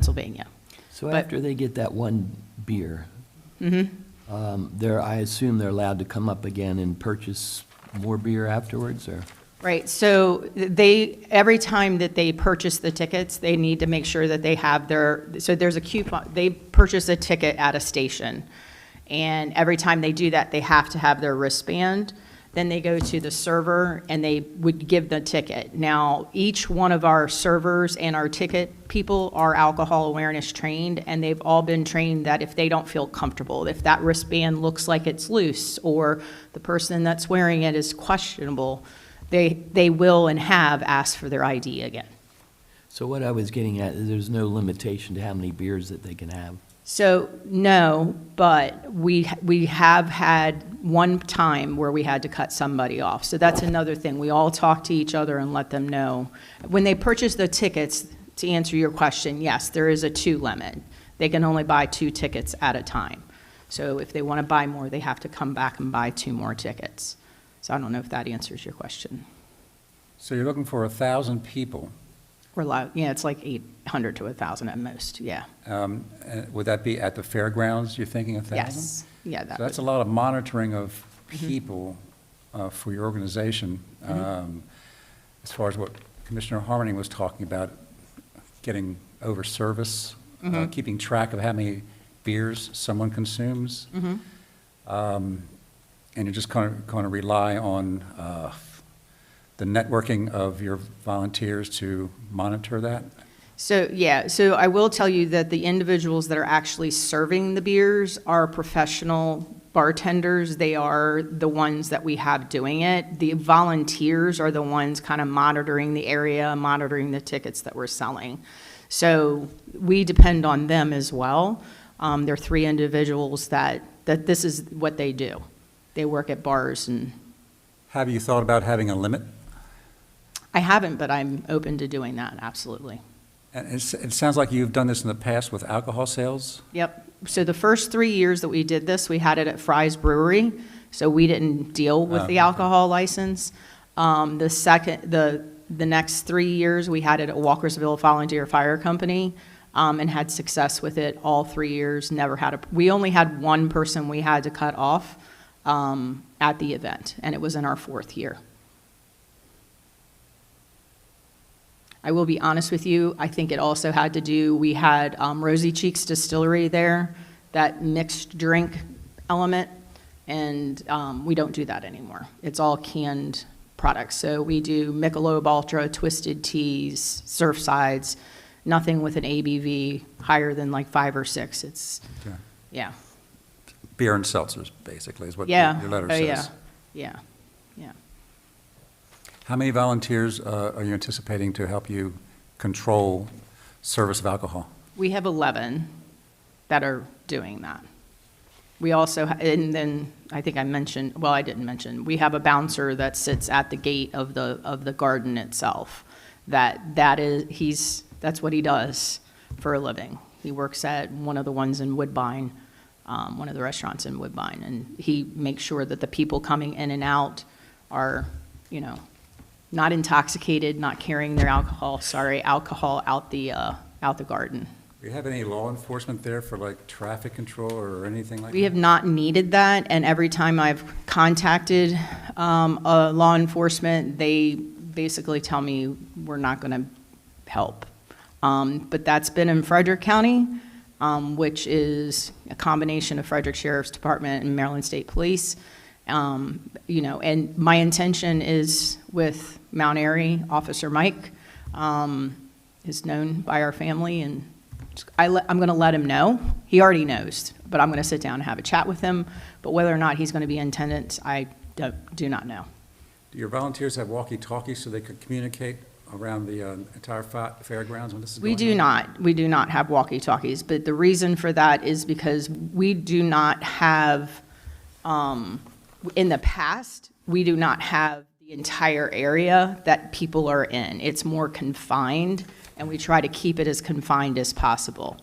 Pennsylvania. So But- after they get that one beer, I assume they're allowed to come up again and purchase more beer afterwards, or? Right, so every time that they purchase the tickets, they need to make sure that they have so there's a coupon, they purchase a ticket at a station. And every time they do that, they have to have their wristband. Then they go to the server and they would give the ticket. Now, each one of our servers and our ticket people are alcohol awareness trained, and they've all been trained that if they don't feel comfortable, if that wristband looks like it's loose, or the person that's wearing it is questionable, they will and have asked for their ID again. So what I was getting at is there's no limitation to how many beers that they can have. So, no, but we have had one time where we had to cut somebody off. So that's another thing. We all talk to each other and let them know. When they purchase the tickets, to answer your question, yes, there is a 2 limit. They can only buy 2 tickets at a time. So if they want to buy more, they have to come back and buy 2 more tickets. So I don't know if that answers your question. So you're looking for 1,000 people. Yeah, it's like 800 to 1,000 at most, yeah. Would that be at the fairgrounds, you're thinking 1,000? Yes, yeah. So that's a lot of monitoring of people for your organization. As far as what Commissioner Harmony was talking about, getting over service, keeping track of how many beers someone consumes. And you just kind of rely on the networking of your volunteers to monitor that? So, yeah, so I will tell you that the individuals that are actually serving the beers are professional bartenders. They are the ones that we have doing it. The volunteers are the ones kind of monitoring the area, monitoring the tickets that we're selling. So we depend on them as well. They're 3 individuals that this is what they do. They work at bars and. Have you thought about having a limit? I haven't, but I'm open to doing that, absolutely. And it sounds like you've done this in the past with alcohol sales? Yep. So the first 3 years that we did this, we had it at Fry's Brewery, so we didn't deal with the alcohol license. The next 3 years, we had it at Walkersville Volunteer Fire Company, and had success with it all 3 years. We only had one person we had to cut off at the event, and it was in our 4th year. I will be honest with you, I think it also had to do, we had Rosy Cheeks Distillery there, that mixed drink element, and we don't do that anymore. It's all canned products. So we do Michelob Ultra, Twisted Teas, Surfsides, nothing with an ABV higher than like 5 or 6. It's, Okay. yeah. Beer and seltzers, basically, is what Yeah. your letter Oh, says. yeah. Yeah. Yeah. How many volunteers are you anticipating to help you control service of alcohol? We have 11 that are doing that. We also, and then I think I mentioned, well, I didn't mention, we have a bouncer that sits at the gate of the garden itself. That's what he does for a living. He works at one of the ones in Woodbine, one of the restaurants in Woodbine, and he makes sure that the people coming in and out are, not intoxicated, not carrying their alcohol out the garden. Do you have any law enforcement there for like traffic control or anything like that? We have not needed that, and every time I've contacted law enforcement, they basically tell me we're not going to help. But that's been in Frederick County, which is a combination of Frederick Sheriff's Department and Maryland State Police. And my intention is with Mount Airy, Officer Mike is known by our family, and I'm going to let him know. He already knows, but I'm going to sit down and have a chat with him. But whether or not he's going to be in attendance, I do not know. Do your volunteers have walkie-talkies so they could communicate around the entire fairgrounds when this is going on? We do not have walkie-talkies, but the reason for that is because we do not have, in the past, we do not have the entire area that people are in. It's more confined, and we try to keep it as confined as possible.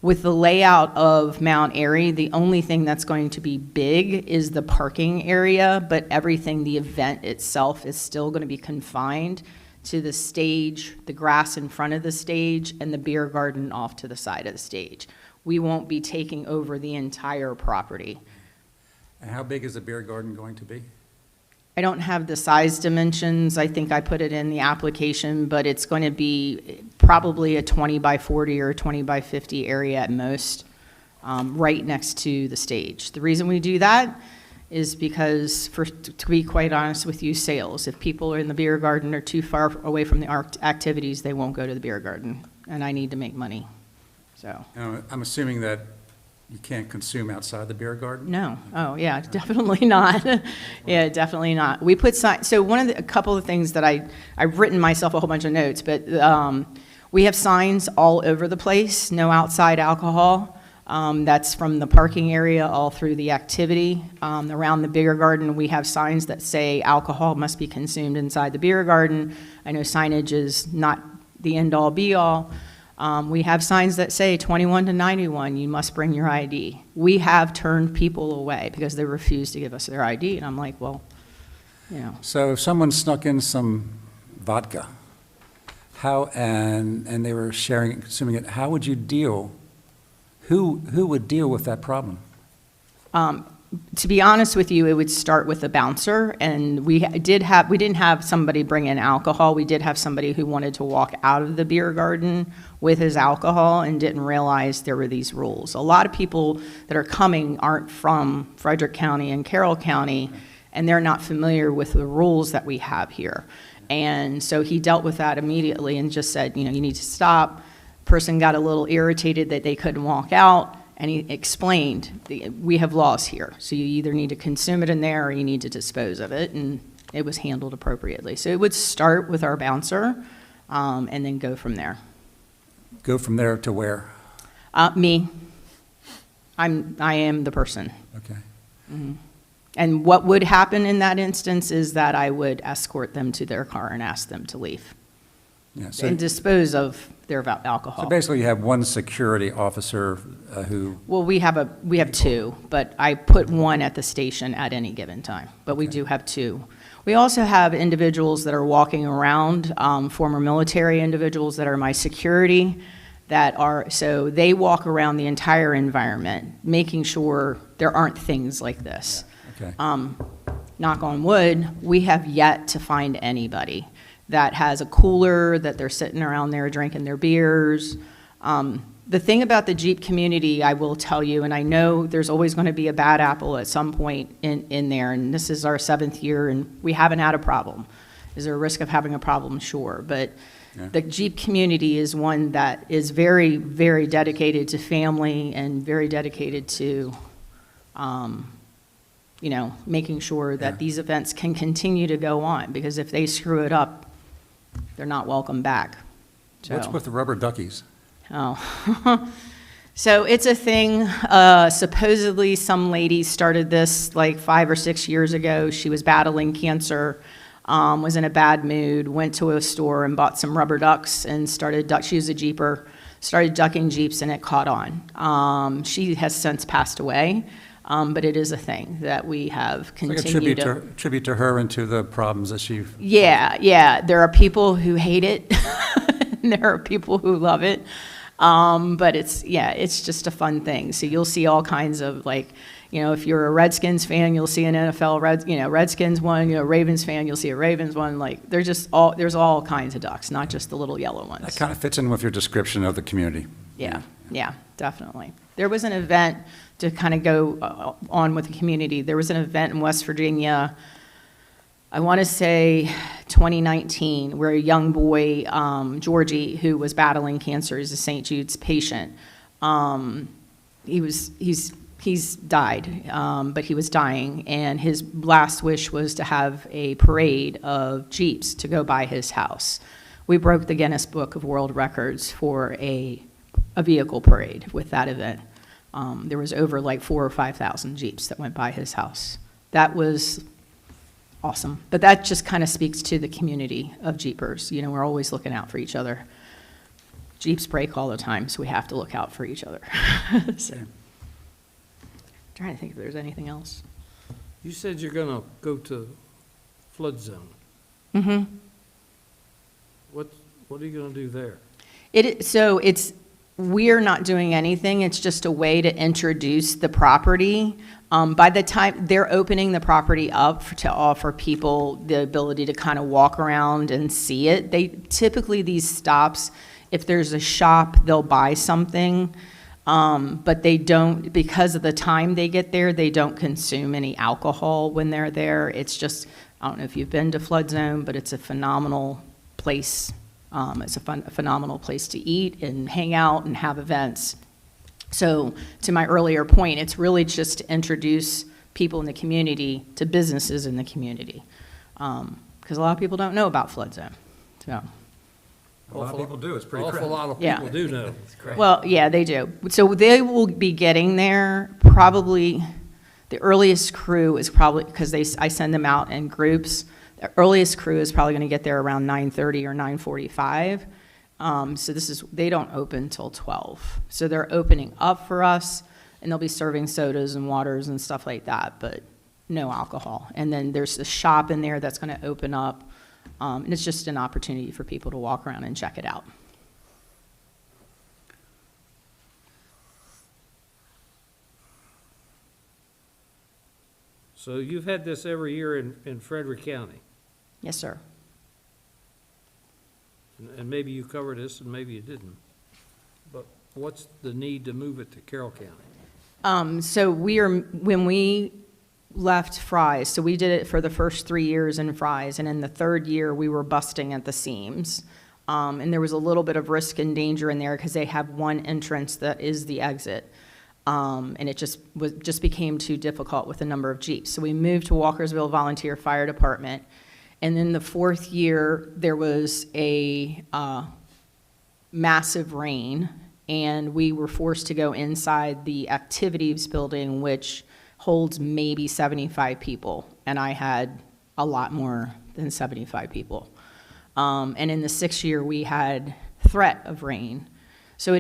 With the layout of Mount Airy, the only thing that's going to be big is the parking area, but everything, the event itself, is still going to be confined to the stage, the grass in front of the stage, and the beer garden off to the side of the stage. We won't be taking over the entire property. And how big is the beer garden going to be? I don't have the size dimensions. I think I put it in the application, but it's going to be probably a 20 by 40 or 20 by 50 area at most, right next to the stage. The reason we do that is because, to be quite honest with you, sales. If people are in the beer garden or too far away from the activities, they won't go to the beer garden, and I need to make money, so. I'm assuming that you can't consume outside the beer garden? No, oh, yeah, definitely not. Yeah, definitely not. We put signs, so a couple of things that I've written myself a whole bunch of notes, but we have signs all over the place, no outside alcohol. That's from the parking area all through the activity. Around the beer garden, we have signs that say alcohol must be consumed inside the beer garden. I know signage is not the end-all, be-all. We have signs that say 21 to 91, you must bring your ID. We have turned people away because they refuse to give us their ID, and I'm like, well, you know. So if someone snuck in some vodka, and they were sharing it, consuming it, how would you deal? Who would deal with that problem? To be honest with you, it would start with a bouncer, and we didn't have somebody bring in alcohol. We did have somebody who wanted to walk out of the beer garden with his alcohol and didn't realize there were these rules. A lot of people that are coming aren't from Frederick County and Carroll County, and they're not familiar with the rules that we have here. And so he dealt with that immediately and just said, you know, you need to stop. Person got a little irritated that they couldn't walk out. And he explained, we have laws here, so you either need to consume it in there or you need to dispose of it, and it was handled appropriately. So it would start with our bouncer and then go from there. Go from there to where? Me. I am the person. Okay. Mm-hmm. And what would happen in that instance is that I would escort them to their car and ask them to leave Yeah, and dispose of their alcohol. So basically you have one security officer who, Well, we have two, but I put one at the station at any given time, but we do have two. We also have individuals that are walking around, former military individuals that are my security, so they walk around the entire environment, making sure there aren't things like this. okay. Knock on wood, we have yet to find anybody that has a cooler, that they're sitting around there drinking their beers. The thing about the Jeep community, I will tell you, and I know there's always going to be a bad apple at some point in there, and this is our 7th year, and we haven't had a problem. Is there a risk of having a problem? Sure, but Yeah. the Jeep community is one that is very, very dedicated to family and very dedicated to, you know, making sure that Yeah. these events can continue to go on, because if they screw it up, they're not welcome back. What's with the rubber duckies? Oh. So it's a thing. Supposedly, some lady started this like 5 or 6 years ago. She was battling cancer, was in a bad mood, went to a store and bought some rubber ducks and she was a Jeeper, started ducking Jeeps, and it caught on. She has since passed away, but it is a thing that we have It's like a continued tribute to her and to the problems that she. Yeah. There are people who hate it, and there are people who love it. But it's just a fun thing. So you'll see all kinds of, like, you know, if you're a Redskins fan, you'll see an NFL Redskins one. You know, Ravens fan, you'll see a Ravens one. Like, there's all kinds of ducks, not just the little yellow ones. That kind of fits in with your description of the community. Yeah, definitely. There was an event to kind of go on with the community. There was an event in West Virginia, I want to say 2019, where a young boy, Georgie, who was battling cancer, is a St. Jude's patient. He's died, but he was dying, and his last wish was to have a parade of Jeeps to go by his house. We broke the Guinness Book of World Records for a vehicle parade with that event. There was over like 4,000 or 5,000 Jeeps that went by his house. That was awesome. But that just kind of speaks to the community of Jeepers. You know, we're always looking out for each other. Jeeps break all the time, so we have to look out for each other. So, trying to think if there's anything else. You said you're gonna go to flood zone. Mm-hmm. What are you gonna do there? We're not doing anything, it's just a way to introduce the property. By the time they're opening the property up to offer people the ability to kind of walk around and see it, typically these stops, if there's a shop, they'll buy something, but they don't, because of the time they get there, they don't consume any alcohol when they're there. It's just, I don't know if you've been to Flood Zone, but it's a phenomenal place. It's a phenomenal place to eat and hang out and have events. So to my earlier point, it's really just to introduce people in the community to businesses in the community. Because a lot of people don't know about Flood Zone. So, A lot of people do, it's pretty Awful crowded. lot of Yeah. people do know. well, yeah, they do. So they will be getting there probably, the earliest crew is probably, because I send them out in groups, the earliest crew is probably going to get there around 9:30 or 9:45. So they don't open till 12. So they're opening up for us, and they'll be serving sodas and waters and stuff like that, but no alcohol. And then there's the shop in there that's going to open up, and it's just an opportunity for people to walk around and check it out. So you've had this every year in Frederick County, Yes, sir. and maybe you covered this and maybe you didn't. But what's the need to move it to Carroll County? So when we left Fry's, so we did it for the first 3 years in Fry's, and in the third year, we were busting at the seams. And there was a little bit of risk and danger in there because they have one entrance that is the exit. And it just became too difficult with the number of Jeeps. So we moved to Walkersville Volunteer Fire Department. And then the fourth year, there was a massive rain, and we were forced to go inside the activities building, which holds maybe 75 people. And I had a lot more than 75 people. And in the sixth year, we had threat of rain. So it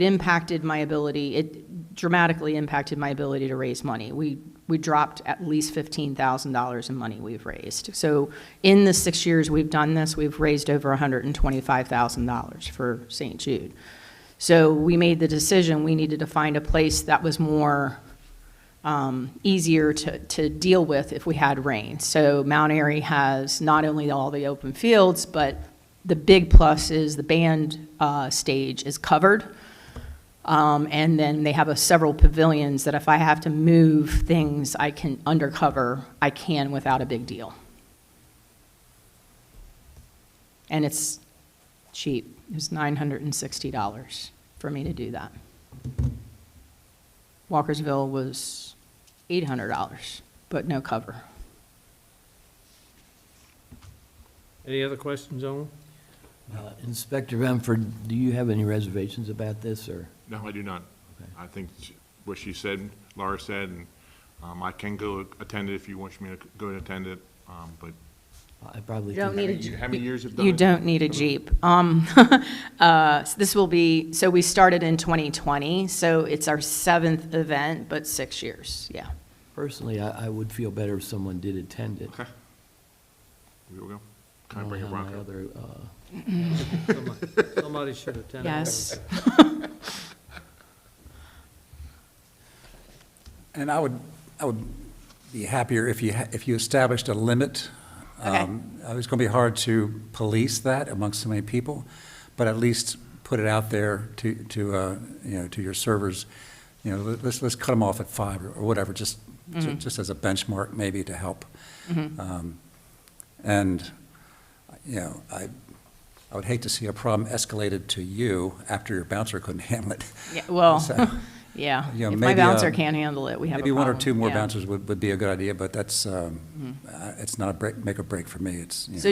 dramatically impacted my ability to raise money. We dropped at least $15,000 in money we've raised. So in the 6 years we've done this, we've raised over $125,000 for St. Jude. So we made the decision we needed to find a place that was more easier to deal with if we had rain. So Mount Airy has not only all the open fields, but the big plus is the band stage is covered. And then they have several pavilions that if I have to move things I can without a big deal. And it's cheap. It was $960 for me to do that. Walkersville was $800, but no cover. Any other questions on? Inspector Rumford, do you have any reservations about this, or? No, I do not. Okay. I think what she said, Laura said, and I can go attend it if you want me to go and attend it, but. I probably You don't think- need How many years have done You it? don't need a Jeep. This will be, so we started in 2020, so it's our 7th event, but 6 years, yeah. Personally, I would feel better if someone did attend it. Okay. We will go. I Can I don't bring a have my Bronco? other, Somebody should attend. Yes. And I would be happier if you established a limit. Okay. It's going to be hard to police that amongst so many people, but at least put it out there to your servers. Let's cut them off at 5 or whatever, just as a benchmark maybe to help. And I would hate to see a problem escalated to you after your bouncer couldn't handle it. Yeah, well, So, yeah. you know, If my maybe, bouncer can't handle it, we have a Maybe one or problem. two more Yeah. bouncers would be a good idea, but that's, it's not a make or break for me. It's, So,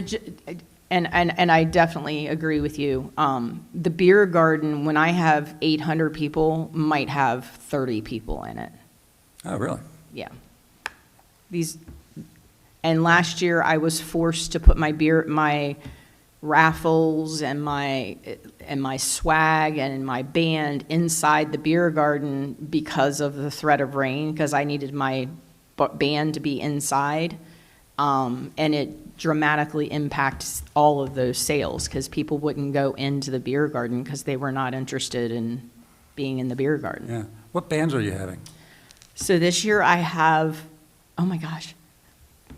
and I definitely agree with you. The beer garden, when I have 800 people, might have 30 people in it. Oh, really? Yeah. And last year I was forced to put my raffles and my swag and my band inside the beer garden because of the threat of rain, because I needed my band to be inside. And it dramatically impacts all of those sales because people wouldn't go into the beer garden because they were not interested in being in the beer garden. Yeah. What bands are you having? So this year I have, oh my gosh,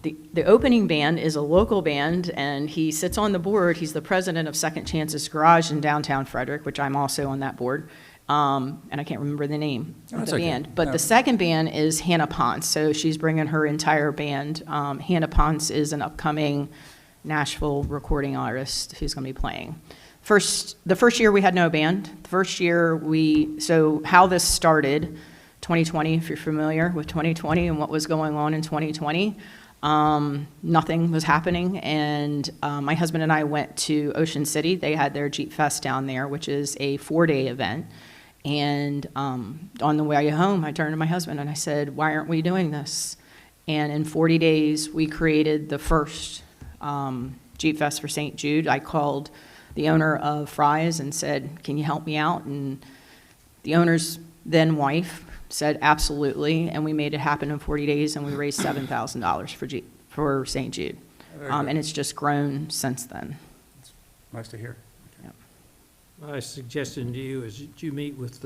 the opening band is a local band, and he sits on the board. He's the president of Second Chances Garage in downtown Frederick, which I'm also on that board. And I can't remember the name Oh, of that's the okay. band. But No. the second band is Hannah Ponce, so she's bringing her entire band. Hannah Ponce is an upcoming Nashville recording artist who's going to be playing. The first year we had no band. The first year so how this started, 2020, if you're familiar with 2020 and what was going on in 2020, nothing was happening. And my husband and I went to Ocean City. They had their Jeep Fest down there, which is a 4-day event. And on the way home, I turned to my husband and I said, why aren't we doing this? And in 40 days, we created the first Jeep Fest for St. Jude. I called the owner of Fry's and said, can you help me out? And the owner's then wife said, absolutely. And we made it happen in 40 days, and we raised $7,000 for St. Jude. Very good. And it's just grown since then. Nice to hear. My suggestion to you is that you meet with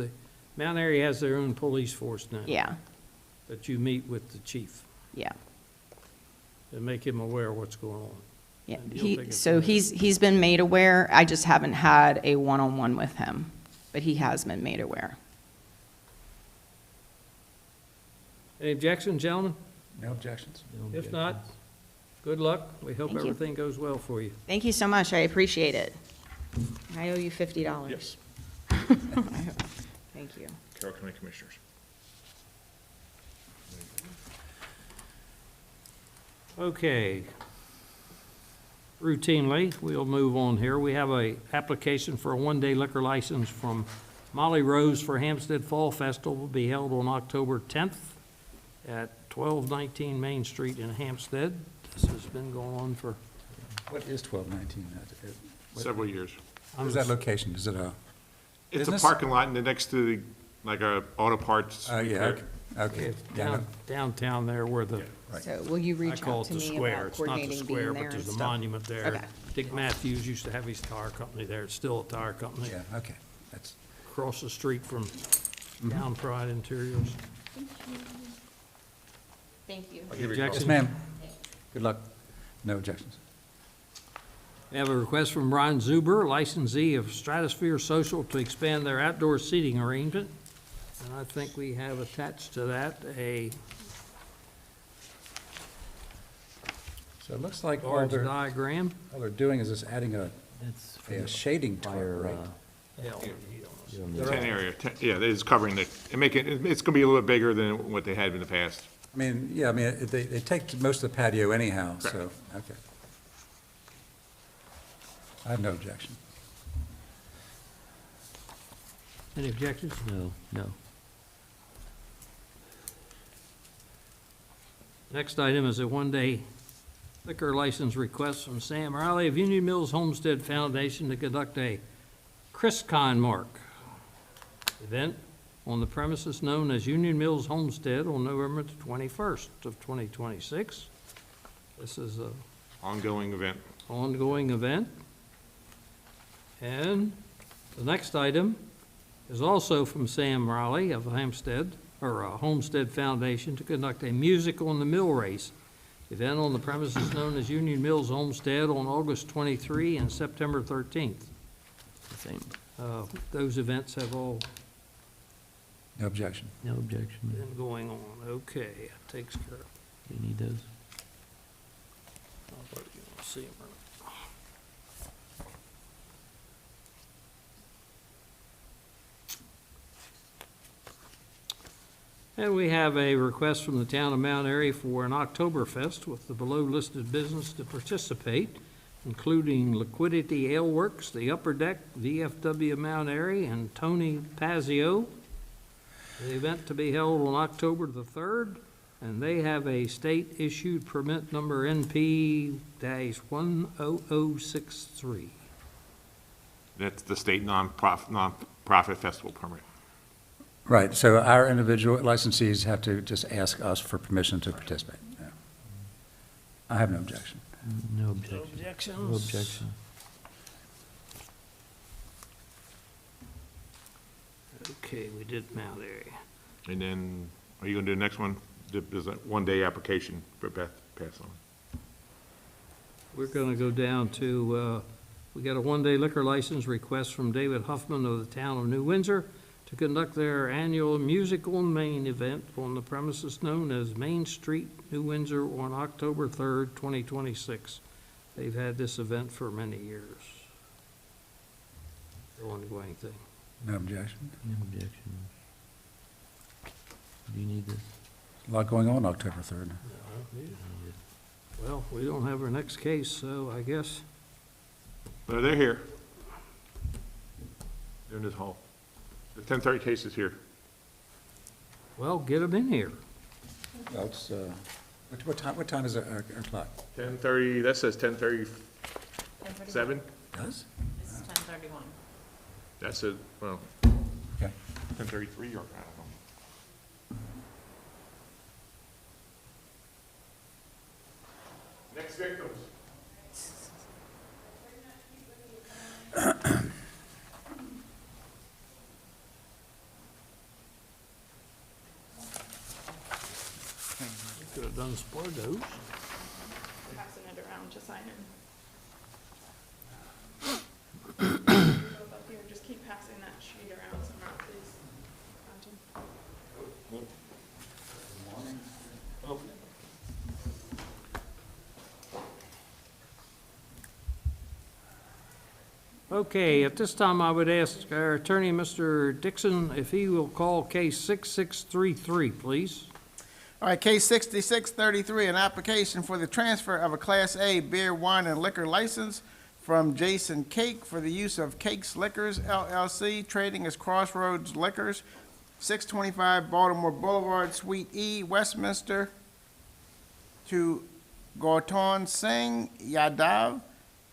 Mount Airy has their own police force now. Yeah, But you meet with the chief yeah. and make him aware of what's going on. Yeah, And he'll take it so from there. he's been made aware. I just haven't had a one-on-one with him, but he has been made aware. Any objections, gentlemen? No objections? No If not, good luck. We hope Thank you. everything goes well for you. Thank you so much. I appreciate it. I owe you $50. Yes. Thank you. Carroll County Commissioners. Okay. Routinely, we'll move on here. We have a application for a one-day liquor license from Molly Rose for Hampstead Fall Festival will be held on October 10th at 1219 Main Street in Hampstead. This has been going on for, What is 1219? Several years. Where's that location? Is it a? It's a Business? parking lot next to like a auto parts. Oh, yeah, okay. Okay. it's Yeah, no, downtown there where the, right. So will you I reach call out it to the me square. about It's not the coordinating square, being but there and there's a stuff? monument there. Okay. Dick Matthews used to have his tire company there. It's still a tire company. Yeah, okay. That's, Across the street from Down Pride Interiors. Thank you. I'll give you a call. yes, ma'am. Good luck. No objections. We have a request from Brian Zuber, licensee of Stratosphere Social, to expand their outdoor seating arrangement. And I think we have attached to that a So it looks like all large they're diagram. doing is just adding a That's a shading fire, tarp, right? you know, 10 area, yeah, it's covering it's gonna be a little bit bigger than what they had in the past. I mean, yeah, I mean, they take most of the patio anyhow, so, okay. I have no objection. Any objections? No, no. Next item is a one-day liquor license request from Sam Riley of Union Mills Homestead Foundation to conduct a ChrisCon Mark event on the premises known as Union Mills Homestead on November 21st of 2026. This is a Ongoing event. ongoing event. And the next item is also from Sam Riley of Homestead Foundation to conduct a Music on the Mill Race event on the premises known as Union Mills Homestead on August 23 and September 13th. Same. Those events have all No objection. No objection. been going on. Okay, that takes care of. You need those? I'll let you see 'em. And we have a request from the town of Mount Airy for an Oktoberfest with the below-listed business to participate, including Liquidity Ale Works, The Upper Deck, VFW Mount Airy, and Tony Pazio. The event to be held on October the 3rd, and they have a state-issued permit number NP-10063. That's the state nonprofit festival permit. Right, so our individual licensees have to just ask us for permission to participate. Yeah. I have no objection. No objection. Objections? No objection. Okay, we did Mount Airy. And then, are you gonna do the next one? There's a one-day application for Beth pass on. We're gonna go down to, we got a one-day liquor license request from David Huffman of the town of New Windsor to conduct their annual Musical Main event on the premises known as Main Street, New Windsor, on October 3rd, 2026. They've had this event for many years. Their ongoing thing. No objection. No objection. Do you need this? A lot going on October 3rd. Well, we don't have our next case, so I guess, No, they're here. They're in this hall. The 10:30 case is here. well, get them in here. Well, it's, what time is our clock? 10:30, that says 10:37? Does? This is 10:31. That's it, well, Okay. 10:33 or, I don't know. Next victims. Could have done Spardos. Passing it around to sign in. Go up here, just keep passing that sheet around somewhere, please. Okay, at this time, I would ask our attorney, Mr. Dixon, if he will call case 6633, please. All right, case 6633, an application for the transfer of a Class A beer, wine, and liquor license from Jason Cake for the use of Cakes Liquors LLC, trading as Crossroads Liquors, 625 Baltimore Boulevard, Suite E, Westminster, to Gautam Singh Yadav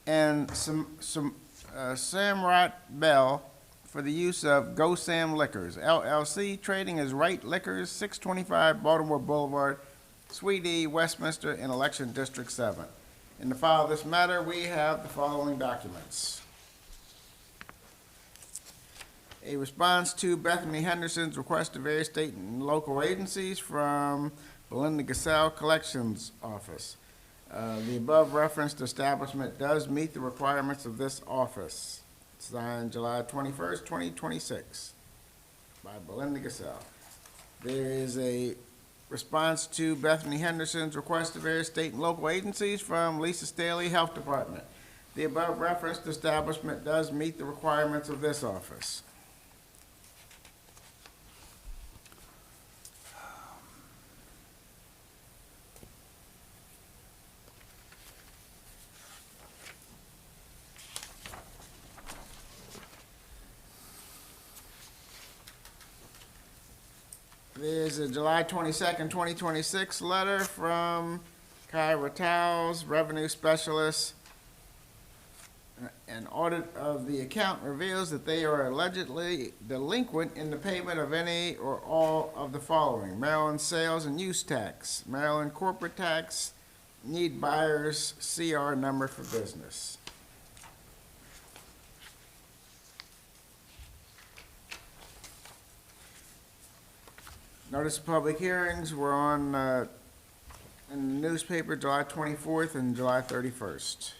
and Samrat Bell for the use of Go Sam Liquors, LLC, trading as Wright Liquors, 625 Baltimore Boulevard, Suite E, Westminster, in Election District 7. In the file of this matter, we have the following documents. A response to Bethany Henderson's request to various state and local agencies from Belinda Gassell Collections Office. The above referenced establishment does meet the requirements of this office. Signed July 21st, 2026, by Belinda Gassell. There is a response to Bethany Henderson's request to various state and local agencies from Lisa Staley Health Department. The above referenced establishment does meet the requirements of this office. There's a July 22nd, 2026 letter from Kyra Towles, Revenue Specialist. An audit of the account reveals that they are allegedly delinquent in the payment of any or all of the following: Maryland sales and use tax, Maryland corporate tax, need buyer's CR number for business. Notice of public hearings were on, in the newspaper July 24th and July 31st.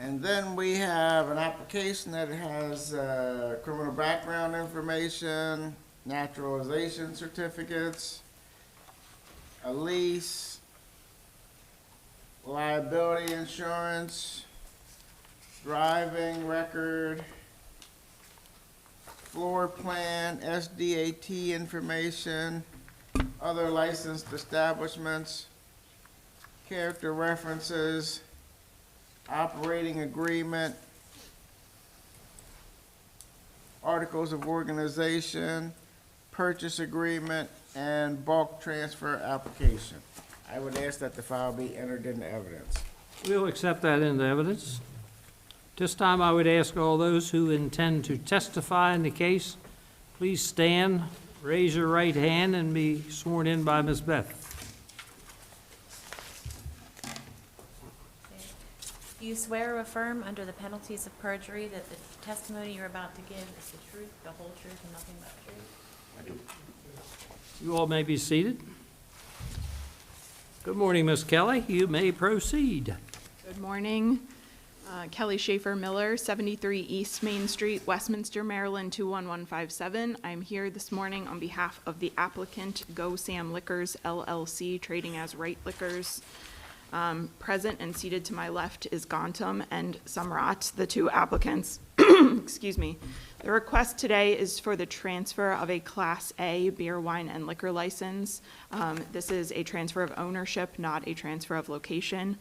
And then we have an application that has criminal background information, naturalization certificates, a lease, liability insurance, driving record, floor plan, SDAT information, other licensed establishments, character references, operating agreement, articles of organization, purchase agreement, and bulk transfer application. I would ask that the file be entered into evidence. We'll accept that into evidence. This time, I would ask all those who intend to testify in the case, please stand Raise your right hand and be sworn in by Ms. Beth. Do you swear or affirm under the penalties of perjury that the testimony you're about to give is the truth, the whole truth, and nothing but the truth? You all may be seated. Good morning, Ms. Kelly. You may proceed. Good morning. Kelly Schaefer Miller, 73 East Main Street, Westminster, Maryland, 21157. I'm here this morning on behalf of the applicant, Go Sam Liquors LLC, trading as Wright Liquors. Present and seated to my left is Gantam and Samrat, the two applicants. Excuse me. The request today is for the transfer of a Class A beer, wine, and liquor license. This is a transfer of ownership, not a transfer of location.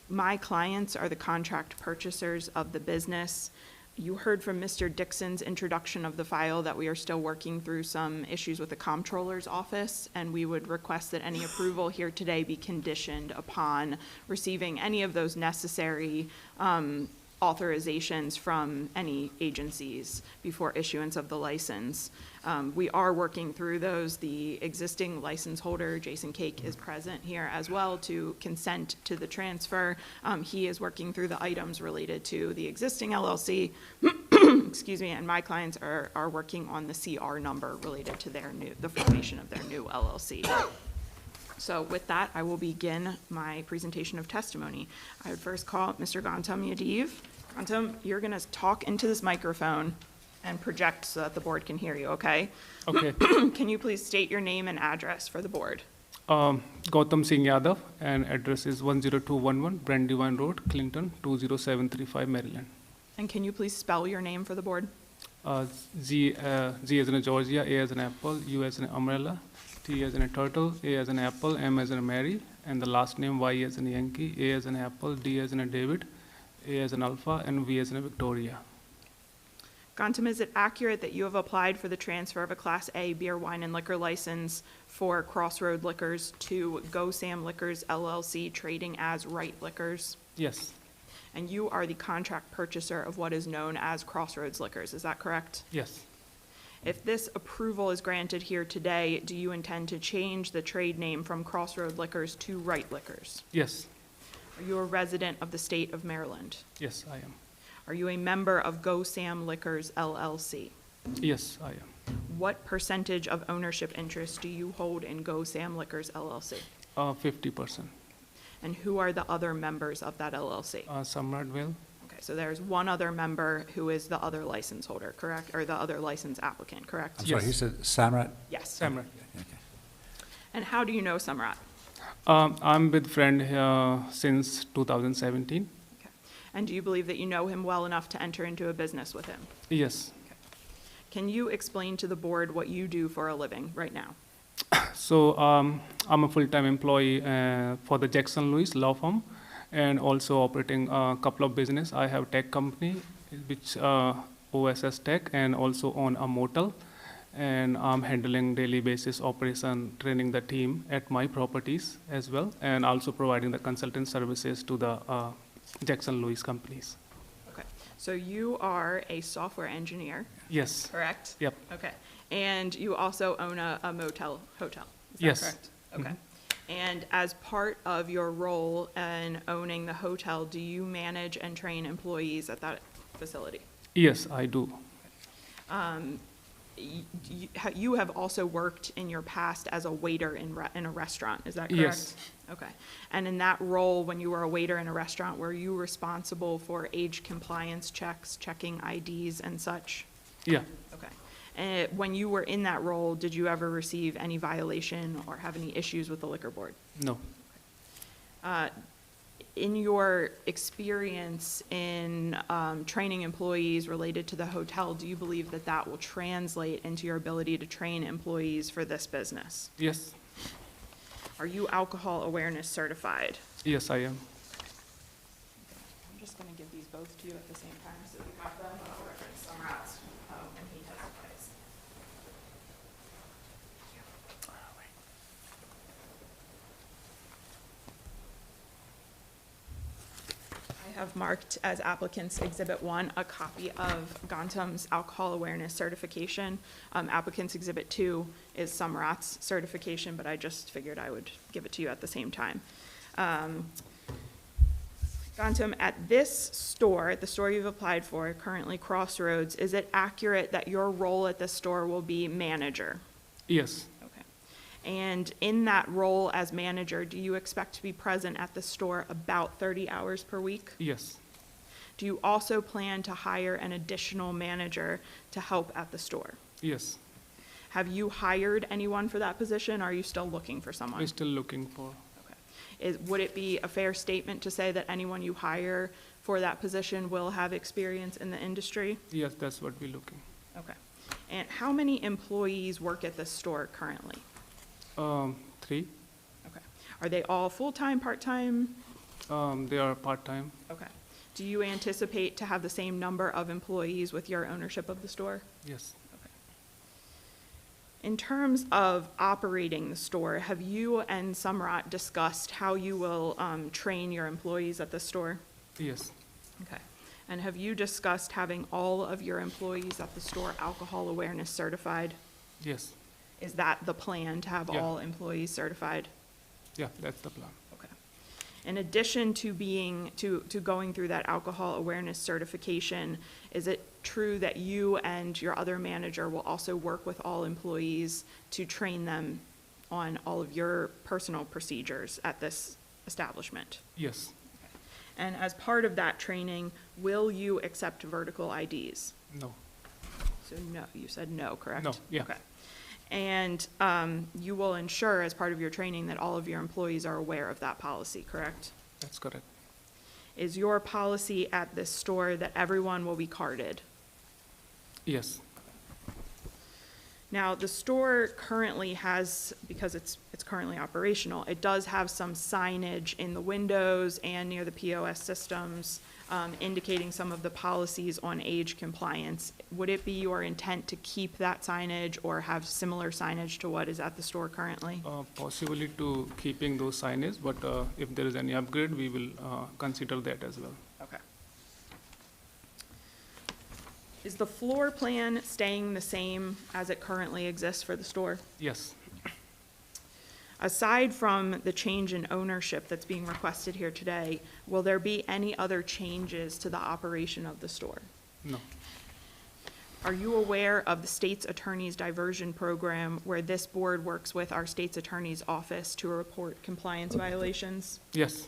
My clients are the contract purchasers of the business. You heard from Mr. Dixon's introduction of the file that we are still working through some issues with the comptroller's office, and we would request that any approval here today be conditioned upon receiving any of those necessary authorizations from any agencies before issuance of the license. We are working through those. The existing license holder, Jason Cake, is present here as well to consent to the transfer. He is working through the items related to the existing LLC, excuse me, and my clients are working on the CR number related to the formation of their new LLC. So with that, I will begin my presentation of testimony. I would first call Mr. Gantam Yadiv. Gantam, you're going to talk into this microphone and project so that the board can hear you, okay? Okay. Can you please state your name and address for the board? Gautam Singh Yadav, and address is 10211 Brandywine Road, Clinton, 20735, Maryland. And can you please spell your name for the board? G as in a Georgia, A as an apple, U as an umbrella, T as in a turtle, A as an apple, M as in a Mary, and the last name Y as in a Yankee, A as an apple, D as in a David, A as an alpha, and V as in a Victoria. Gantam, is it accurate that you have applied for the transfer of a Class A beer, wine, and liquor license for Crossroad Liquors to Go Sam Liquors LLC, trading as Wright Liquors? Yes, And you are the contract purchaser of what is known as Crossroads Liquors, is that correct? yes, If this approval is granted here today, do you intend to change the trade name from Crossroad Liquors to Wright Liquors? yes, Are you a resident of the state of Maryland? yes, I am. Are you a member of Go Sam Liquors LLC? Yes, I am. What percentage of ownership interest do you hold in Go Sam Liquors LLC? 50%. And who are the other members of that LLC? Samrat Will? Okay, so there's one other member who is the other license holder, correct? Or the other license applicant, correct? I'm sorry, he Yes. said Samrat? Yes. Samrat. Okay. And how do you know Samrat? I'm with friend here since 2017. Okay. And do you believe that you know him well enough to enter into a business with him? Yes. Can you explain to the board what you do for a living right now? So I'm a full-time employee for the Jackson Lewis law firm, and also operating a couple of business. I have tech company, which OSS Tech, and also own a motel. And I'm handling daily basis operation, training the team at my properties as well, and also providing the consultant services to the Jackson Lewis companies. Okay, so you are a software engineer, Yes. correct? Yep. Okay, and you also own a motel, hotel, is that Yes. correct? Okay. And as part of your role in owning the hotel, do you manage and train employees at that facility? Yes, I do. You have also worked in your past as a waiter in a restaurant, is that correct? Yes. Okay. And in that role, when you were a waiter in a restaurant, were you responsible for age compliance checks, checking IDs and such? Yeah. Okay. And when you were in that role, did you ever receive any violation or have any issues with the liquor board? No. In your experience in training employees related to the hotel, do you believe that that will translate into your ability to train employees for this business? Yes. Are you alcohol awareness certified? Yes, I am. I'm just going to give these both to you at the same time so we have them. I'll reference Samrat's when he testifies. I I have marked as applicants Exhibit 1 a copy of Gantum's alcohol awareness certification. Applicants Exhibit 2 is Sumrat's certification, but I just figured I would give it to you at the same time. Gantum, at this store, the store you've applied for, currently Crossroads, is it accurate that your role at this store will be manager? Yes, Okay. And in that role as manager, do you expect to be present at the store about 30 hours per week? yes, Do you also plan to hire an additional manager to help at the store? yes. Have you hired anyone for that position? Or are you still looking for someone? We're still looking for, Okay. Would it be a fair statement to say that anyone you hire for that position will have experience in the industry? yes, that's what we're looking. Okay. And how many employees work at this store currently? 3, Okay. Are they all full-time, part-time? they are part-time. Okay. Do you anticipate to have the same number of employees with your ownership of the store? Yes, In terms of operating the store, have you and Sumrat discussed how you will train your employees at the store? yes, Okay. And have you discussed having all of your employees at the store alcohol awareness certified? yes, Is that the plan, to have Yeah. all employees certified? yeah, that's the plan. Okay. In addition to going through that alcohol awareness certification, is it true that you and your other manager will also work with all employees to train them on all of your personal procedures at this establishment? Yes, And as part of that training, will you accept vertical IDs? no, So no, you said no, correct? No, yeah. Okay. And you will ensure, as part of your training, that all of your employees are aware of that policy, correct? that's correct. Is your policy at this store that everyone will be carded? Yes, Now, the store currently has, because it's currently operational, it does have some signage in the windows and near the POS systems indicating some of the policies on age compliance. Would it be your intent to keep that signage or have similar signage to what is at the store currently? possibly to keeping those signage, but if there is any upgrade, we will consider that as well. Okay. Is the floor plan staying the same as it currently exists for the store? Yes, Aside from the change in ownership that's being requested here today, will there be any other changes to the operation of the store? no, Are you aware of the state's attorney's diversion program where this board works with our state's attorney's office to report compliance violations? yes,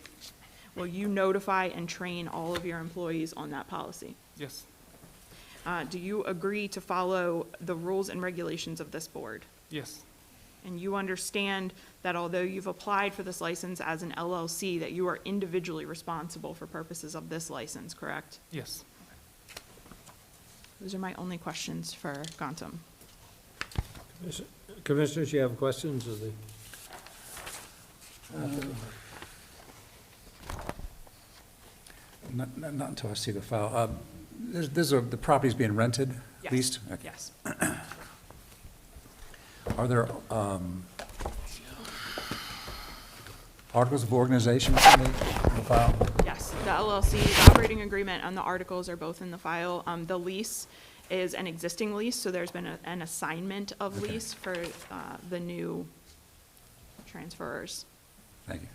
Will you notify and train all of your employees on that policy? yes, Do you agree to follow the rules and regulations of this board? yes, And you understand that although you've applied for this license as an LLC, that you are individually responsible for purposes of this license, correct? yes. Those are my only questions for Gantum. Commissioners, you have questions of the? Not until I see the file. The property's being rented, Yes. leased? Okay. Yes. Are there articles of organization in the file? Yes, the LLC, the operating agreement, and the articles are both in the file. The lease is an existing lease, so there's been an assignment of Okay. lease for the new transferors. Thank you.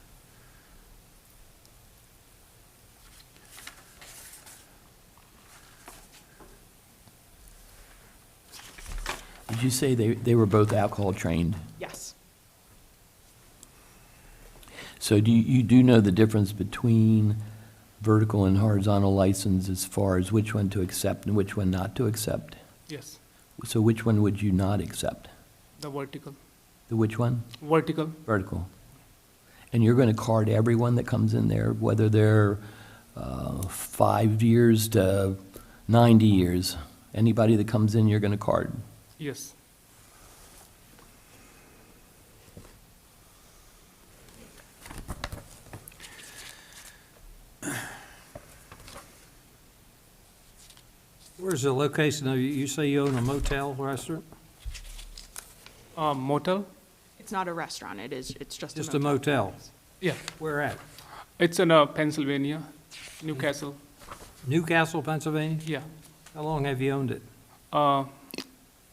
Did you say they were both alcohol trained? Yes. So you do know the difference between vertical and horizontal license as far as which one to accept and which one not to accept? Yes, So which one would you not accept? the vertical, The which one? vertical, Vertical. And you're going to card everyone that comes in there, whether they're 5 years to 90 years? Anybody that comes in, you're going to card? yes, Where's the location of, you say you own a motel restaurant? motel, It's not a restaurant, it's just a motel. Just a motel? yeah. Where at? It's in Pennsylvania, Newcastle. Newcastle, Pennsylvania? Yeah. How long have you owned it? A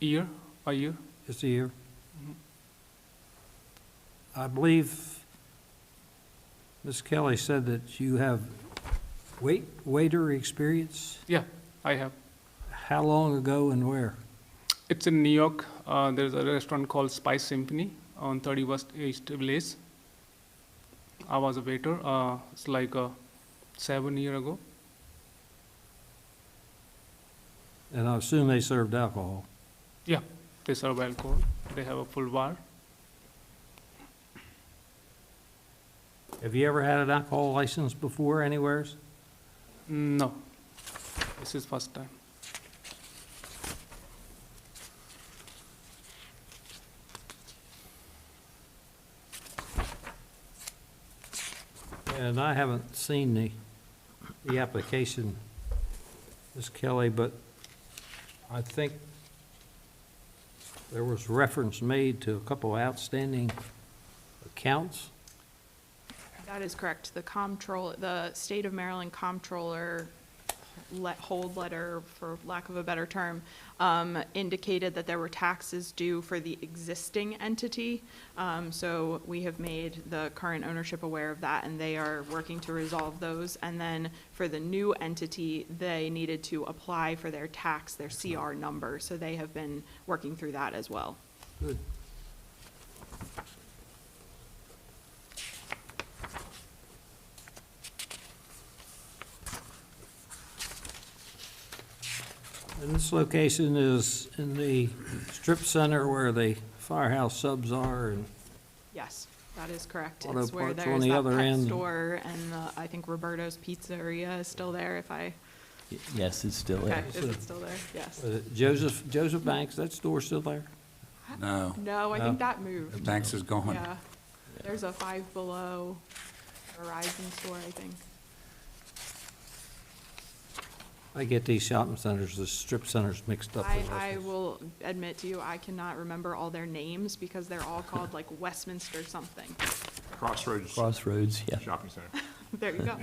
year. Just a year? I believe Ms. Kelly said that you have waiter experience? Yeah, I have. How long ago and where? It's in New York. There's a restaurant called Spice Symphony on 31st East Village. I was a waiter. It's like 7 years ago. And I assume they served alcohol. Yeah, they serve alcohol. They have a full bar. Have you ever had an alcohol license before anywheres? No, this is first time. And I haven't seen the application, Ms. Kelly, but I think there was reference made to a couple outstanding accounts. That is correct. The State of Maryland Comptroller hold letter, for lack of a better term, indicated that there were taxes due for the existing entity. So we have made the current ownership aware of that, and they are working to resolve those. And then for the new entity, they needed to apply for their tax, their CR number. So they have been working through that as well. Good. And this location is in the strip center where the firehouse subs are, and Yes, that is correct. Auto It's where parts on there's the that other pet end. store, and I think Roberto's Pizzeria is still there, if I, Yes, it's still okay, there. is it still there? Yes. Joseph Banks, that store still there? No, No, I think that moved. Banks is gone. Yeah. There's a Five Below Verizon store, I think. I get these shopping centers, the strip centers mixed up. with I this. will admit to you, I cannot remember all their names because they're all called like Westminster something. Crossroads Crossroads, yeah. Shopping Center. There you go.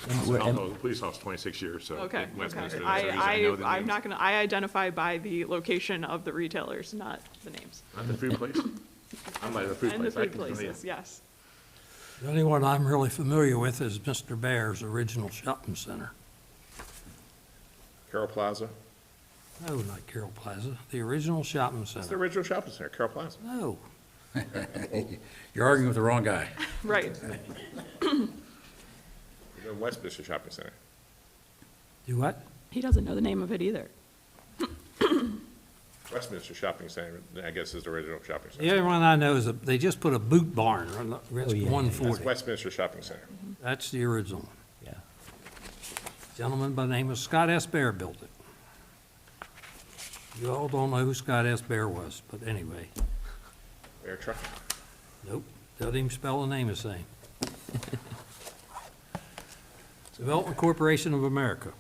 And we're- and- The police office, 26 years, so. Okay, Westminster, okay. that's the reason I know the I'm names. not gonna, I identify by the location of the retailers, not the names. Not the food place? I'm not the food And the place. I food can tell you. places, yes. The only one I'm really familiar with is Mr. Bear's original shopping center. Carroll Plaza. No, not Carroll Plaza, the original shopping It's the center. original shopping center, Carroll Plaza. No, You're arguing with the wrong guy. Right. The Westminster Shopping Center. do what? He doesn't know the name of it either. Westminster Shopping Center, I guess, is the original shopping The center. other one I know is they just put a boot barn on the Oh, yeah. 140. That's Westminster Shopping Center. That's the original. Yeah. Gentleman by the name of Scott S. Bear built it. You all don't know who Scott S. Bear was, but anyway, Air truck. nope, doesn't even spell the name the same. Development Corporation of America.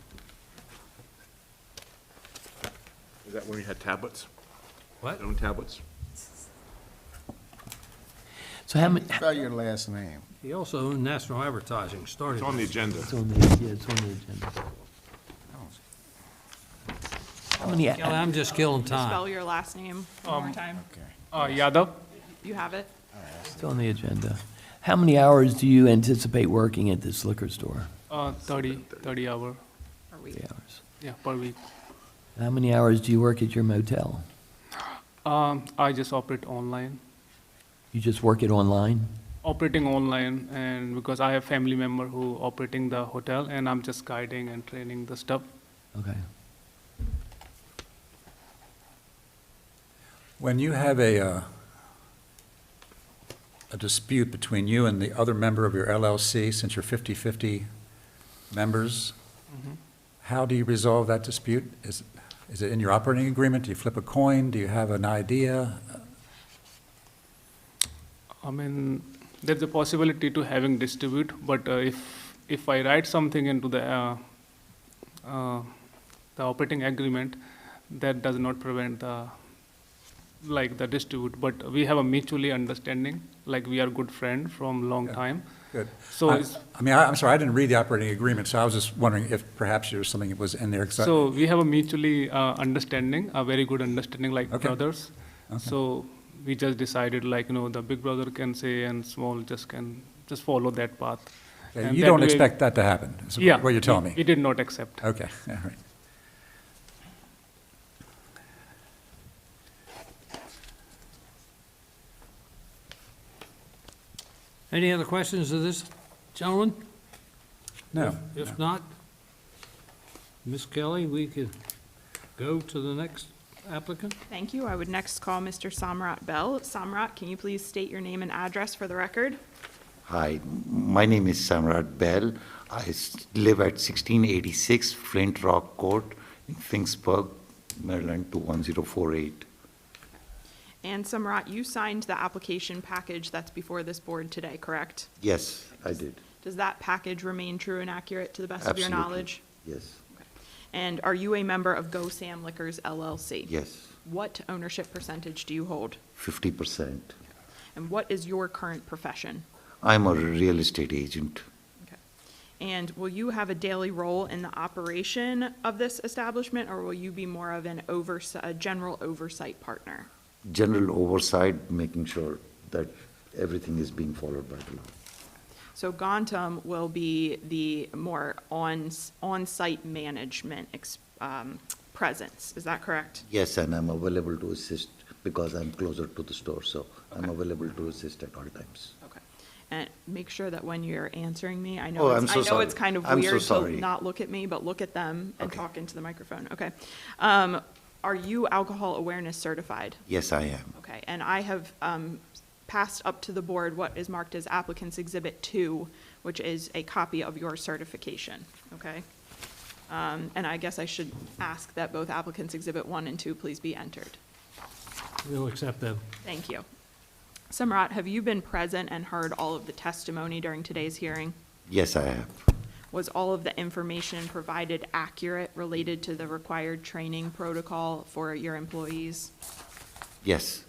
Is that when we had tablets? What? Own tablets? So how many, Spell your last name. He also owned National Advertising, started. It's on the agenda. it's on the agenda. How many, Kelly, I'm just killing Spell time. your last name one more time. Yadav. You have it? it's on the agenda. How many hours do you anticipate working at this liquor store? 30 hour. Or we, 3 hours. Yeah, per week. How many hours do you work at your motel? I just operate online. You just work it online? Operating online, and because I have family member who operating the hotel, and I'm just guiding and training the stuff. Okay. When you have a dispute between you and the other member of your LLC, since you're 50/50 members, how do you resolve that dispute? Is it in your operating agreement? Do you flip a coin? Do you have an idea? I mean, there's a possibility to having distribute, but if I write something into the operating agreement, that does not prevent the distribute. But we have a mutually understanding, like we are good friend from long time. Good. So it's- I'm sorry, I didn't read the operating agreement, so I was just wondering if perhaps there was something that was in there. 'Cause So we have a mutually understanding, a very good understanding like Okay. brothers. Okay. So we just decided like, the big brother can say and small just follow that path. Okay, And you that don't way- expect that to happen, is Yeah. what you're telling We me? did not accept. Okay, all right. Any other questions of this gentleman? No. If not, Ms. Kelly, we could go to the next applicant. Thank you. I would next call Mr. Samrat Bell. Samrat, can you please state your name and address for the record? Hi, my name is Samrat Bell. Live at 1686 Flint Rock Court in Finksburg, Maryland 21048. And Samrat, you signed the application package that's before this board today, correct? Yes, I did. Does that package remain true and accurate to the best of your Absolutely. knowledge? Yes, And are you a member of Go Sam Liquors LLC? yes, What ownership percentage do you hold? 50%. And what is your current profession? I'm a real estate agent. Okay. And will you have a daily role in the operation of this establishment, or will you be more of a general oversight partner? General oversight, making sure that everything is being followed by the law. So Gantam will be the more on-site management presence, is that correct? Yes, and I'm available to assist because I'm closer to the store, so I'm available to assist at all times. Okay. And make sure that when you're answering me, I Oh, know I'm it's, so I know sorry. it's kind of I'm so weird to sorry. not look at me, but look at them and Okay. talk into the microphone, okay? Are you alcohol awareness certified? Yes, I am. Okay, and I have passed up to the board what is marked as applicant's exhibit 2, which is a copy of your certification, okay? And I guess I should ask that both applicants exhibit 1 and 2 please be entered. We'll accept them. Thank you. Samrat, have you been present and heard all of the testimony during today's hearing? Yes, I have. Was all of the information provided accurate related to the required training protocol for your employees? Yes,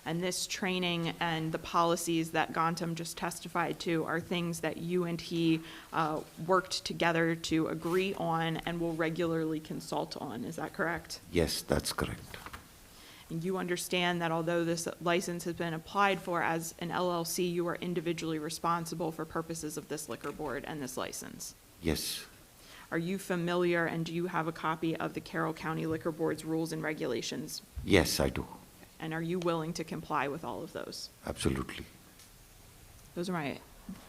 And this training and the policies that Gantam just testified to are things that you and he worked together to agree on and will regularly consult on, is that correct? yes, that's correct. And you understand that although this license has been applied for as an LLC, you are individually responsible for purposes of this liquor board and this license? Yes, Are you familiar and do you have a copy of the Carroll County Liquor Board's rules and regulations? yes, I do. And are you willing to comply with all of those? Absolutely.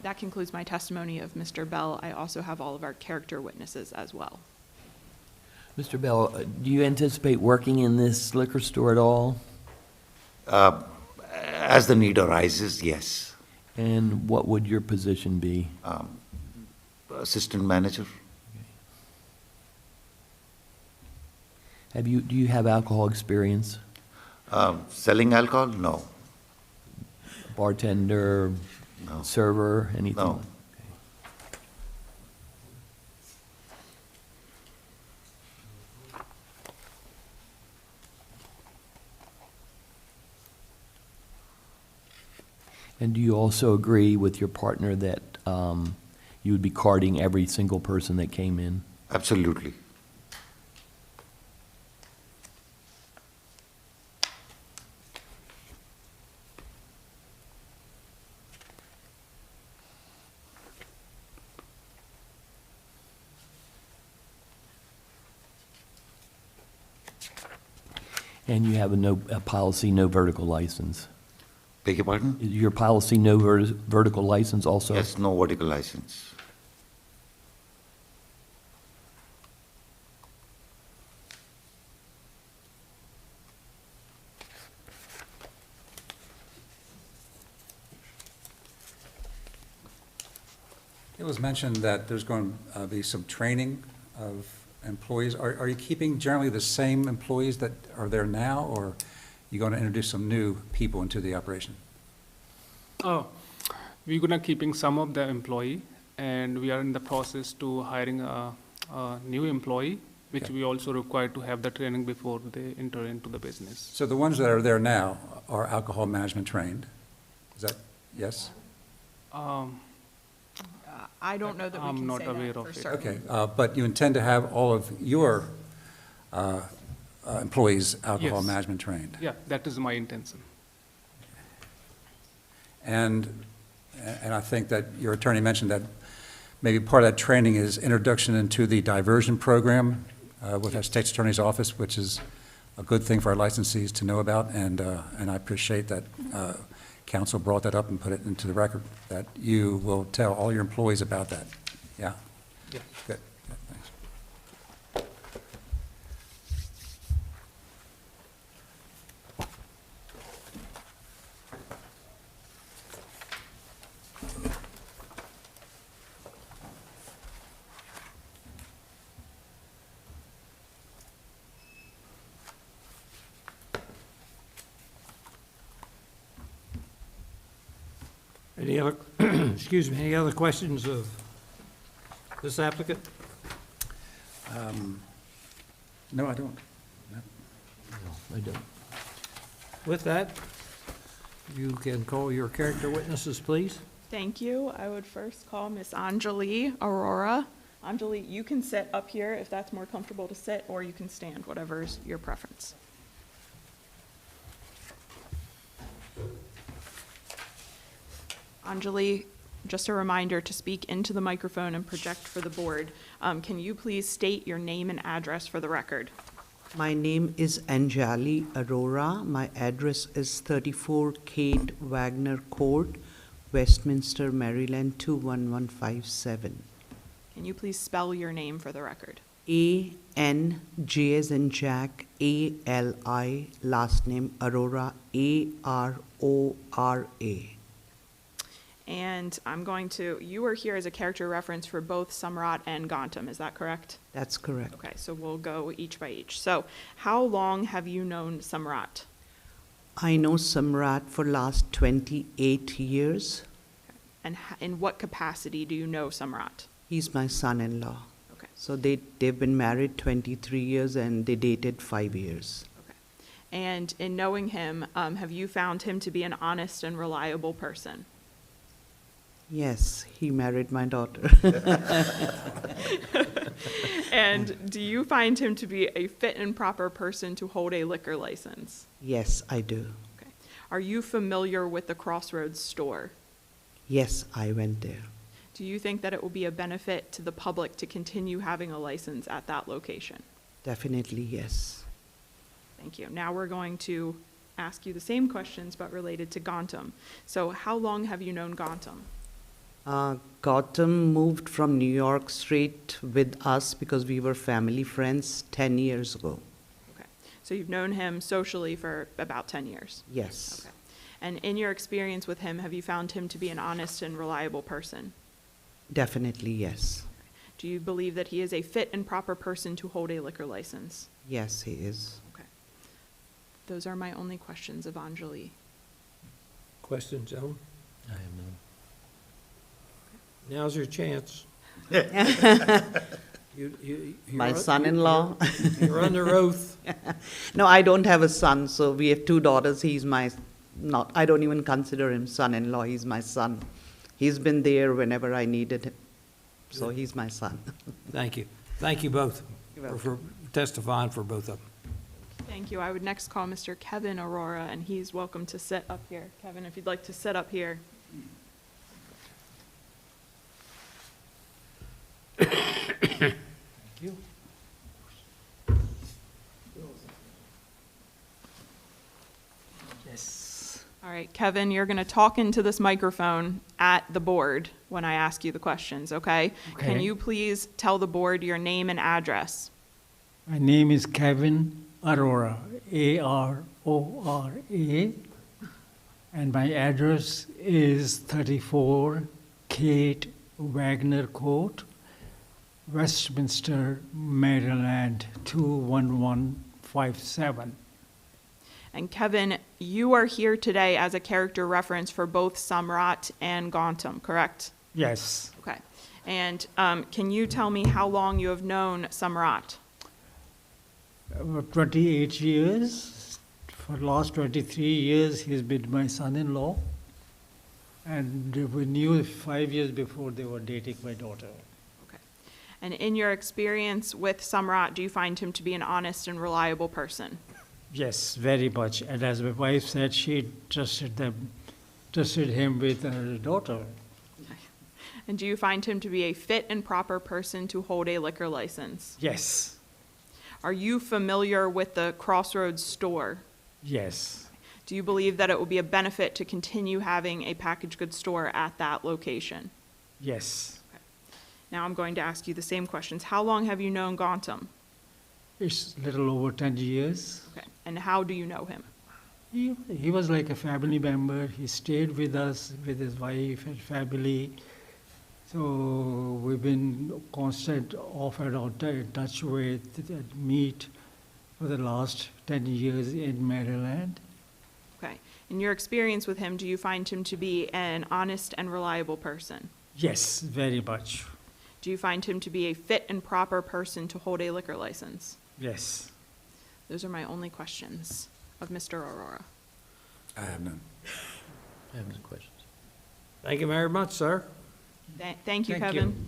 That concludes my testimony of Mr. Bell. I also have all of our character witnesses as well. Mr. Bell, do you anticipate working in this liquor store at all? As the need arises, yes. And what would your position be? Assistant manager? Do you have alcohol experience? Selling alcohol? No, Bartender, No. server, anything? No. Okay. And do you also agree with your partner that you would be carding every single person that came in? absolutely. And you have a policy, no vertical license? Beg your pardon? Is your policy no vertical license also? Yes, no vertical license. It was mentioned that there's going to be some training of employees. Are you keeping generally the same employees that are there now, or are you going to introduce some new people into the operation? Oh, we're gonna keeping some of the employee, and we are in the process to hiring a new employee, which Okay. we also require to have the training before they enter into the business. So the ones that are there now are alcohol management trained? Is that, yes? I don't know that we I'm can not say that aware for of it. certain. Okay, but you intend to have all of your employees alcohol Yes. management trained? Yeah, that is my intention. And I think that your attorney mentioned that maybe part of that training is introduction into the diversion program with our state's attorney's office, which is a good thing for our licensees to know about, and I appreciate that council brought that up and put it into the record, that you will tell all your employees about that. Yeah? Yeah. Good. Good, thanks. Any other, excuse me, any other questions of this applicant? No, I don't. No. I don't. With that, you can call your character witnesses, please. Thank you. I would first call Miss Anjali Aurora. Anjali, you can sit up here if that's more comfortable to sit, or you can stand, whatever's your preference. Anjali, just a reminder to speak into the microphone and project for the board. Can you please state your name and address for the record? My name is Anjali Arora. My address is 34 Kate Wagner Court, Westminster, Maryland 21157. Can you please spell your name for the record? A-N, J as in Jack, A-L-I, last name Arora, A-R-O-R-A. And you are here as a character reference for both Samrat and Gantam, is that correct? That's correct. Okay, so we'll go each by each. So how long have you known Samrat? I know Samrat for last 28 years. And in what capacity do you know Samrat? He's my son-in-law. Okay, So they've been married 23 years and they dated 5 years. okay. And in knowing him, have you found him to be an honest and reliable person? Yes, he married my daughter. And do you find him to be a fit and proper person to hold a liquor license? Yes, I do. Okay. Are you familiar with the Crossroads store? Yes, I went there. Do you think that it will be a benefit to the public to continue having a license at that location? Definitely, yes. Thank you. Now we're going to ask you the same questions, but related to Gantam. So how long have you known Gantam? Gautam moved from New York straight with us because we were family friends 10 years ago. Okay. So you've known him socially for about 10 years? Yes, Okay. And in your experience with him, have you found him to be an honest and reliable person? definitely, yes. Do you believe that he is a fit and proper person to hold a liquor license? Yes, he is. Okay. Those are my only questions of Anjali. Questions, Ellen? I have none. Now's your chance. My son-in-law. You're under oath. No, I don't have a son, so we have 2 daughters. He's I don't even consider him son-in-law. He's my son. He's been there whenever I needed him. So he's my son. Thank you. Thank you both You're for testifying for both of them. Thank you. I would next call Mr. Kevin Aurora, and he's welcome to sit up here. Kevin, if you'd like to sit up here. Thank you. Yes. All right, Kevin, you're going to talk into this microphone at the board when I ask you the questions, okay? Can Okay. you please tell the board your name and address? My name is Kevin Arora, A-R-O-R-A, and my address is 34 Kate Wagner Court, Westminster, Maryland 21157. And Kevin, you are here today as a character reference for both Samrat and Gantam, correct? Yes, Okay. And can you tell me how long you have known Samrat? about 28 years. For the last 23 years, he's been my son-in-law. And we knew 5 years before they were dating my daughter. Okay. And in your experience with Samrat, do you find him to be an honest and reliable person? Yes, very much. And as my wife said, she trusted him with her daughter. And do you find him to be a fit and proper person to hold a liquor license? Yes, Are you familiar with the Crossroads store? yes, Do you believe that it will be a benefit to continue having a packaged goods store at that location? yes. Now I'm going to ask you the same questions. How long have you known Gautam? It's a little over 10 years. Okay. And how do you know him? He was like a family member. He stayed with us, with his wife and family. So we've been constant off and on touch with, meet for the last 10 years in Maryland. Okay. In your experience with him, do you find him to be an honest and reliable person? Yes, very much. Do you find him to be a fit and proper person to hold a liquor license? Yes. Those are my only questions of Mr. Aurora. I have none. I have no questions. Thank you very much, sir. Thank you, Thank Kevin.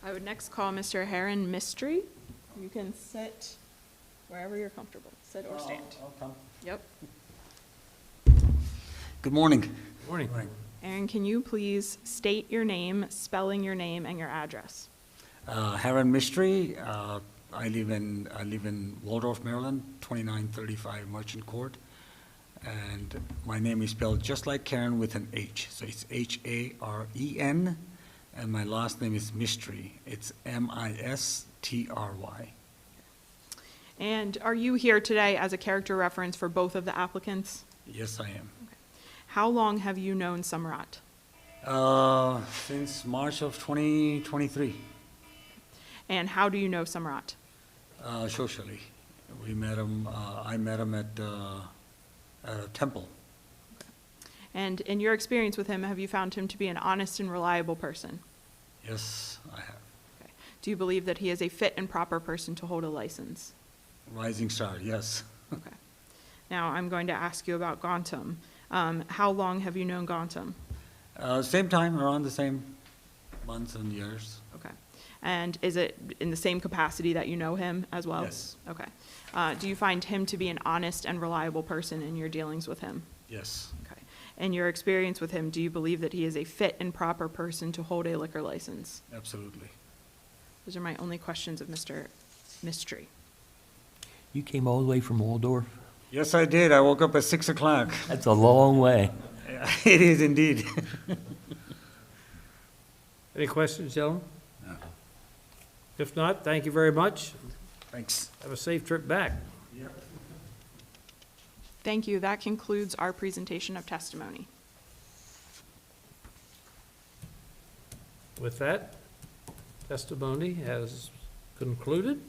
I would next call Mr. Heron Mystery. You can sit wherever you're comfortable. Sit or stand. Yep. Good morning. Morning. Aaron, can you please state your name, spelling your name, and your address? Heron Mystery. I live in Waldorf, Maryland, 2935 Merchant Court. And my name is spelled just like Karen with an H. So it's H-A-R-E-N. And my last name is Mystery. It's M-I-S-T-R-Y. And are you here today as a character reference for both of the applicants? Yes, I am. How long have you known Samrat? Since March of 2023, And how do you know Samrat? socially. We met him, I met him at a temple. And in your experience with him, have you found him to be an honest and reliable person? Yes, I have. Do you believe that he is a fit and proper person to hold a license? Rising star, yes. Okay. Now, I'm going to ask you about Gautam. How long have you known Gautam? Same time, around the same months and years. Okay. And is it in the same capacity that you know him as well? Yes. Okay. Do you find him to be an honest and reliable person in your dealings with him? Yes, Okay. In your experience with him, do you believe that he is a fit and proper person to hold a liquor license? absolutely. Those are my only questions of Mr. Mystery. You came all the way from Waldorf? Yes, I did. I woke up at 6 o'clock. That's a long way. It is indeed. Any questions, gentlemen? No. If not, thank you very much. Thanks. Have a safe trip back. Thank you. That concludes our presentation of testimony. With that, testimony has concluded.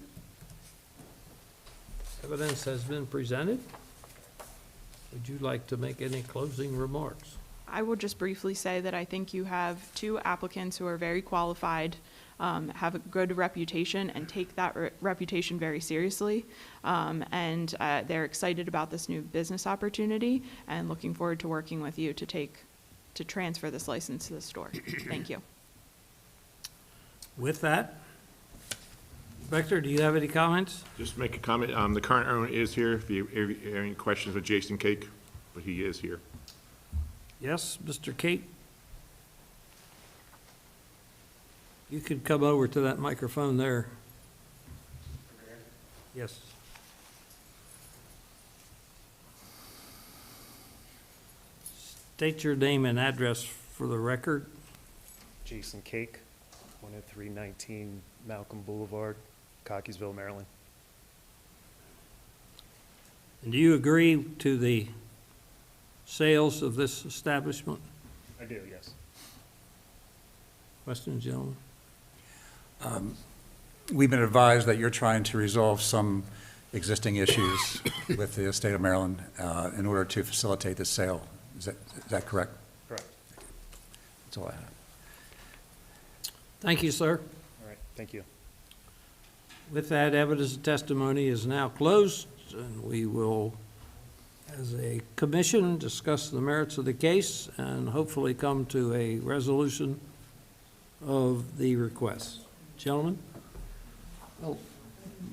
Evidence has been presented. Would you like to make any closing remarks? I will just briefly say that I think you have two applicants who are very qualified, have a good reputation, and take that reputation very seriously. And they're excited about this new business opportunity and looking forward to working with you to transfer this license to the store. Thank you. With that, Inspector, do you have any comments? Just make a comment, the current owner is here, if you have any questions with Jason Cake, but he is here. Yes, Mr. Kate? You could come over to that microphone there. Yes. State your name and address for the record. Jason Cake, 10319 Malcolm Boulevard, Cockeysville, Maryland. And do you agree to the sales of this establishment? I do, yes. Questions, gentlemen? We've been advised that you're trying to resolve some existing issues with the state of Maryland in order to facilitate the sale. Is that correct? Correct. That's all I have. Thank you, sir. All right, thank you. With that, evidence and testimony is now closed, and we will as a commission, discuss the merits of the case, and hopefully come to a resolution of the request. Gentlemen?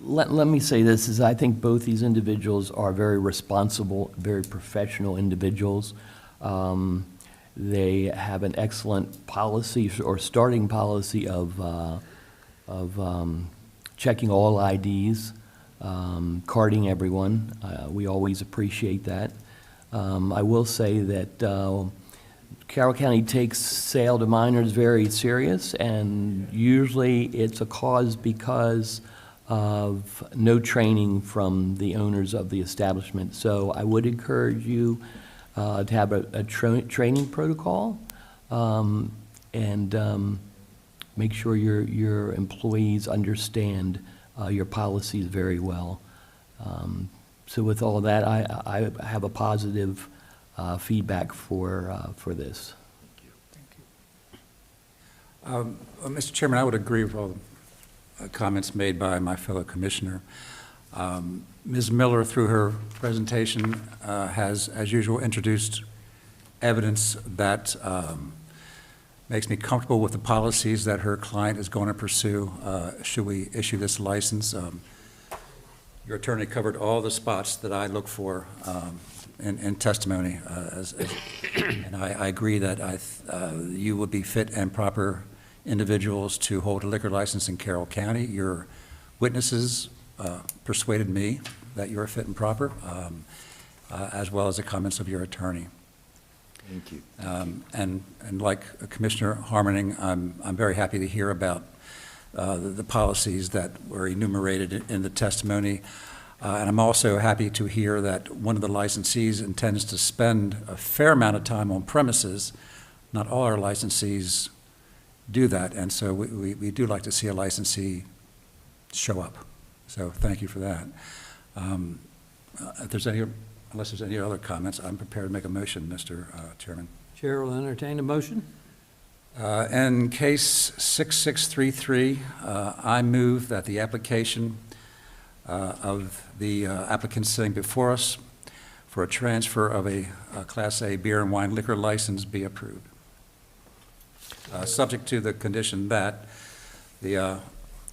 Let me say this, is I think both these individuals are very responsible, very professional individuals. They have an excellent policy or starting policy of checking all IDs, carding everyone. We always appreciate that. I will say that Carroll County takes sale to minors very serious, and usually it's a cause because of no training from the owners of the establishment. So I would encourage you to have a training protocol, and make sure your employees understand your policies very well. So with all of that, I have a positive feedback for this. Mr. Chairman, I would agree with all the comments made by my fellow commissioner. Ms. Miller, through her presentation, has, as usual, introduced evidence that makes me comfortable with the policies that her client is going to pursue should we issue this license. Your attorney covered all the spots that I look for in testimony, and I agree that you would be fit and proper individuals to hold a liquor license in Carroll County. Your witnesses persuaded me that you're fit and proper, as well as the comments of your attorney. Thank you. And like Commissioner Harmoning, I'm very happy to hear about the policies that were enumerated in the testimony. And I'm also happy to hear that one of the licensees intends to spend a fair amount of time on premises. Not all our licensees do that, and so we do like to see a licensee show up. So thank you for that. If there's unless there's any other comments, I'm prepared to make a motion, Mr. Chairman. Chair will entertain a motion. In case 6633, I move that the application of the applicant sitting before us for a transfer of a Class A beer and wine liquor license be approved, subject to the condition that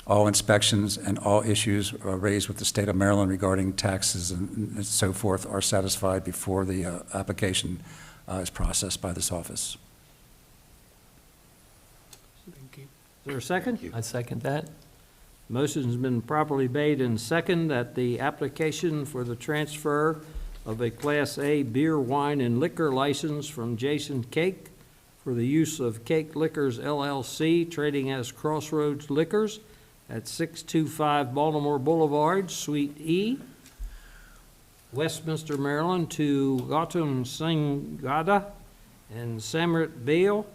all inspections and all issues raised with the state of Maryland regarding taxes and so forth are satisfied before the application is processed by this office. Is there a second? I second that. Motion's been properly made and second that the application for the transfer of a Class A beer, wine, and liquor license from Jason Cake for the use of Cake Liquors LLC, trading as Crossroads Liquors at 625 Baltimore Boulevard, Suite E, Westminster, Maryland, to Gautam Singh Gada and Samrit Bale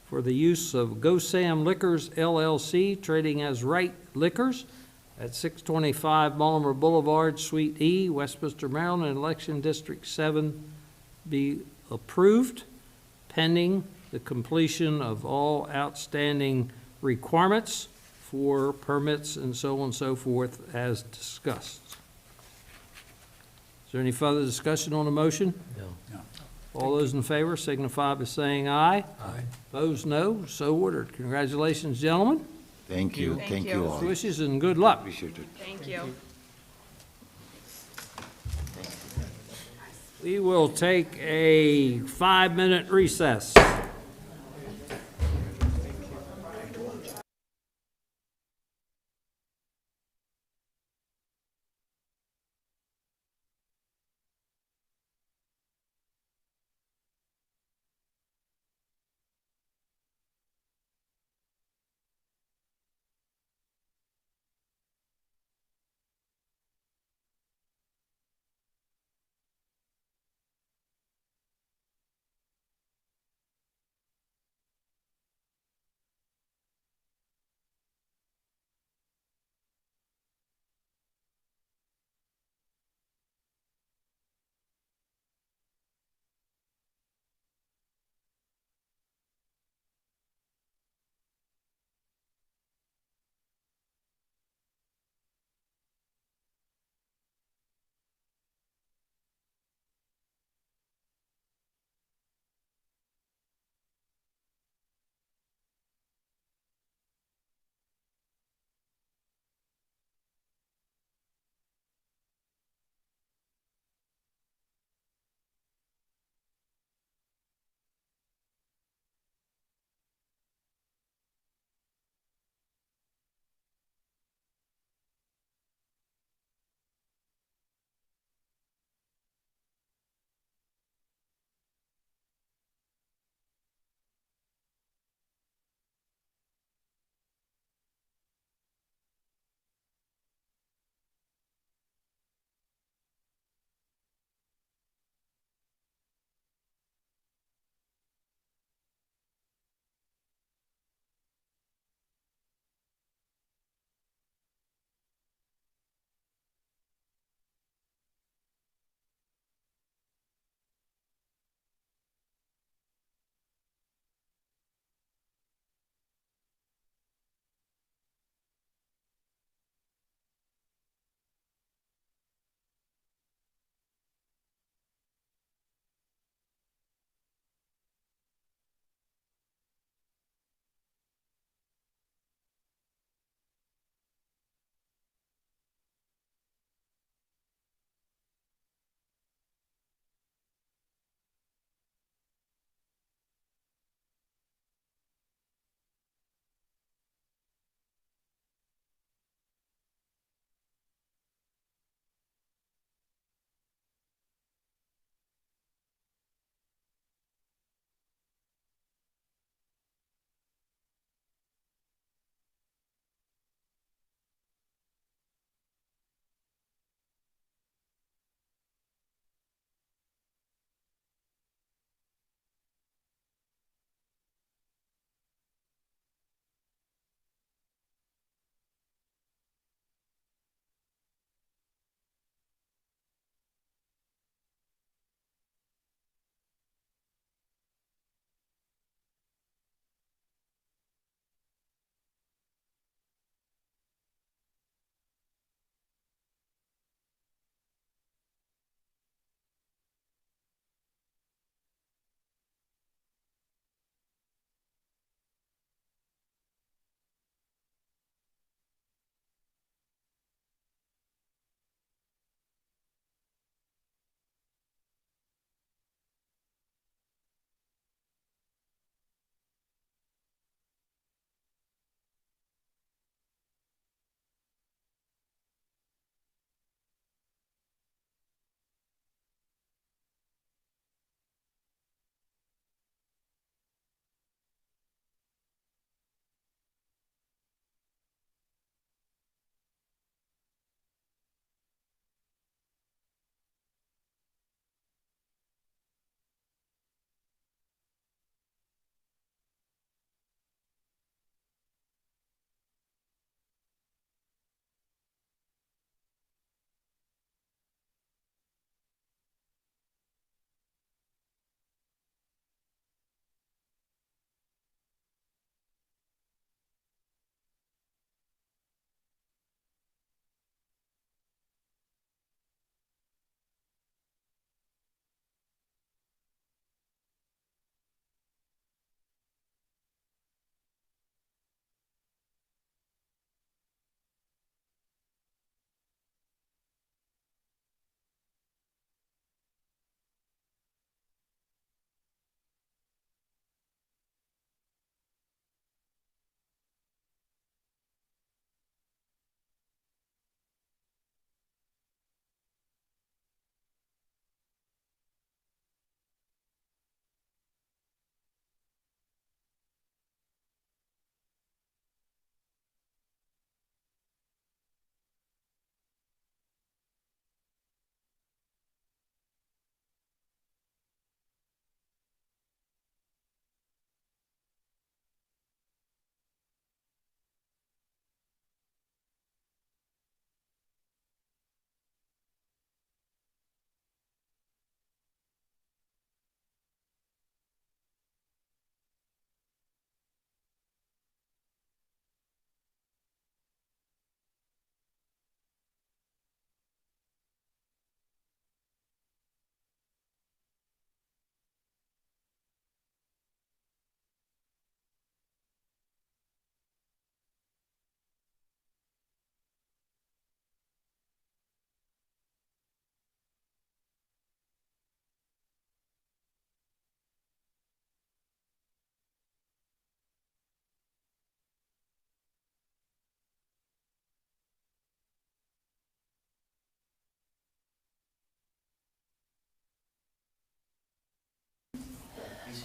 for the use of Gosam Liquors LLC, trading as Wright Liquors at 625 Baltimore Boulevard, Suite E, Westminster, Maryland, and Election District 7 be approved, pending the completion of all outstanding requirements for permits and so on and so forth as discussed. Is there any further discussion on the motion? No. All those in favor signify by saying aye. Aye. Opposed, no. So ordered. Congratulations, gentlemen. Thank you. Thank Thank you. you Best all. wishes and good luck. Appreciate it. Thank you. We will take a 5-minute recess.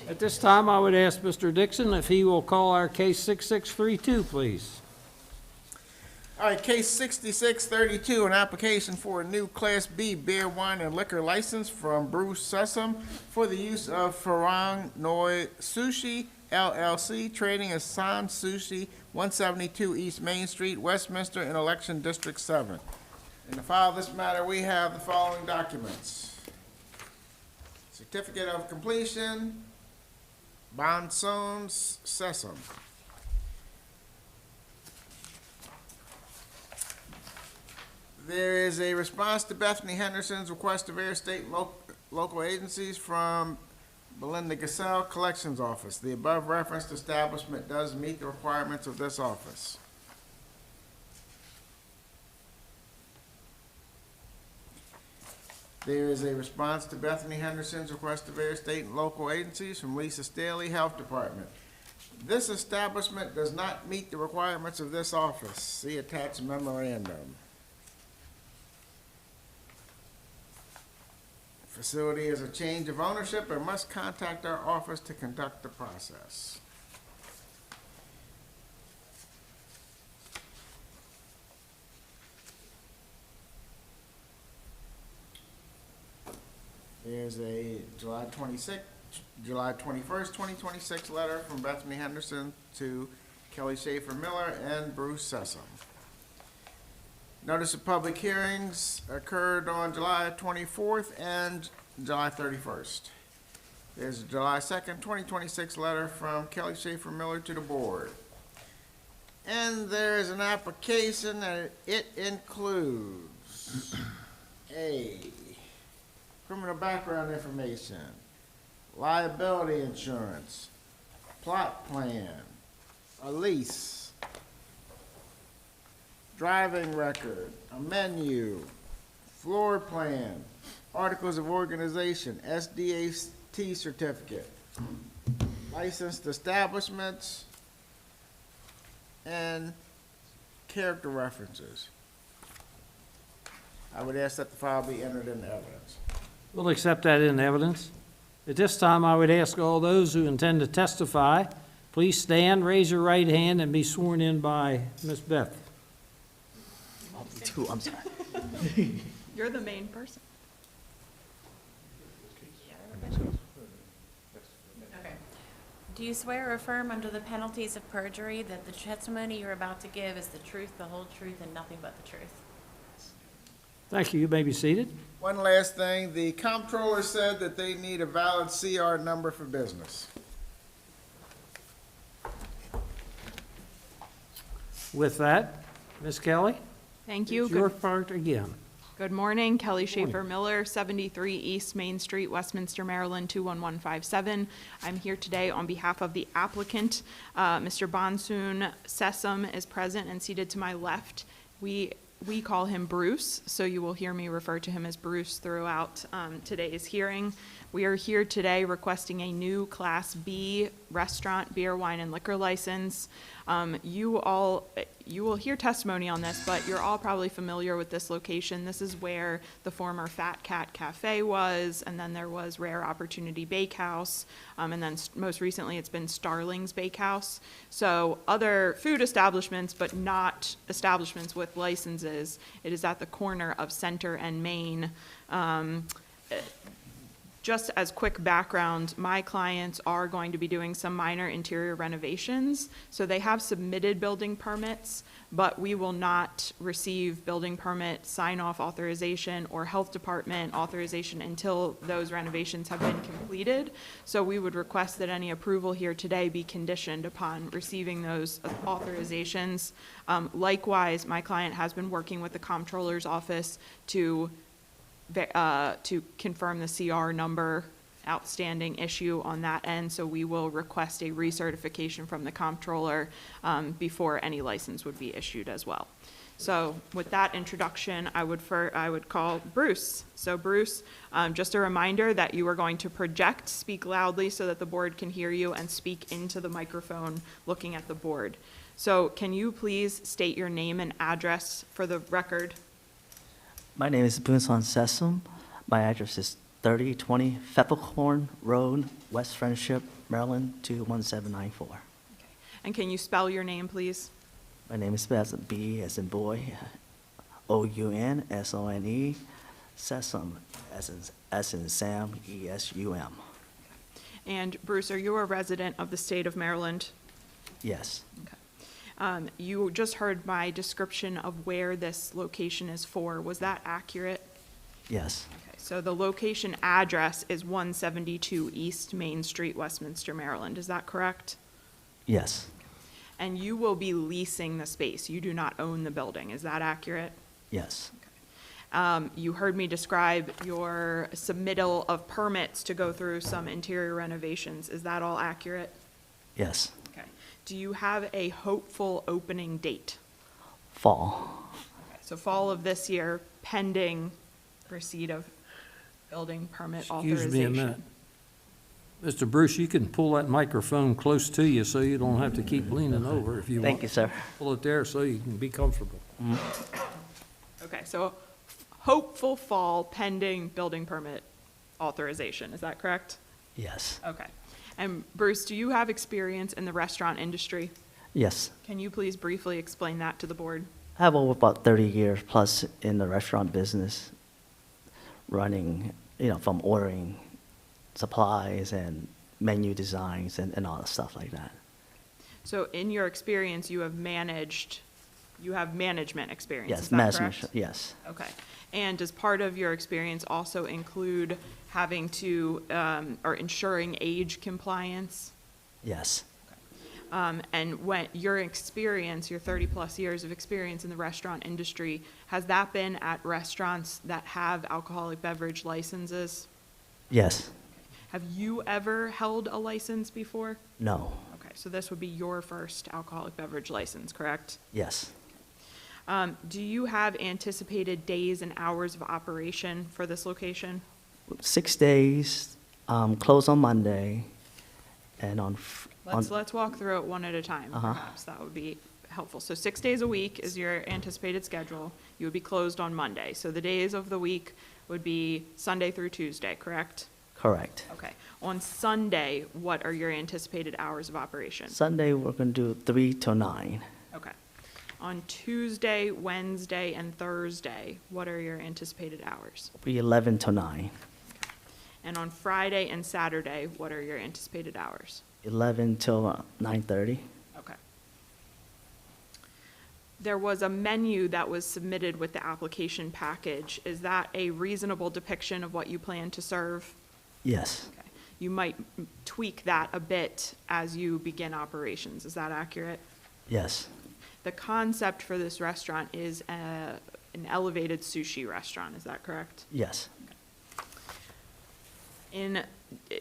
At this time, I would ask Mr. Dixon if he will call our case 6632, please. All right, case 6632, an application for a new Class B beer, wine, and liquor license from Bruce Sessom for the use of Farang Noi Sushi LLC, trading as San Sushi, 172 East Main Street, Westminster, in Election District 7. In the file of this matter, we have the following documents: certificate of completion, Bonsones Sessom. There is a response to Bethany Henderson's request of various state and local agencies from Belinda Gassell Collections Office. The above referenced establishment does meet the requirements of this office. There is a response to Bethany Henderson's request of various state and local agencies from Lisa Staley, Health Department. This establishment does not meet the requirements of this office. See attached memorandum. Facility is a change of ownership and must contact our office to conduct the process. There's a July 21st, 2026 letter from Bethany Henderson to Kelly Schaefer Miller and Bruce Sessom. Notice of public hearings occurred on July 24th and July 31st. There's a July 2nd, 2026 letter from Kelly Schaefer Miller to the board. And there's an application that it includes a criminal background information, liability insurance, plot plan, a lease, driving record, a menu, floor plan, articles of organization, SDAT certificate, licensed establishments, and character references. I would ask that the file be entered into evidence. We'll accept that in evidence. At this time, I would ask all those who intend to testify, please stand, raise your right hand, and be sworn in by Ms. Beth. I'm sorry. You're the main person. Okay. Do you swear or affirm under the penalties of perjury that the testimony you're about to give is the truth, the whole truth, and nothing but the truth? Thank you. You may be seated. One last thing, the comptroller said that they need a valid CR number for business. With that, Ms. Kelly? Thank you. It's your part again. Good morning, Kelly Schaefer Miller, 73 East Main Street, Westminster, Maryland, 21157. I'm here today on behalf of the applicant. Mr. Bonsoon Sessom is present and seated to my left. We call him Bruce, so you will hear me refer to him as Bruce throughout today's hearing. We are here today requesting a new Class B restaurant beer, wine, and liquor license. You will hear testimony on this, but you're all probably familiar with this location. This is where the former Fat Cat Cafe was, and then there was Rare Opportunity Bakehouse, and then most recently it's been Starling's Bakehouse. So other food establishments, but not establishments with licenses. It is at the corner of Center and Main. Just as quick background, my clients are going to be doing some minor interior renovations. So they have submitted building permits, but we will not receive building permit sign-off authorization or health department authorization until those renovations have been completed. So we would request that any approval here today be conditioned upon receiving those authorizations. Likewise, my client has been working with the comptroller's office to confirm the CR number outstanding issue on that end, so we will request a recertification from the comptroller before any license would be issued as well. So with that introduction, I would call Bruce. So Bruce, just a reminder that you are going to project, speak loudly so that the board can hear you, and speak into the microphone looking at the board. So can you please state your name and address for the record? My name is Bunson Sessom. My address is 3020 Peppercorn Road, West Friendship, Maryland, 21794. And can you spell your name, please? My name is spelled B as in boy, O-U-N-S-O-N-E, Sessom, as in Sam, E-S-U-M. And Bruce, are you a resident of the state of Maryland? Yes, You just heard my description of where this location is for. Was that accurate? yes, Okay, so the location address is 172 East Main Street, Westminster, Maryland. Is that correct? yes, And you will be leasing the space. You do not own the building. Is that accurate? yes, You heard me describe your submittal of permits to go through some interior renovations. Is that all accurate? yes. Okay. Do you have a hopeful opening date? Fall, So fall of this year, pending receipt of building permit Excuse authorization. me a minute. Mr. Bruce, you can pull that microphone close to you so you don't have to keep leaning over if you want. Thank you, sir. Pull it there so you can be comfortable. Okay, so hopeful fall pending building permit authorization. Is that correct? yes, Okay. And Bruce, do you have experience in the restaurant industry? yes. Can you please briefly explain that to the board? I have over about 30 years plus in the restaurant business, running, from ordering supplies and menu designs and all the stuff like that. So in your experience, you have management experience, Yes, is that management, correct? yes, Okay. And does part of your experience also include having to, or ensuring age compliance? yes, And when your experience, your 30-plus years of experience in the restaurant industry, has that been at restaurants that have alcoholic beverage licenses? yes, Have you ever held a license before? no, Okay, so this would be your first alcoholic beverage license, correct? yes, Do you have anticipated days and hours of operation for this location? 6 days, close on Monday, and Let's walk through it one at a time, Uh-huh. perhaps. That would be helpful. So 6 days a week is your anticipated schedule. You would be closed on Monday. So the days of the week would be Sunday through Tuesday, correct? correct. Okay. On Sunday, what are your anticipated hours of operation? Sunday, we're going to do 3 till 9. Okay. On Tuesday, Wednesday, and Thursday, what are your anticipated hours? Be 11 till 9, And on Friday and Saturday, what are your anticipated hours? 11 till 9:30. Okay. There was a menu that was submitted with the application package. Is that a reasonable depiction of what you plan to serve? Yes, Okay. You might tweak that a bit as you begin operations. Is that accurate? yes, The concept for this restaurant is an elevated sushi restaurant. Is that correct? yes,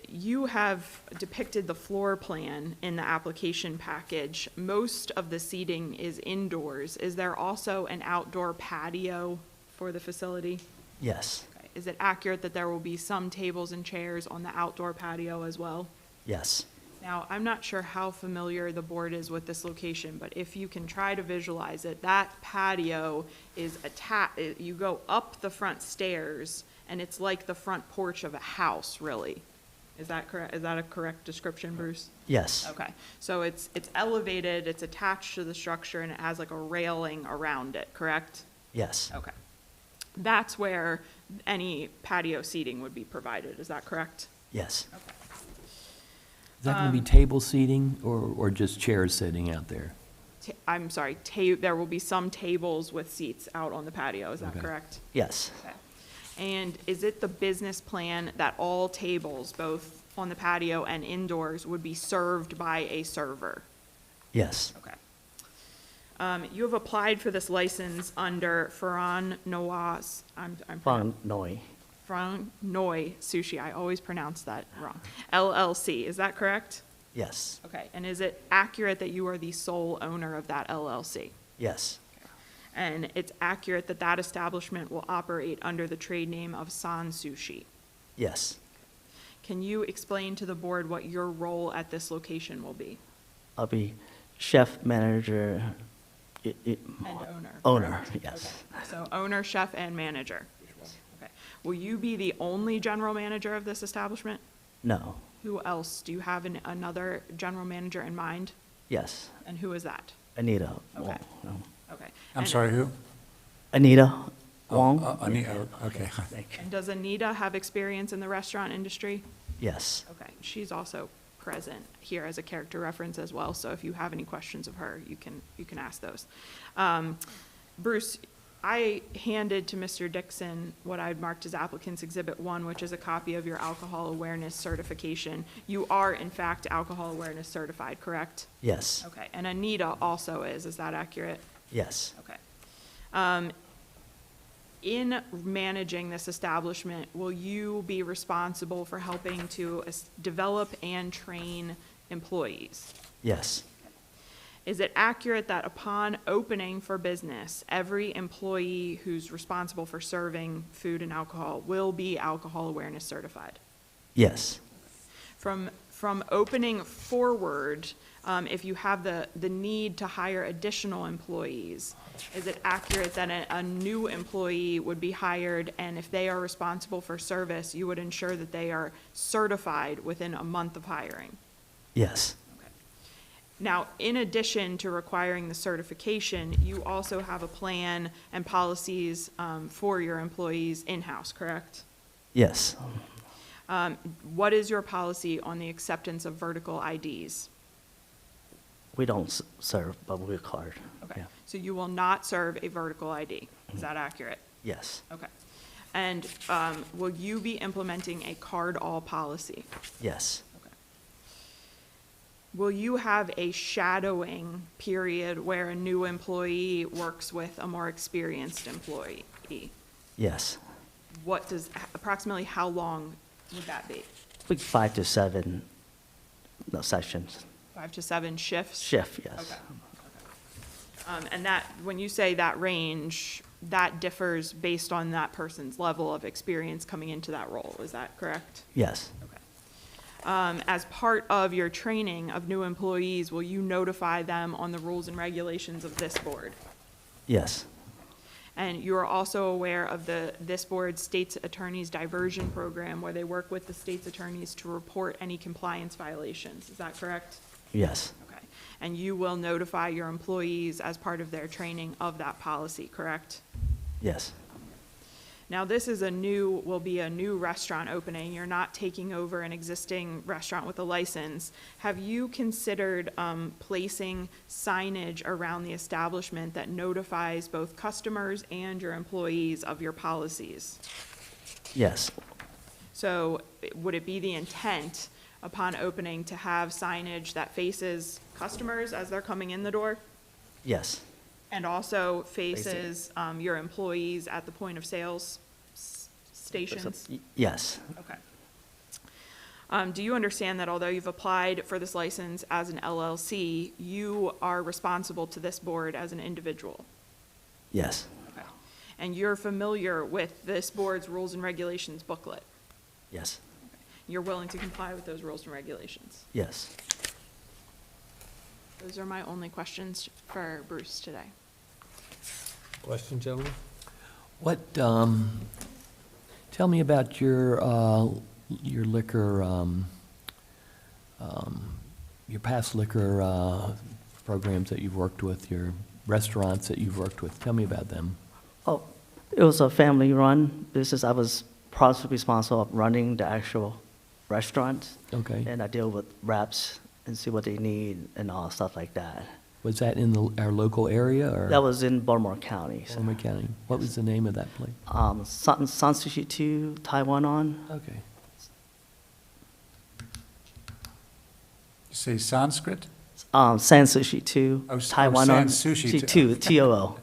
You have depicted the floor plan in the application package. Most of the seating is indoors. Is there also an outdoor patio for the facility? yes, Okay. Is it accurate that there will be some tables and chairs on the outdoor patio as well? yes, Now, I'm not sure how familiar the board is with this location, but if you can try to visualize it, that patio is you go up the front stairs, and it's like the front porch of a house, really. Is that correct? Is that a correct description, Bruce? yes, Okay, so it's elevated, it's attached to the structure, and it has like a railing around it, correct? yes, Okay. That's where any patio seating would be provided, is that correct? yes. Okay. Is that going to be table seating or just chairs sitting out there? I'm sorry, there will be some tables with seats out on the patio, is that Okay. correct? Yes, Okay. And is it the business plan that all tables, both on the patio and indoors, would be served by a server? yes, Okay. You have applied for this license under Ferran Noah's, Noi, Ferran Noi Sushi, I always pronounce that wrong, LLC, is that correct? yes, Okay, and is it accurate that you are the sole owner of that LLC? yes, And it's accurate that that establishment will operate under the trade name of San Sushi? yes. Can you explain to the board what your role at this location will be? I'll be chef, manager, And owner? owner, correct? yes, Okay. So owner, chef, and manager? Okay. Will you be the only general manager of this establishment? No. Who else? Do you have another general manager in mind? Yes. And who is that? Anita Okay. Wong. No. Okay. I'm And- sorry, who? Anita Oh, Wong? Anita, okay. Thank you. And does Anita have experience in the restaurant industry? Yes. Okay, she's also present here as a character reference as well, so if you have any questions of her, you can ask those. Bruce, I handed to Mr. Dixon what I'd marked as applicant's Exhibit 1, which is a copy of your alcohol awareness certification. You are, in fact, alcohol awareness certified, correct? Yes. Okay, and Anita also is that accurate? Yes. Okay. In managing this establishment, will you be responsible for helping to develop and train employees? Yes. Is it accurate that upon opening for business, every employee who's responsible for serving food and alcohol will be alcohol awareness certified? Yes. From opening forward, if you have the need to hire additional employees, is it accurate that a new employee would be hired, and if they are responsible for service, you would ensure that they are certified within a month of hiring? Yes. Now, in addition to requiring the certification, you also have a plan and policies for your employees in-house, correct? Yes. What is your policy on the acceptance of vertical IDs? We don't serve, but we card. Okay, Yeah. so you will not serve a vertical ID, is that accurate? Yes. Okay. And will you be implementing a card-all policy? Yes. Will you have a shadowing period where a new employee works with a more experienced employee? Yes. Approximately how long would that be? Like 5 to 7 sessions. 5 to 7 shifts? Shift, yes. Okay. And that, when you say that range, that differs based on that person's level of experience coming into that role, is that correct? Yes. As part of your training of new employees, will you notify them on the rules and regulations of this board? Yes. And you are also aware of this board's state's attorneys diversion program, where they work with the state's attorneys to report any compliance violations, is that correct? Yes. Okay. And you will notify your employees as part of their training of that policy, correct? Yes. Now, this is will be a new restaurant opening. You're not taking over an existing restaurant with a license. Have you considered placing signage around the establishment that notifies both customers and your employees of your policies? Yes. So would it be the intent upon opening to have signage that faces customers as they're coming in the door? Yes. And also faces your employees at the point of sales stations? Yes. Okay. Do you understand that although you've applied for this license as an LLC, you are responsible to this board as an individual? Yes. Okay. And you're familiar with this board's rules and regulations booklet? Yes. You're willing to comply with those rules and regulations? Yes. Those are my only questions for Bruce today. Question, gentlemen? What, tell me about your liquor, your past liquor programs that you've worked with, your restaurants that you've worked with. Tell me about them. Oh, it was a family-run business. I was partially responsible of running the actual restaurant. Okay. And I deal with reps and see what they need and all stuff like that. Was that in our local area, or? That was in Baltimore County. So. Baltimore County. What was the name of that place? San Sushi 2, Taiwan On. Okay. You say Sanskrit? San Sushi 2, Taiwan San On. Sushi 2, TOO.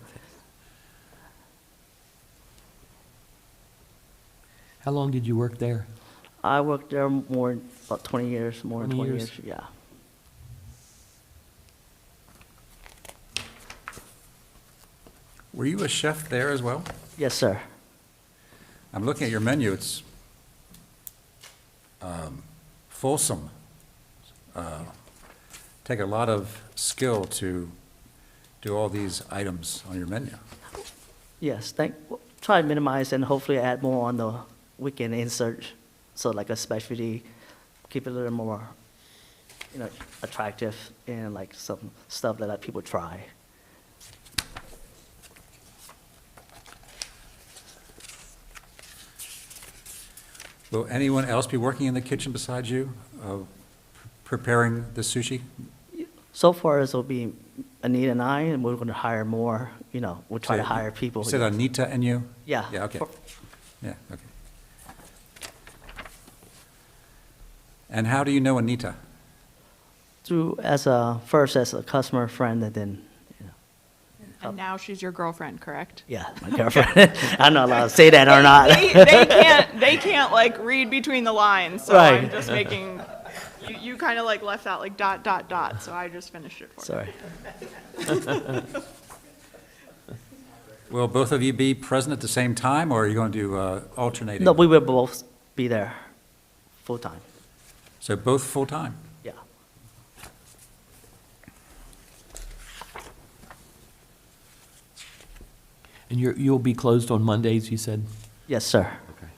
How long did you work there? I worked there about 20 years, more than 20 20 years? years, yeah. Were you a chef there as well? Yes, sir. I'm looking at your menu, it's fulsome. Take a lot of skill to do all these items on your menu. Yes, try to minimize and hopefully add more on the weekend insert. So like a specialty, keep it a little more, attractive and like some stuff that people try. Will anyone else be working in the kitchen besides you, preparing the sushi? So far, this will be Anita and I, and we're going to hire more, we'll try to hire people. You said Anita and you? Yeah. Yeah, okay. Yeah, okay. And how do you know Anita? First as a customer friend, and then, And now she's your girlfriend, correct? yeah, my girlfriend. I'm not allowed to say that or not. They can't like read between the lines, so Right. I'm just making, you kind of like left out like ... so I just finished it for you. Sorry. Will both of you be present at the same time, or are you going to do alternating? No, we will both be there full-time. So both full-time? Yeah. And you'll be closed on Mondays, you said? Yes, sir. Okay.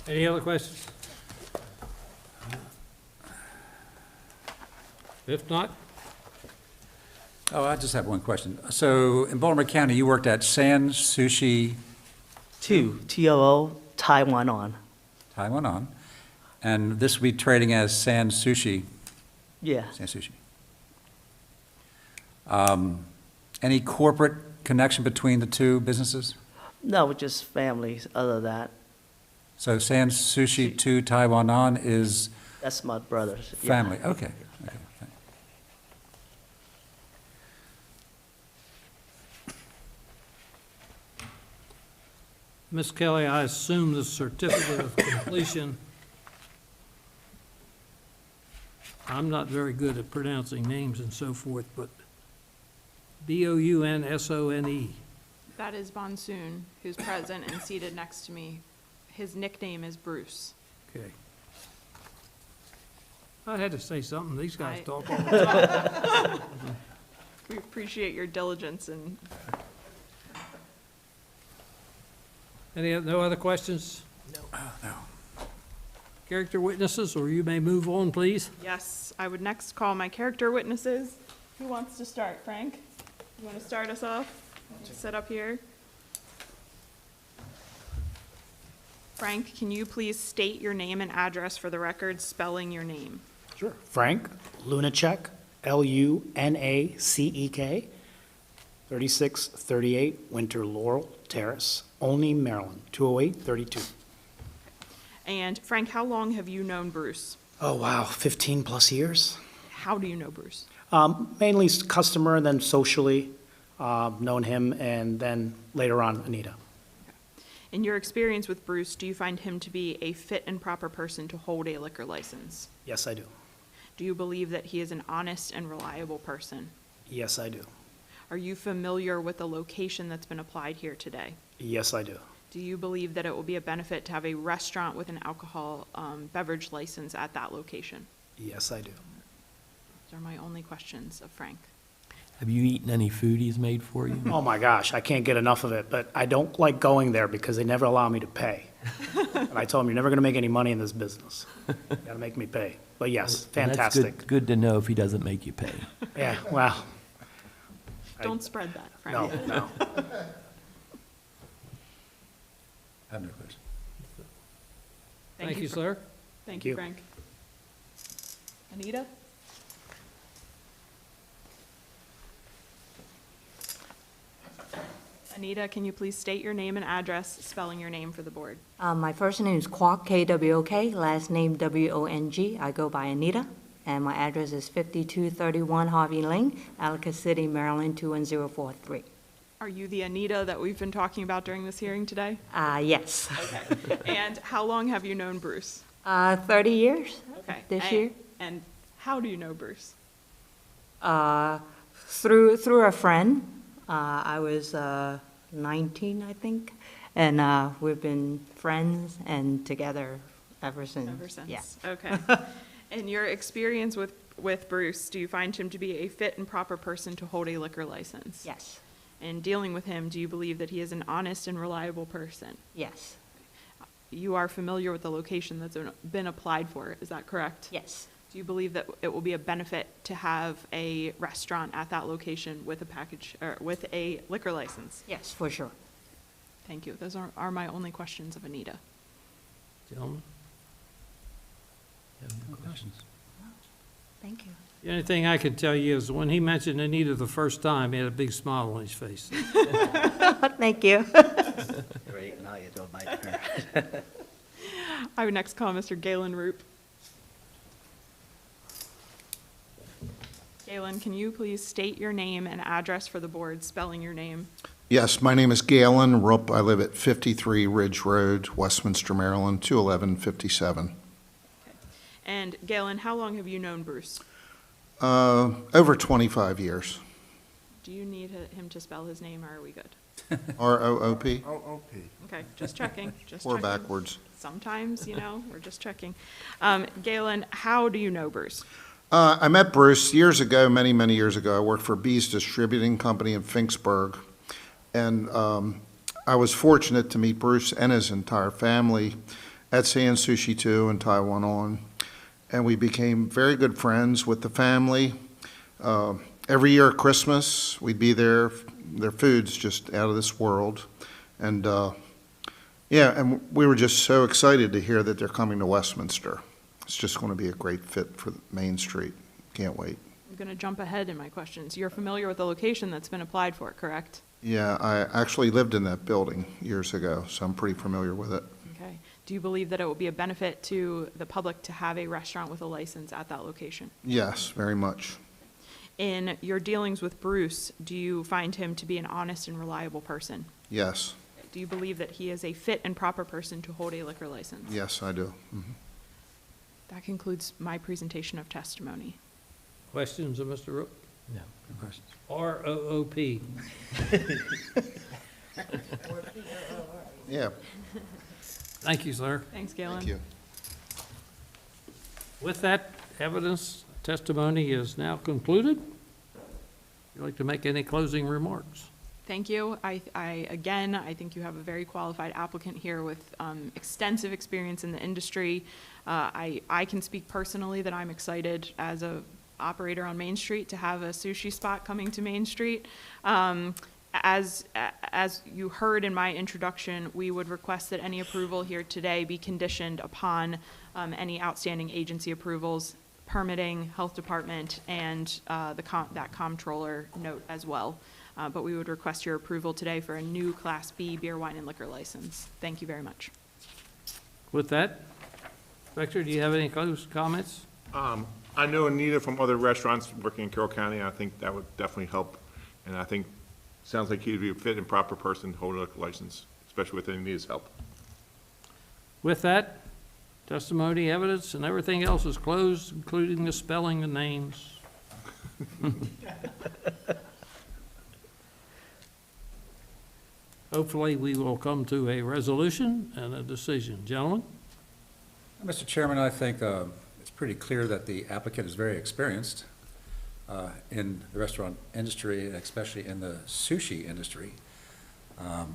Any other questions? If not, Oh, I just have one question. So in Baltimore County, you worked at San Sushi TOO, Taiwan on. Taiwan on, and this will be trading as San Sushi, Yeah. San Sushi. Any corporate connection between the two businesses? No, just families, other than that. So San Sushi to Taiwan on is That's my brother's. Yeah. family, okay. Okay. Ms. Kelly, I assume the certificate of completion, I'm not very good at pronouncing names and so forth, but BounSone. That is Bonsoon, who's present and seated next to me. His nickname is Bruce. Okay. I had to say something, these guys I- talk all the time. We appreciate your diligence and No other questions? No. Character witnesses, or you may move on, please. yes, I would next call my character witnesses. Who wants to start? Frank? You want to start us off? Just sit up here. Frank, can you please state your name and address for the record, spelling your name? Sure. Frank Lunacek, Lunacek, 3638 Winter Laurel Terrace, Olney, Maryland, 20832. And Frank, how long have you known Bruce? Oh, wow, 15 plus years. How do you know Bruce? Mainly customer, and then socially known him, and then later on Anita. In your experience with Bruce, do you find him to be a fit and proper person to hold a liquor license? Yes, I do. Do you believe that he is an honest and reliable person? Yes, I do. Are you familiar with the location that's been applied here today? Yes, I do. Do you believe that it will be a benefit to have a restaurant with an alcohol beverage license at that location? Yes, I do. Those are my only questions of Frank. Have you eaten any food he's made for you? Oh, my gosh, I can't get enough of it, but I don't like going there because they never allow me to pay. And I told them, you're never going to make any money in this business. You got to make me pay. But yes, And that's fantastic. good to know if he doesn't make you pay. Yeah, well, Don't spread that, Frank. no, no. I have no question. Thank you, sir. Thank you. you, Frank. Anita? Anita, can you please state your name and address, spelling your name for the board? My first name is Kwok, Kwok, last name Wong. I go by Anita, and my address is 5231 Harvey Lane, Ellicott City, Maryland, 21043. Are you the Anita that we've been talking about during this hearing today? Yes. Okay. And how long have you known Bruce? 30 years Okay. this year. And how do you know Bruce? Through a friend. I was 19, I think, and we've been friends and together ever since. Ever since? Yeah. Okay. And your experience with with Bruce, do you find him to be a fit and proper person to hold a liquor license? Yes. In dealing with him, do you believe that he is an honest and reliable person? Yes. You are familiar with the location that's been applied for, is that correct? Yes. Do you believe that it will be a benefit to have a restaurant at that location with a package, or with a liquor license? Yes, for sure. Thank you. Those are my only questions of Anita. Gentlemen? Thank you. The only thing I can tell you is when he mentioned Anita the first time, he had a big smile on his face. Thank you. Great, now you do my turn. I would next call Mr. Galen Roop. Galen, can you please state your name and address for the board, spelling your name? Yes, my name is Galen Rupp. I live at 53 Ridge Road, Westminster, Maryland, 21157. And Galen, how long have you known Bruce? Over 25 years. Do you need him to spell his name, or are we good? R-O-O-P? O-O-P. Okay, just checking, just Or checking. backwards. Sometimes, we're just checking. Galen, how do you know Bruce? I met Bruce years ago, many, many years ago. I worked for Bees Distributing Company in Finksburg. And I was fortunate to meet Bruce and his entire family at Sand Sushi 2 in Taiwan On. And we became very good friends with the family. Every year at Christmas, we'd be there. Their food's just out of this world. And and we were just so excited to hear that they're coming to Westminster. It's just going to be a great fit for Main Street. Can't wait. I'm going to jump ahead in my questions. You're familiar with the location that's been applied for, correct? Yeah, I actually lived in that building years ago, so I'm pretty familiar with it. Okay. Do you believe that it will be a benefit to the public to have a restaurant with a license at that location? Yes, very much. In your dealings with Bruce, do you find him to be an honest and reliable person? Yes, Do you believe that he is a fit and proper person to hold a liquor license? yes, I do. Mhm. That concludes my presentation of testimony. Questions of Mr. Roop? No. Questions? R-O-O-P. Yeah, Thank you, sir. Thanks, Galen. thank you. With that, evidence testimony is now concluded. Would you like to make any closing remarks? Thank you. I think you have a very qualified applicant here with extensive experience in the industry. I can speak personally that I'm excited as a operator on Main Street to have a sushi spot coming to Main Street. As you heard in my introduction, we would request that any approval here today be conditioned upon any outstanding agency approvals, permitting, health department, and that comptroller note as well. But we would request your approval today for a new Class B beer, wine, and liquor license. Thank you very much. With that, Victor, do you have any closing comments? I know Anita from other restaurants working in Carroll County, and I think that would definitely help. And I think, sounds like he'd be a fit and proper person to hold a liquor license, especially with Anita's help. With that, testimony, evidence, and everything else is closed, including the spelling of names. Hopefully, we will come to a resolution and a decision. Gentlemen? Mr. Chairman, I think it's pretty clear that the applicant is very experienced in the restaurant industry, and especially in the sushi industry.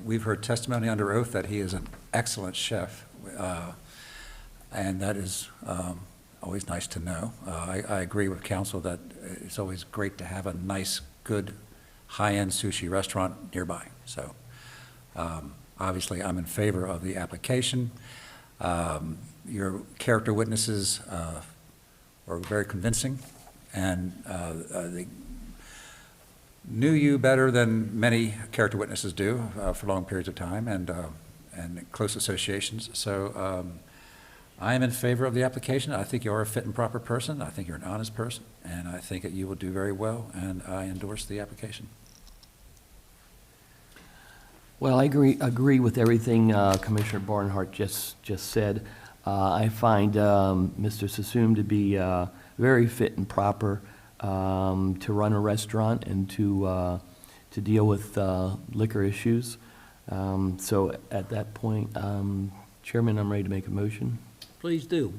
We've heard testimony under oath that he is an excellent chef, and that is always nice to know. I agree with counsel that it's always great to have a nice, good, high-end sushi restaurant nearby. So obviously, I'm in favor of the application. Your character witnesses were very convincing, and they knew you better than many character witnesses do for long periods of time and close associations. So I am in favor of the application. I think you are a fit and proper person. I think you're an honest person, and I think that you will do very well, and I endorse the application. Well, I agree with everything Commissioner Barnhart just said. I find Mr. Sassoon to be very fit and proper to run a restaurant and to deal with liquor issues. So at that point, Chairman, I'm ready to make a motion. Please do.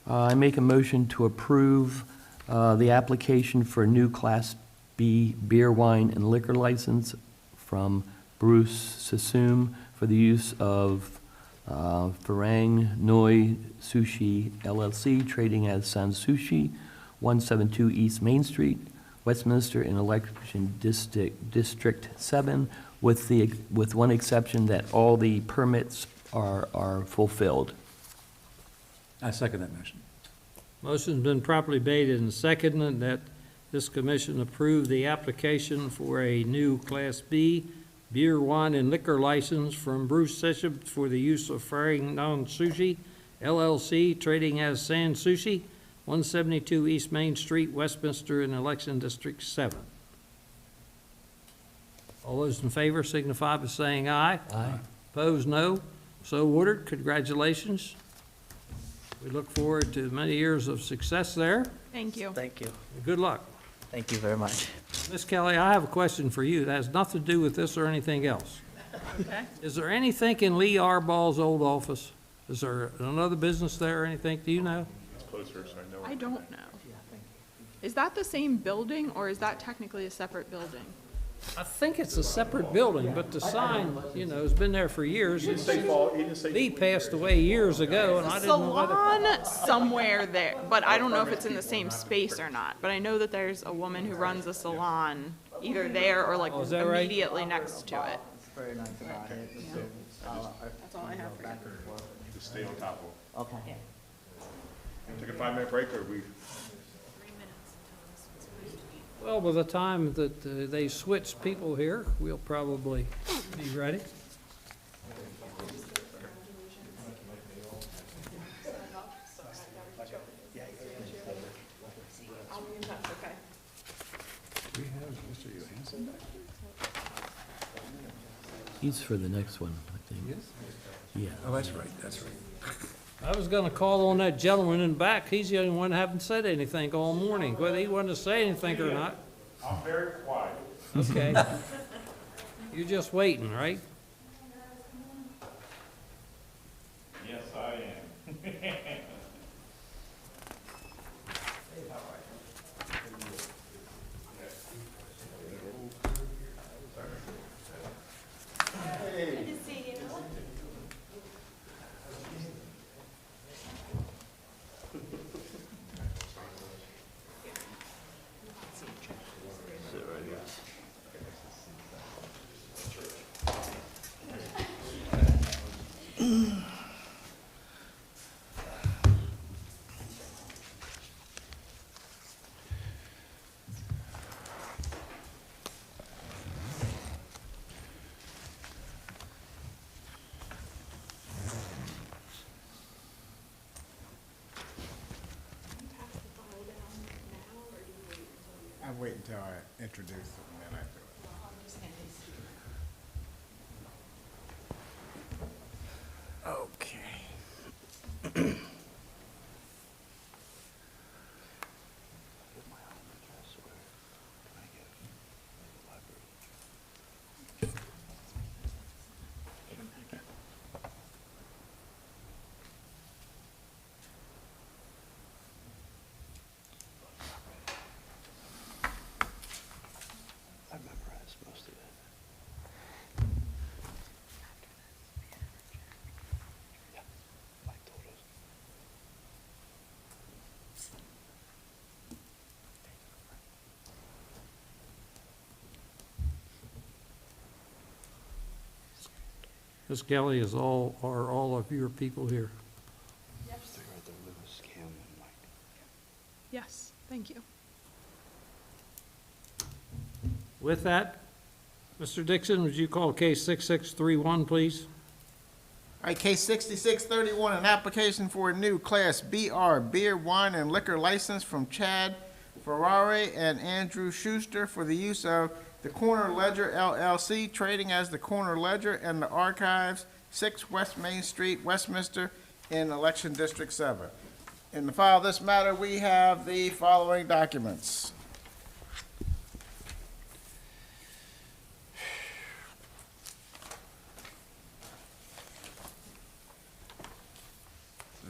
I make a motion to approve The application for a new Class B beer, wine, and liquor license from Bruce Sassoon for the use of Farang Noi Sushi LLC, trading as San Sushi, 172 East Main Street, Westminster, in Election District 7, with one exception, that all the permits are fulfilled. I second that motion. Motion's been properly made and seconded that this commission approve the application for a new Class B beer, wine, and liquor license from Bruce Session for the use of Faring Non Sushi LLC, trading as San Sushi, 172 East Main Street, Westminster, in Election District 7. All those in favor signify by saying aye. Aye. Opposed, no. So ordered. Congratulations. We look forward to many years of success there. Thank you. Thank you. Good luck. Thank you very much. Ms. Kelly, I have a question for you. That has nothing to do with this or anything else. Okay. Is there anything in Lee Arbaugh's old office? Is there another business there or anything? Do you know? It's closer, so I know. I don't know. Is that the same building, or is that technically a separate building? I think it's a separate building, but the sign, you know, has been there for years. Lee passed away years ago, and I didn't know whether. Salon somewhere there, but I don't know if it's in the same space or not. But I know that there's a woman who runs a salon either there or like Oh, is that right? immediately next to it. Very nice about it. That's all I have for you. Just stay on top of it. Okay. Take a 5-minute break, or we? Well, by the time that they switch people here, we'll probably be ready. Do we have Mr. Johansson back there? He's for the next one, I think. Yes? Yeah. Oh, that's right, that's right. I was gonna call on that gentleman in the back. He's the only one that haven't said anything all morning, whether he wanted to say anything or not. I'm very quiet. Okay. You're just waiting, right? Yes, I am. I wait until I introduce it and then I do it. Okay. I memorized most of it. Yeah, I told us. Ms. Kelly, are all of your people here? Yes, thank you. With that, Mr. Dixon, would you call case 6631, please? All right, case 6631, an application for a new Class BR beer, wine, and liquor license from Chad Ferrari and Andrew Schuster for the use of the Corner Ledger LLC, trading as the Corner Ledger and the Archives, 6 West Main Street, Westminster, in Election District 7. In the file of this matter, we have the following documents.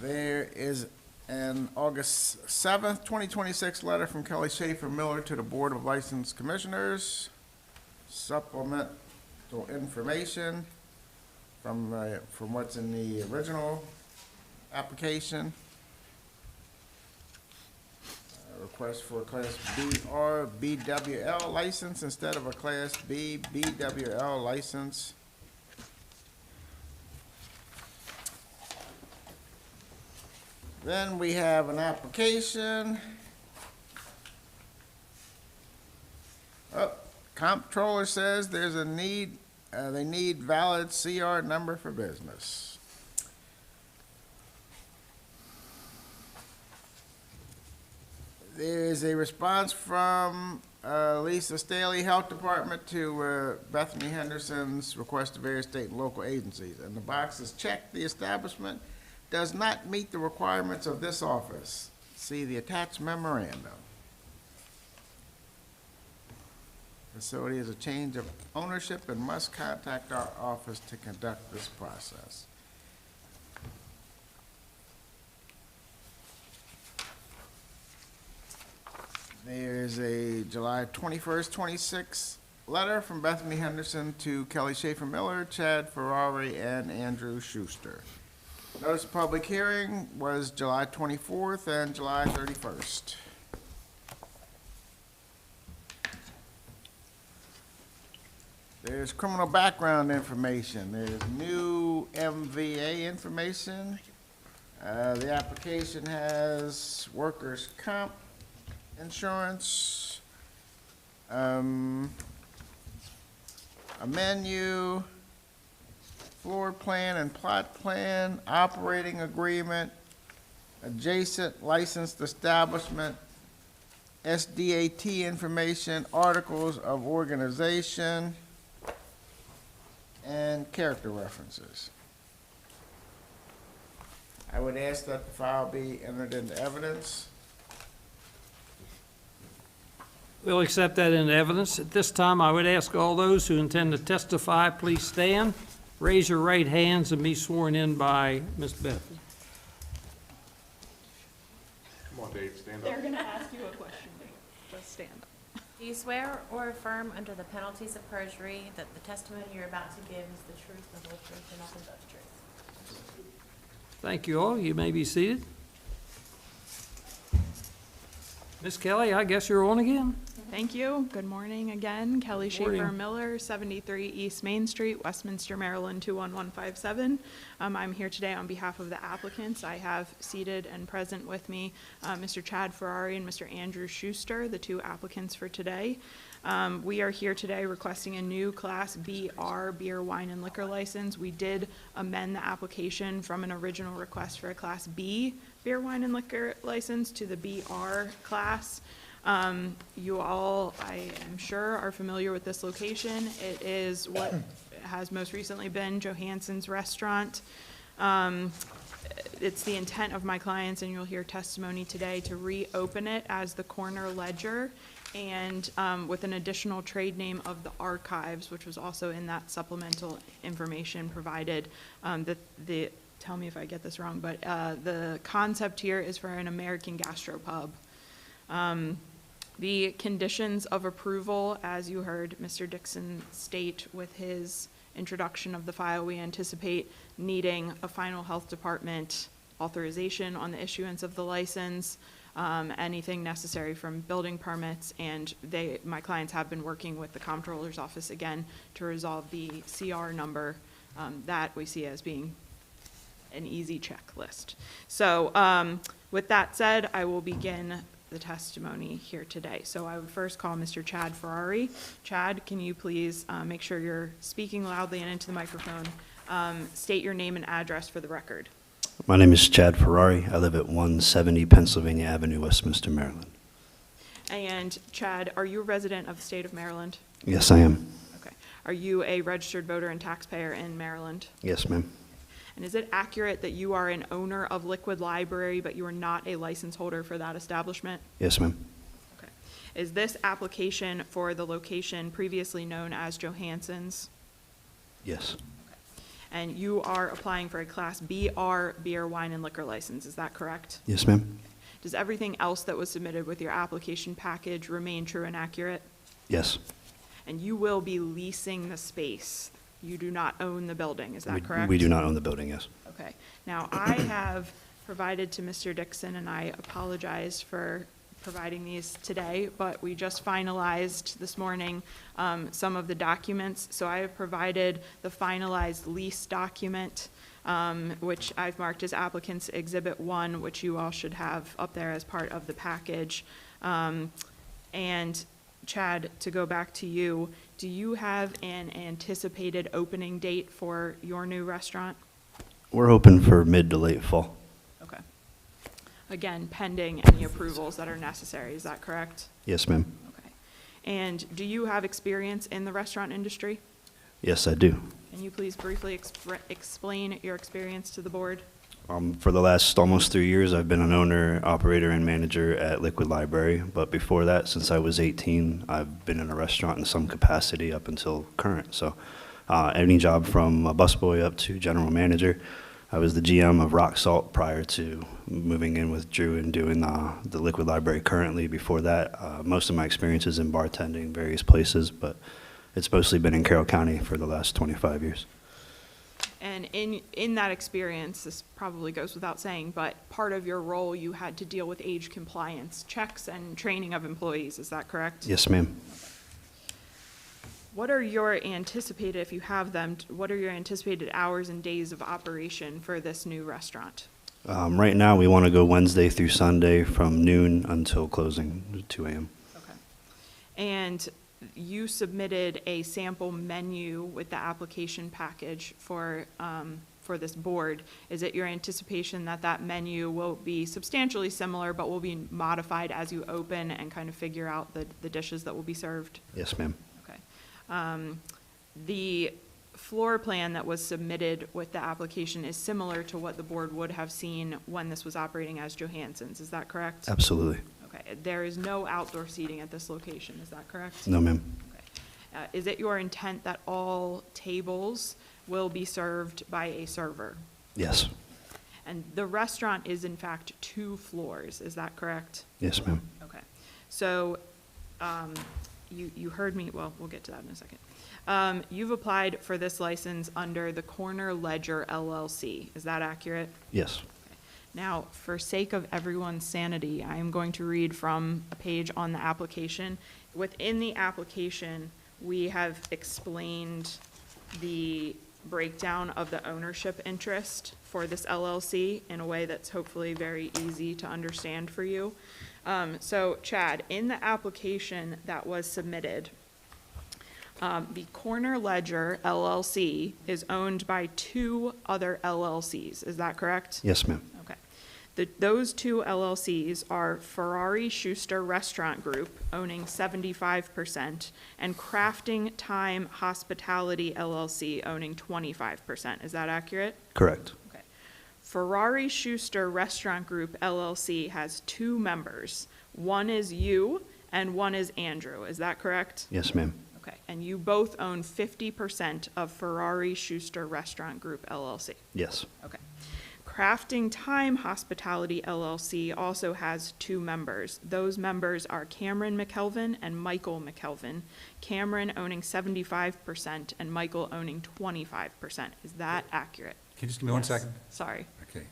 There is An August 7th, 2026 letter from Kelly Schaefer Miller to the Board of License Commissioners. Supplemental information from what's in the original application. Request for a Class BR BWL license instead of a Class B BWL license. Then we have an application. Oh, comptroller says there's a need, they need valid CR number for business. There is a response from Lisa Staley, Health Department, to Bethany Henderson's request to various state and local agencies. And the box is checked. The establishment does not meet the requirements of this office. See the attached memorandum. Facility is a change of ownership and must contact our office to conduct this process. There's a July 21st, 26 letter from Bethany Henderson to Kelly Schaefer Miller, Chad Ferrari, and Andrew Schuster. Notice of public hearing was July 24th and July 31st. There's criminal background information. There's new MVA information. The application has workers' comp insurance, a menu, floor plan and plot plan, operating agreement, adjacent licensed establishment, SDAT information, articles of organization, and character references. I would ask that the file be entered into evidence. We'll accept that into evidence. At this time, I would ask all those who intend to testify, please stand, raise your right hands, and be sworn in by Ms. Beth. Come on, Dave, stand up. They're going to ask you a question. Just stand up. Do you swear or affirm under the penalties of perjury that the testimony you're about to give is the truth, the whole truth, and nothing but the truth? Thank you all. You may be seated. Ms. Kelly, I guess you're on again. Thank you. Good morning again. Kelly Schaefer Morning. Miller, 73 East Main Street, Westminster, Maryland, 21157. I'm here today on behalf of the applicants. I have seated and present with me Mr. Chad Ferrari and Mr. Andrew Schuster, the two applicants for today. We are here today requesting a new Class BR beer, wine, and liquor license. We did amend the application from an original request for a Class B beer, wine, and liquor license to the BR class. You all, I am sure, are familiar with this location. It is what has most recently been Johansson's Restaurant. It's the intent of my clients, and you'll hear testimony today, to reopen it as the Corner Ledger and with an additional trade name of the Archives, which was also in that supplemental information provided. Tell me if I get this wrong, but the concept here is for an American gastropub. The conditions of approval, as you heard Mr. Dixon state with his introduction of the file, we anticipate needing a final health department authorization on the issuance of the license, anything necessary from building permits, and my clients have been working with the comptroller's office again to resolve the CR number that we see as being an easy checklist. So with that said, I will begin the testimony here today. So I would first call Mr. Chad Ferrari. Chad, can you please make sure you're speaking loudly and into the microphone? State your name and address for the record. My name is Chad Ferrari. I live at 170 Pennsylvania Avenue, Westminster, Maryland. And Chad, are you a resident of the state of Maryland? Yes, I am. Okay. Are you a registered voter and taxpayer in Maryland? Yes, ma'am. And is it accurate that you are an owner of Liquid Library, but you are not a license holder for that establishment? Yes, ma'am. Okay. Is this application for the location previously known as Johansson's? Yes. And you are applying for a Class BR beer, wine, and liquor license, is that correct? Yes, ma'am. Does everything else that was submitted with your application package remain true and accurate? Yes. And you will be leasing the space. You do not own the building, is that We- correct? We do not own the building, yes. Okay. Now, I have provided to Mr. Dixon, and I apologize for providing these today, but we just finalized this morning some of the documents. So I have provided the finalized lease document, which I've marked as applicant's Exhibit 1, which you all should have up there as part of the package. And Chad, to go back to you, do you have an anticipated opening date for your new restaurant? We're hoping for mid to late fall. Okay. Again, pending any approvals that are necessary, is that correct? Yes, ma'am. Okay. And do you have experience in the restaurant industry? Yes, I do. Can you please briefly explain your experience to the board? For the last almost 3 years, I've been an owner, operator, and manager at Liquid Library. But before that, since I was 18, I've been in a restaurant in some capacity up until current. So any job from a busboy up to general manager. I was the GM of Rock Salt prior to moving in with Drew and doing the Liquid Library currently. Before that, most of my experiences in bartending, various places, but it's mostly been in Carroll County for the last 25 years. And in that experience, this probably goes without saying, but part of your role, you had to deal with age compliance checks and training of employees, is that correct? Yes, ma'am. What are your anticipated, if you have them, what are your anticipated hours and days of operation for this new restaurant? Right now, we want to go Wednesday through Sunday from noon until closing, 2 a.m. Okay. And you submitted a sample menu with the application package for this board. Is it your anticipation that that menu will be substantially similar, but will be modified as you open and kind of figure out the dishes that will be served? Yes, ma'am. Okay. The floor plan that was submitted with the application is similar to what the board would have seen when this was operating as Johansson's, is that correct? Absolutely. Okay, there is no outdoor seating at this location, is that correct? No, ma'am. Is it your intent that all tables will be served by a server? Yes. And the restaurant is in fact 2 floors, is that correct? Yes, ma'am. Okay. So, you heard me, well, we'll get to that in a second. You've applied for this license under the Corner Ledger LLC, is that accurate? Yes. Now, for sake of everyone's sanity, I am going to read from a page on the application. Within the application, we have explained the breakdown of the ownership interest for this LLC in a way that's hopefully very easy to understand for you. So, Chad, in the application that was submitted, the Corner Ledger LLC is owned by 2 other LLCs, is that correct? Yes, ma'am. Okay. Those 2 LLCs are Ferrari Schuster Restaurant Group, owning 75%, and Crafting Time Hospitality LLC, owning 25%. Is that accurate? Correct. Okay. Ferrari Schuster Restaurant Group LLC has 2 members. One is you, and one is Andrew. Is that correct? Yes, ma'am. Okay. And you both own 50% of Ferrari Schuster Restaurant Group LLC? Yes. Okay. Crafting Time Hospitality LLC also has 2 members. Those members are Cameron McKelvin and Michael McKelvin. Cameron owning 75% and Michael owning 25%. Is that accurate? Can you just give me 1 Yes. second? Sorry. Okay.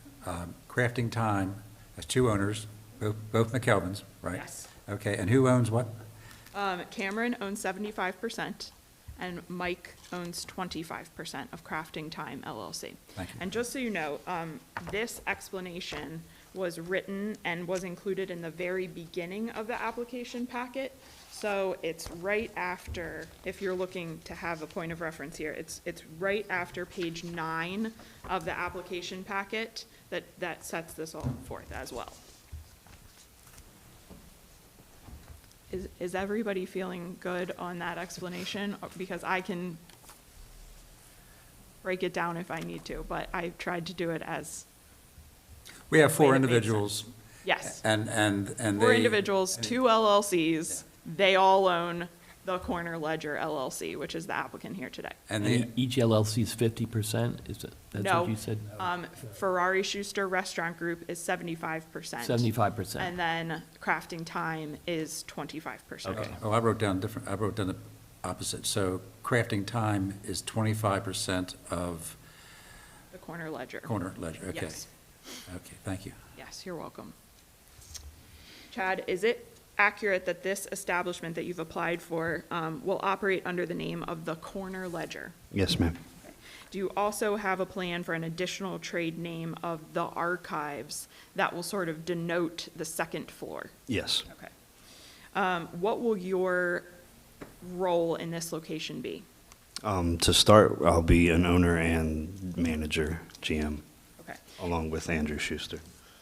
Crafting Time has 2 owners, both McKelvins, right? Yes. Okay, and who owns what? Cameron owns 75%, and Mike owns 25% of Crafting Time LLC. Thank you. And just so you know, this explanation was written and was included in the very beginning of the application packet. So it's right after, if you're looking to have a point of reference here, it's right after page 9 of the application packet that sets this all forth as well. Is everybody feeling good on that explanation? Because I can break it down if I need to, but I tried to do it as. We have 4 way that makes individuals. sense. Yes. And 4 they. individuals, 2 LLCs, they all own the Corner Ledger LLC, which is the applicant here today. And And each LLC is 50%? Is it, that's No, what you said? Ferrari Schuster Restaurant Group is 75%. 75%. And then Crafting Time is 25%. Okay. Oh, I wrote down the opposite. So Crafting Time is 25% of The Corner Ledger. Corner Ledger, okay. Yes. Okay, thank you. Yes, you're welcome. Chad, is it accurate that this establishment that you've applied for will operate under the name of the Corner Ledger? Yes, ma'am. Do you also have a plan for an additional trade name of the Archives that will sort of denote the second floor? Yes. Okay. What will your role in this location be? To start, I'll be an owner and manager, GM, Okay. along with Andrew Schuster.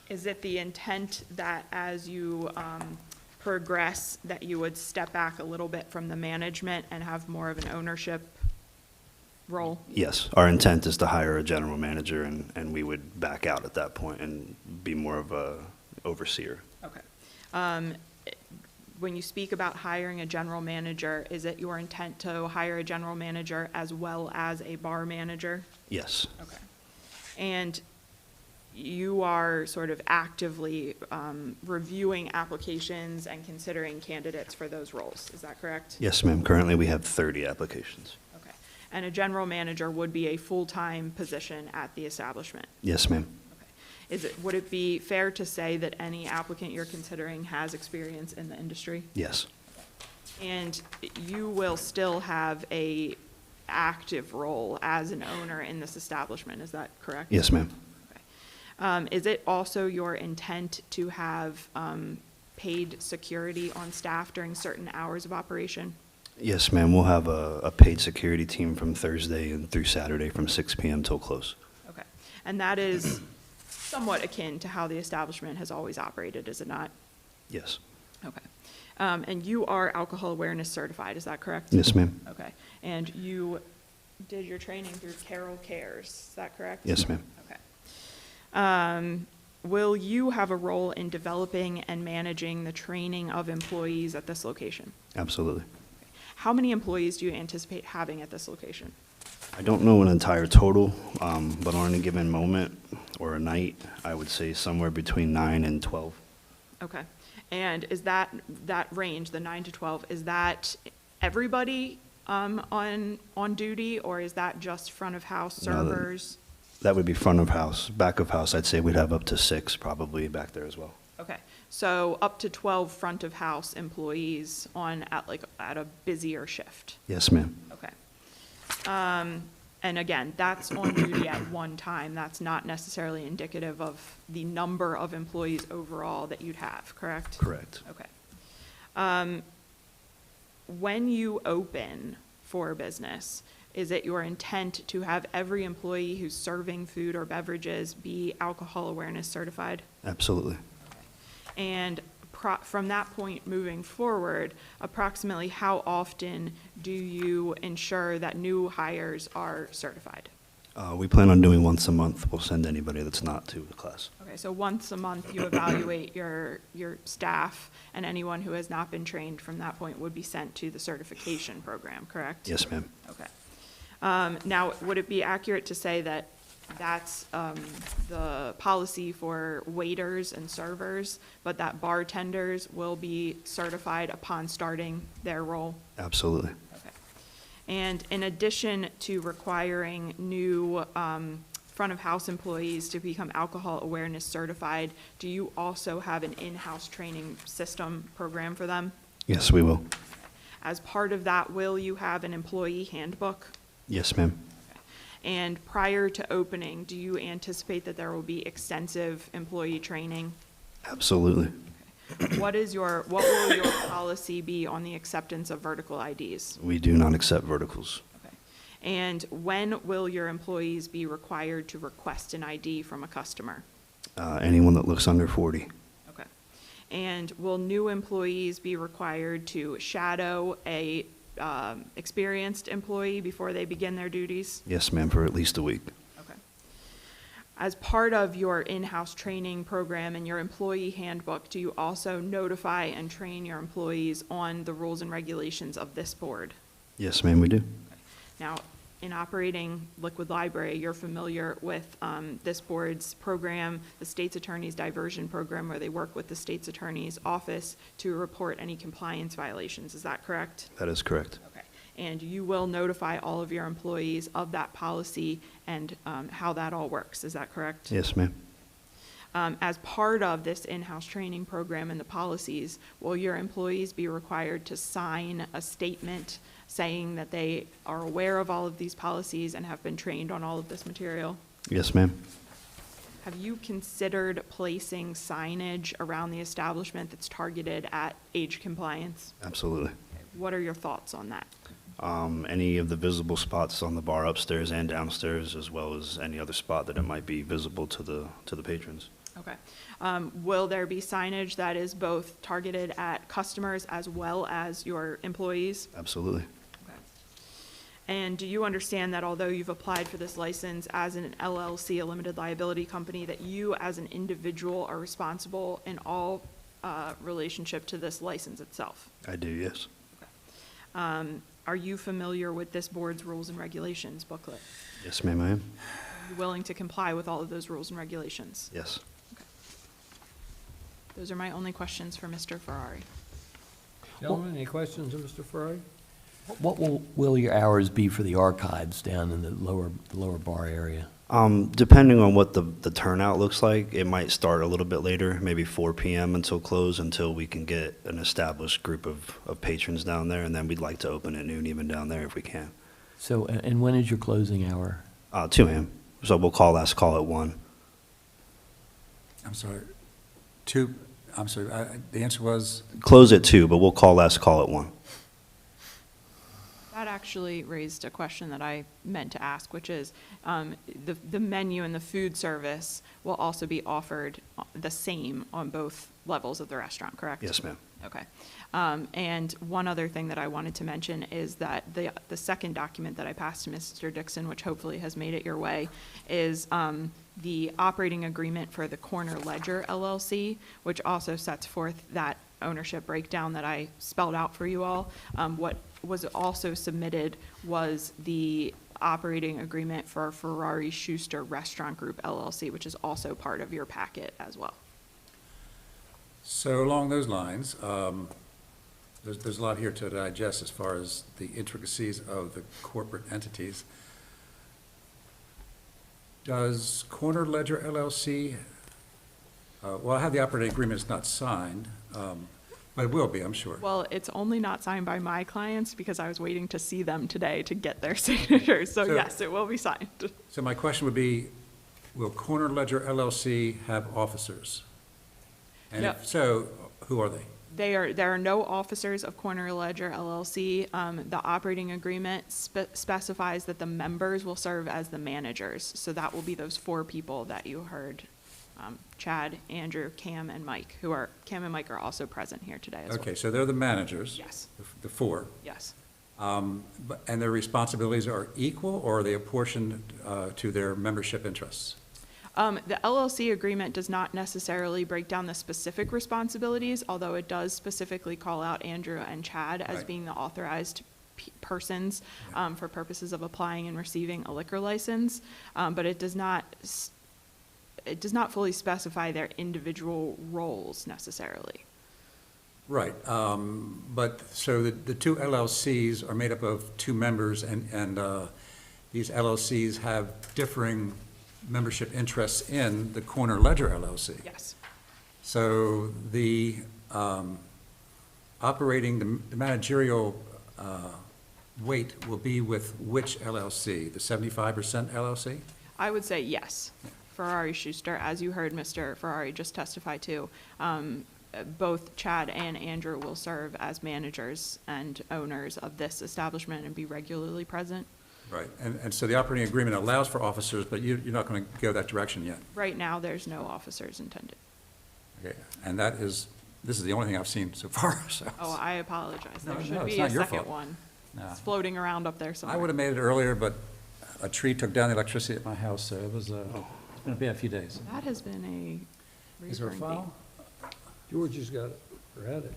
Is it the intent that as you progress, that you would step back a little bit from the management and have more of an ownership role? Yes, our intent is to hire a general manager, and we would back out at that point and be more of a overseer. Okay. When you speak about hiring a general manager, is it your intent to hire a general manager as well as a bar manager? Yes. Okay. And you are sort of actively reviewing applications and considering candidates for those roles, is that correct? Yes, ma'am. Currently, we have 30 applications. Okay. And a general manager would be a full-time position at the establishment? Yes, ma'am. Would it be fair to say that any applicant you're considering has experience in the industry? Yes. And you will still have a active role as an owner in this establishment, is that correct? Yes, ma'am. Is it also your intent to have paid security on staff during certain hours of operation? Yes, ma'am. We'll have a paid security team from Thursday and through Saturday from 6 p.m. till close. Okay. And that is somewhat akin to how the establishment has always operated, is it not? Yes. Okay. And you are alcohol awareness certified, is that correct? Yes, ma'am. Okay. And you did your training through Carroll Cares, is that correct? Yes, ma'am. Okay. Will you have a role in developing and managing the training of employees at this location? Absolutely. How many employees do you anticipate having at this location? I don't know an entire total, but on a given moment or a night, I would say somewhere between 9 and 12. Okay. And is that range, the 9 to 12, is that everybody on duty, or is that just front of house No, servers? That would be front of house. Back of house, I'd say we'd have up to 6 probably back there as well. Okay. So up to 12 front of house employees at a busier shift? Yes, ma'am. Okay. And again, that's on duty at one time. That's not necessarily indicative of the number of employees overall that you'd have, correct? Correct. Okay. When you open for a business, is it your intent to have every employee who's serving food or beverages be alcohol awareness certified? Absolutely. And from that point moving forward, approximately how often do you ensure that new hires are certified? We plan on doing once a month. We'll send anybody that's not to the class. Okay, so once a month you evaluate your staff, and anyone who has not been trained from that point would be sent to the certification program, correct? Yes, ma'am. Okay. Now, would it be accurate to say that that's the policy for waiters and servers, but that bartenders will be certified upon starting their role? Absolutely. Okay. And in addition to requiring new front of house employees to become alcohol awareness certified, do you also have an in-house training system program for them? Yes, we will. As part of that, will you have an employee handbook? Yes, ma'am. And prior to opening, do you anticipate that there will be extensive employee training? Absolutely. What will your policy be on the acceptance of vertical IDs? We do not accept verticals. And when will your employees be required to request an ID from a customer? Anyone that looks under 40. Okay. And will new employees be required to shadow a experienced employee before they begin their duties? Yes, ma'am, for at least a week. As part of your in-house training program and your employee handbook, do you also notify and train your employees on the rules and regulations of this board? Yes, ma'am, we do. Now, in operating Liquid Library, you're familiar with this board's program, the state's attorney's diversion program, where they work with the state's attorney's office to report any compliance violations. Is that correct? That is correct. Okay. And you will notify all of your employees of that policy and how that all works. Is that correct? Yes, ma'am. As part of this in-house training program and the policies, will your employees be required to sign a statement saying that they are aware of all of these policies and have been trained on all of this material? Yes, ma'am. Have you considered placing signage around the establishment that's targeted at age compliance? Absolutely. What are your thoughts on that? Any of the visible spots on the bar upstairs and downstairs, as well as any other spot that it might be visible to the patrons. Okay. Will there be signage that is both targeted at customers as well as your employees? Absolutely. And do you understand that although you've applied for this license as an LLC, a limited liability company, that you as an individual are responsible in all relationship to this license itself? I do, yes. Are you familiar with this board's rules and regulations booklet? Yes, ma'am, I am. Are you willing to comply with all of those rules and regulations? Yes. Those are my only questions for Mr. Ferrari. Gentlemen, any questions of Mr. Ferrari? What will your hours be for the archives down in the lower bar area? Depending on what the turnout looks like, it might start a little bit later, maybe 4 p.m. until close, until we can get an established group of patrons down there, and then we'd like to open at noon even down there if we can. So, and when is your closing hour? 2 a.m. So we'll call last call at 1. I'm sorry, the answer was? Close at 2, but we'll call last call at 1. That actually raised a question that I meant to ask, which is the menu and the food service will also be offered the same on both levels of the restaurant, correct? Yes, ma'am. Okay. And one other thing that I wanted to mention is that the second document that I passed to Mr. Dixon, which hopefully has made it your way, is the operating agreement for the Corner Ledger LLC, which also sets forth that ownership breakdown that I spelled out for you all. What was also submitted was the operating agreement for Ferrari Schuster Restaurant Group LLC, which is also part of your packet as well. So along those lines, there's a lot here to digest as far as the intricacies of the corporate entities. Does Corner Ledger LLC, well, I have the operating agreement, it's not signed, but it will be, I'm sure. Well, it's only not signed by my clients because I was waiting to see them today to get their signatures. So yes, it will be signed. So my question would be, will Corner Ledger LLC have officers? And No. if so, who are they? There are no officers of Corner Ledger LLC. The operating agreement specifies that the members will serve as the managers. So that will be those 4 people that you heard, Chad, Andrew, Cam, and Mike, Cam and Mike are also present here today as well. Okay, so they're the managers? Yes. The 4? Yes. And their responsibilities are equal, or are they apportioned to their membership interests? The LLC agreement does not necessarily break down the specific responsibilities, although it does specifically call out Andrew and Chad as Right. being the authorized persons for purposes of applying and receiving a liquor license. But it does not fully specify their individual roles necessarily. Right, but, so the 2 LLCs are made up of 2 members, and these LLCs have differing membership interests in the Corner Ledger LLC. Yes. So the operating, the managerial weight will be with which LLC? The 75% LLC? I would say yes. Ferrari Schuster, as you heard Mr. Ferrari just testify to, both Chad and Andrew will serve as managers and owners of this establishment and be regularly present. Right, and so the operating agreement allows for officers, but you're not going to go that direction yet? Right now, there's no officers intended. Okay, and this is the only thing I've seen so far, so. Oh, I apologize. No, There no, should it's be a not your second fault. one. No. It's floating around up there I somewhere. would have made it earlier, but a tree took down the electricity at my house, so it was, It'll be a few days. That has been a Is there a recurring file? George has got it, or had it.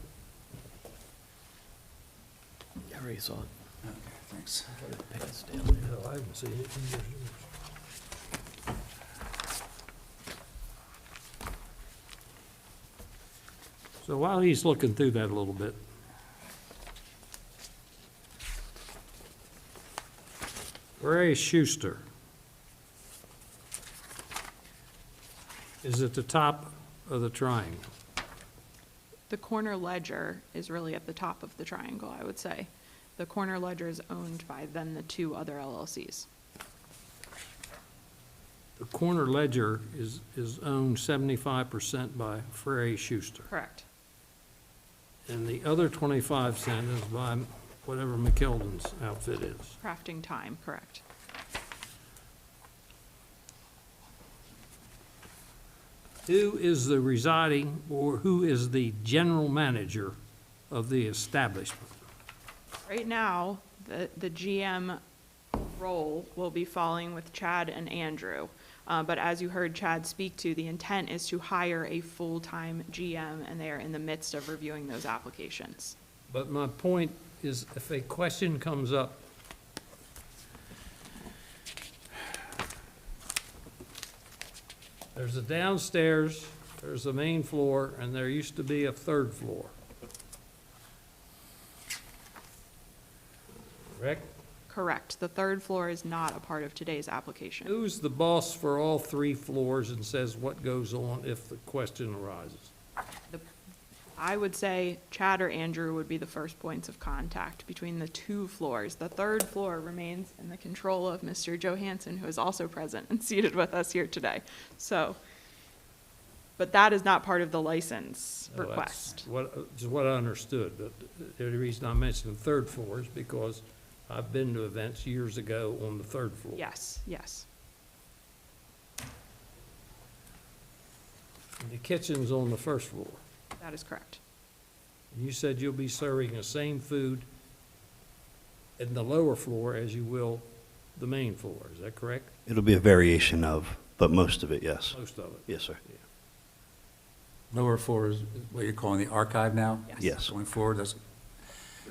I already saw it. Okay, thanks. Passed down there. No, I haven't seen it. So while he's looking through that a little bit, Ray Schuster is at the top of the triangle. The corner ledger is really at the top of the triangle, I would say. The corner ledger is owned by then the two other LLCs. The corner ledger is owned 75% by Frey Schuster. Correct. And the other 25% is by whatever McKeldon's outfit is. Crafting Time, correct. Who is the residing, or who is the general manager of the establishment? Right now, the GM role will be falling with Chad and Andrew. But as you heard Chad speak to, the intent is to hire a full-time GM, and they are in the midst of reviewing those applications. But my point is, if a question comes up, there's a downstairs, there's a main floor, and there used to be a third floor. Correct? Correct. The third floor is not a part of today's application. Who's the boss for all three floors and says what goes on if the question arises? I would say Chad or Andrew would be the first points of contact between the two floors. The third floor remains in the control of Mr. Johansson, who is also present and seated with us here today. So, but that is not part of the license Well, that's request. what I understood, but the only reason I mentioned the third floor is because I've been to events years ago on the third floor. Yes, yes. And the kitchen's on the first floor. That is correct. You said you'll be serving the same food in the lower floor as you will the main floor, is that correct? It'll be a variation of, but most of it, yes. Most of it? Yes, sir. Lower floor is what you're calling the archive now? Yes. Going forward, that's,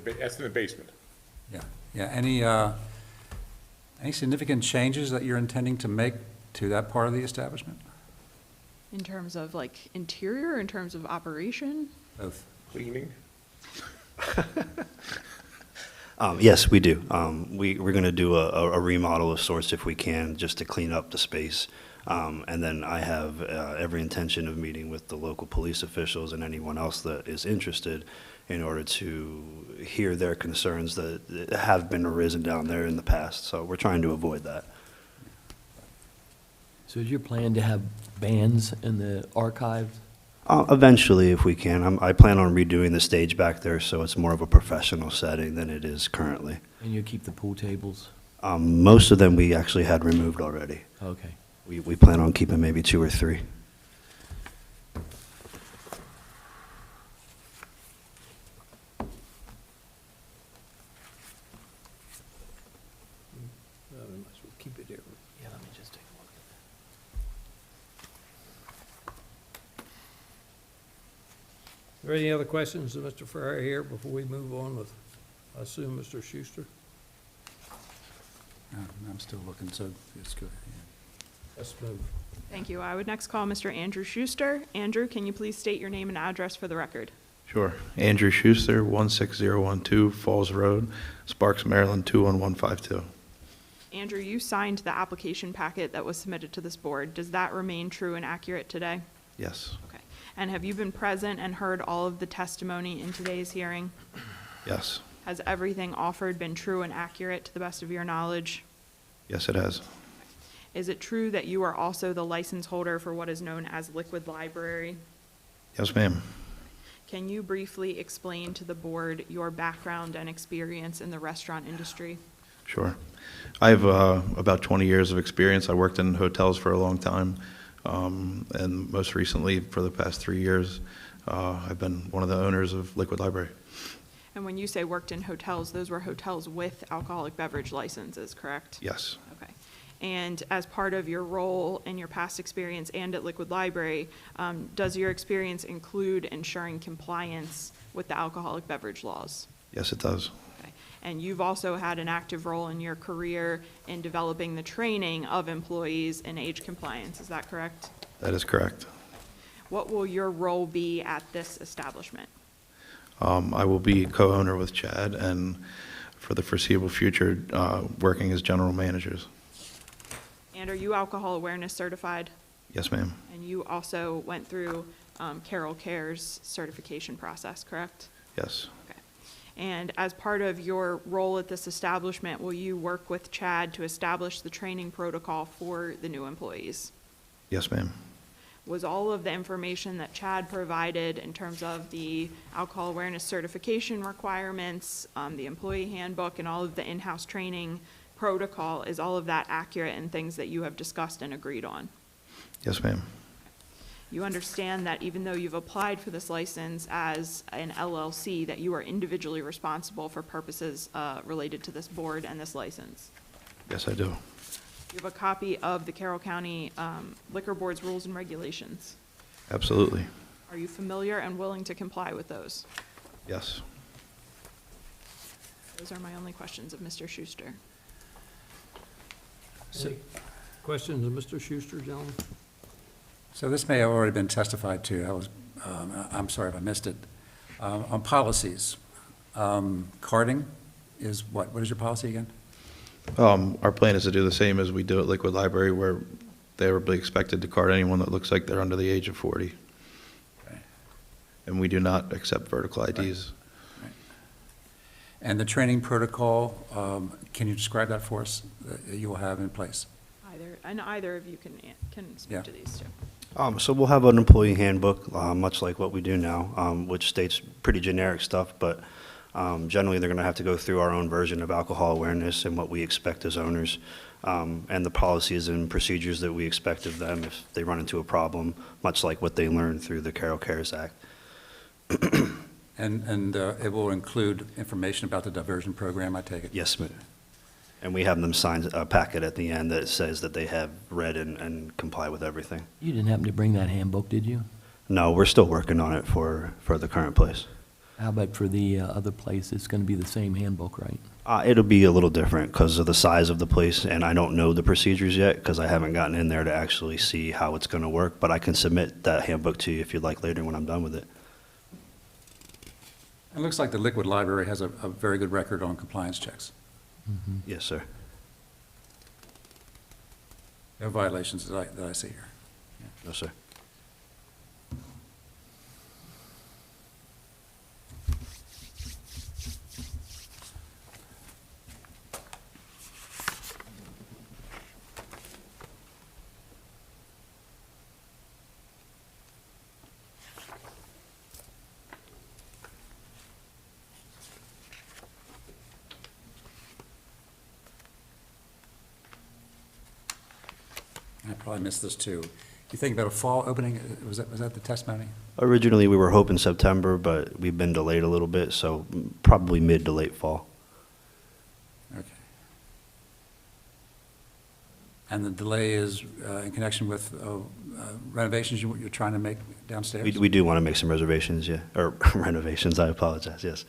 That's in the basement. yeah. Yeah, any significant changes that you're intending to make to that part of the establishment? In terms of like interior, in terms of operation? Both. Cleaning? Yes, we do. We're going to do a remodel of sorts if we can, just to clean up the space. And then I have every intention of meeting with the local police officials and anyone else that is interested in order to hear their concerns that have been arisen down there in the past. So we're trying to avoid that. So is your plan to have bands in the archives? Eventually, if we can. I plan on redoing the stage back there, so it's more of a professional setting than it is currently. And you'll keep the pool tables? Most of them we actually had removed already. Okay. We plan on keeping maybe 2 or 3. We might as well keep it here. Yeah, let me just take a look at Are there any other questions of Mr. Ferrer here before we move on with, I assume, Mr. Schuster? I'm still looking, so it's good. Let's move. Thank you. I would next call Mr. Andrew Schuster. Andrew, can you please state your name and address for the record? Sure. Andrew Schuster, 16012 Falls Road, Sparks, Maryland, 21152. Andrew, you signed the application packet that was submitted to this board. Does that remain true and accurate today? Yes. Okay. And have you been present and heard all of the testimony in today's hearing? Yes. Has everything offered been true and accurate to the best of your knowledge? Yes, it has. Is it true that you are also the license holder for what is known as Liquid Library? Yes, ma'am. Can you briefly explain to the board your background and experience in the restaurant industry? Sure. I have about 20 years of experience. I worked in hotels for a long time, and most recently, for the past 3 years, I've been one of the owners of Liquid Library. And when you say worked in hotels, those were hotels with alcoholic beverage licenses, correct? Yes. Okay. And as part of your role and your past experience and at Liquid Library, does your experience include ensuring compliance with the alcoholic beverage laws? Yes, it does. Okay. And you've also had an active role in your career in developing the training of employees in age compliance, is that correct? That is correct. What will your role be at this establishment? I will be co-owner with Chad and for the foreseeable future, working as general managers. And are you alcohol awareness certified? Yes, ma'am. And you also went through Carroll Cares certification process, correct? Yes. Okay. And as part of your role at this establishment, will you work with Chad to establish the training protocol for the new employees? Yes, ma'am. Was all of the information that Chad provided in terms of the alcohol awareness certification requirements, the employee handbook, and all of the in-house training protocol, is all of that accurate and things that you have discussed and agreed on? Yes, ma'am. You understand that even though you've applied for this license as an LLC, that you are individually responsible for purposes related to this board and this license? Yes, I do. You have a copy of the Carroll County Liquor Board's rules and regulations. Absolutely. Are you familiar and willing to comply with those? Yes. Those are my only questions of Mr. Schuster. Any questions of Mr. Schuster, gentlemen? So this may have already been testified to. I'm sorry if I missed it. On policies, carding is what? What is your policy again? Our plan is to do the same as we do at Liquid Library, where they are expected to card anyone that looks like they're under the age of 40. Okay. And we do not accept vertical IDs. Right. And the training protocol, can you describe that for us, that you will have in place? Either of you can speak Yeah. to these two. So we'll have an employee handbook, much like what we do now, which states pretty generic stuff, but generally they're going to have to go through our own version of alcohol awareness and what we expect as owners, and the policies and procedures that we expect of them if they run into a problem, much like what they learned through the Carroll Cares Act. And it will include information about the diversion program, I take it? Yes, ma'am. And we have them sign a packet at the end that says that they have read and comply with everything. You didn't happen to bring that handbook, did you? No, we're still working on it for the current place. How about for the other place? It's going to be the same handbook, right? It'll be a little different because of the size of the place, and I don't know the procedures yet because I haven't gotten in there to actually see how it's going to work, but I can submit that handbook to you if you'd like later when I'm done with it. It looks like the Liquid Library has a very good record on compliance checks. Yes, sir. No violations that I see here. No, sir. I probably missed this too. You think about a fall opening, was that the testimony? Originally, we were hoping September, but we've been delayed a little bit, so probably mid to late fall. Okay. And the delay is in connection with renovations you're trying to make downstairs? We do want to make some reservations, yeah, or renovations, I apologize, yes.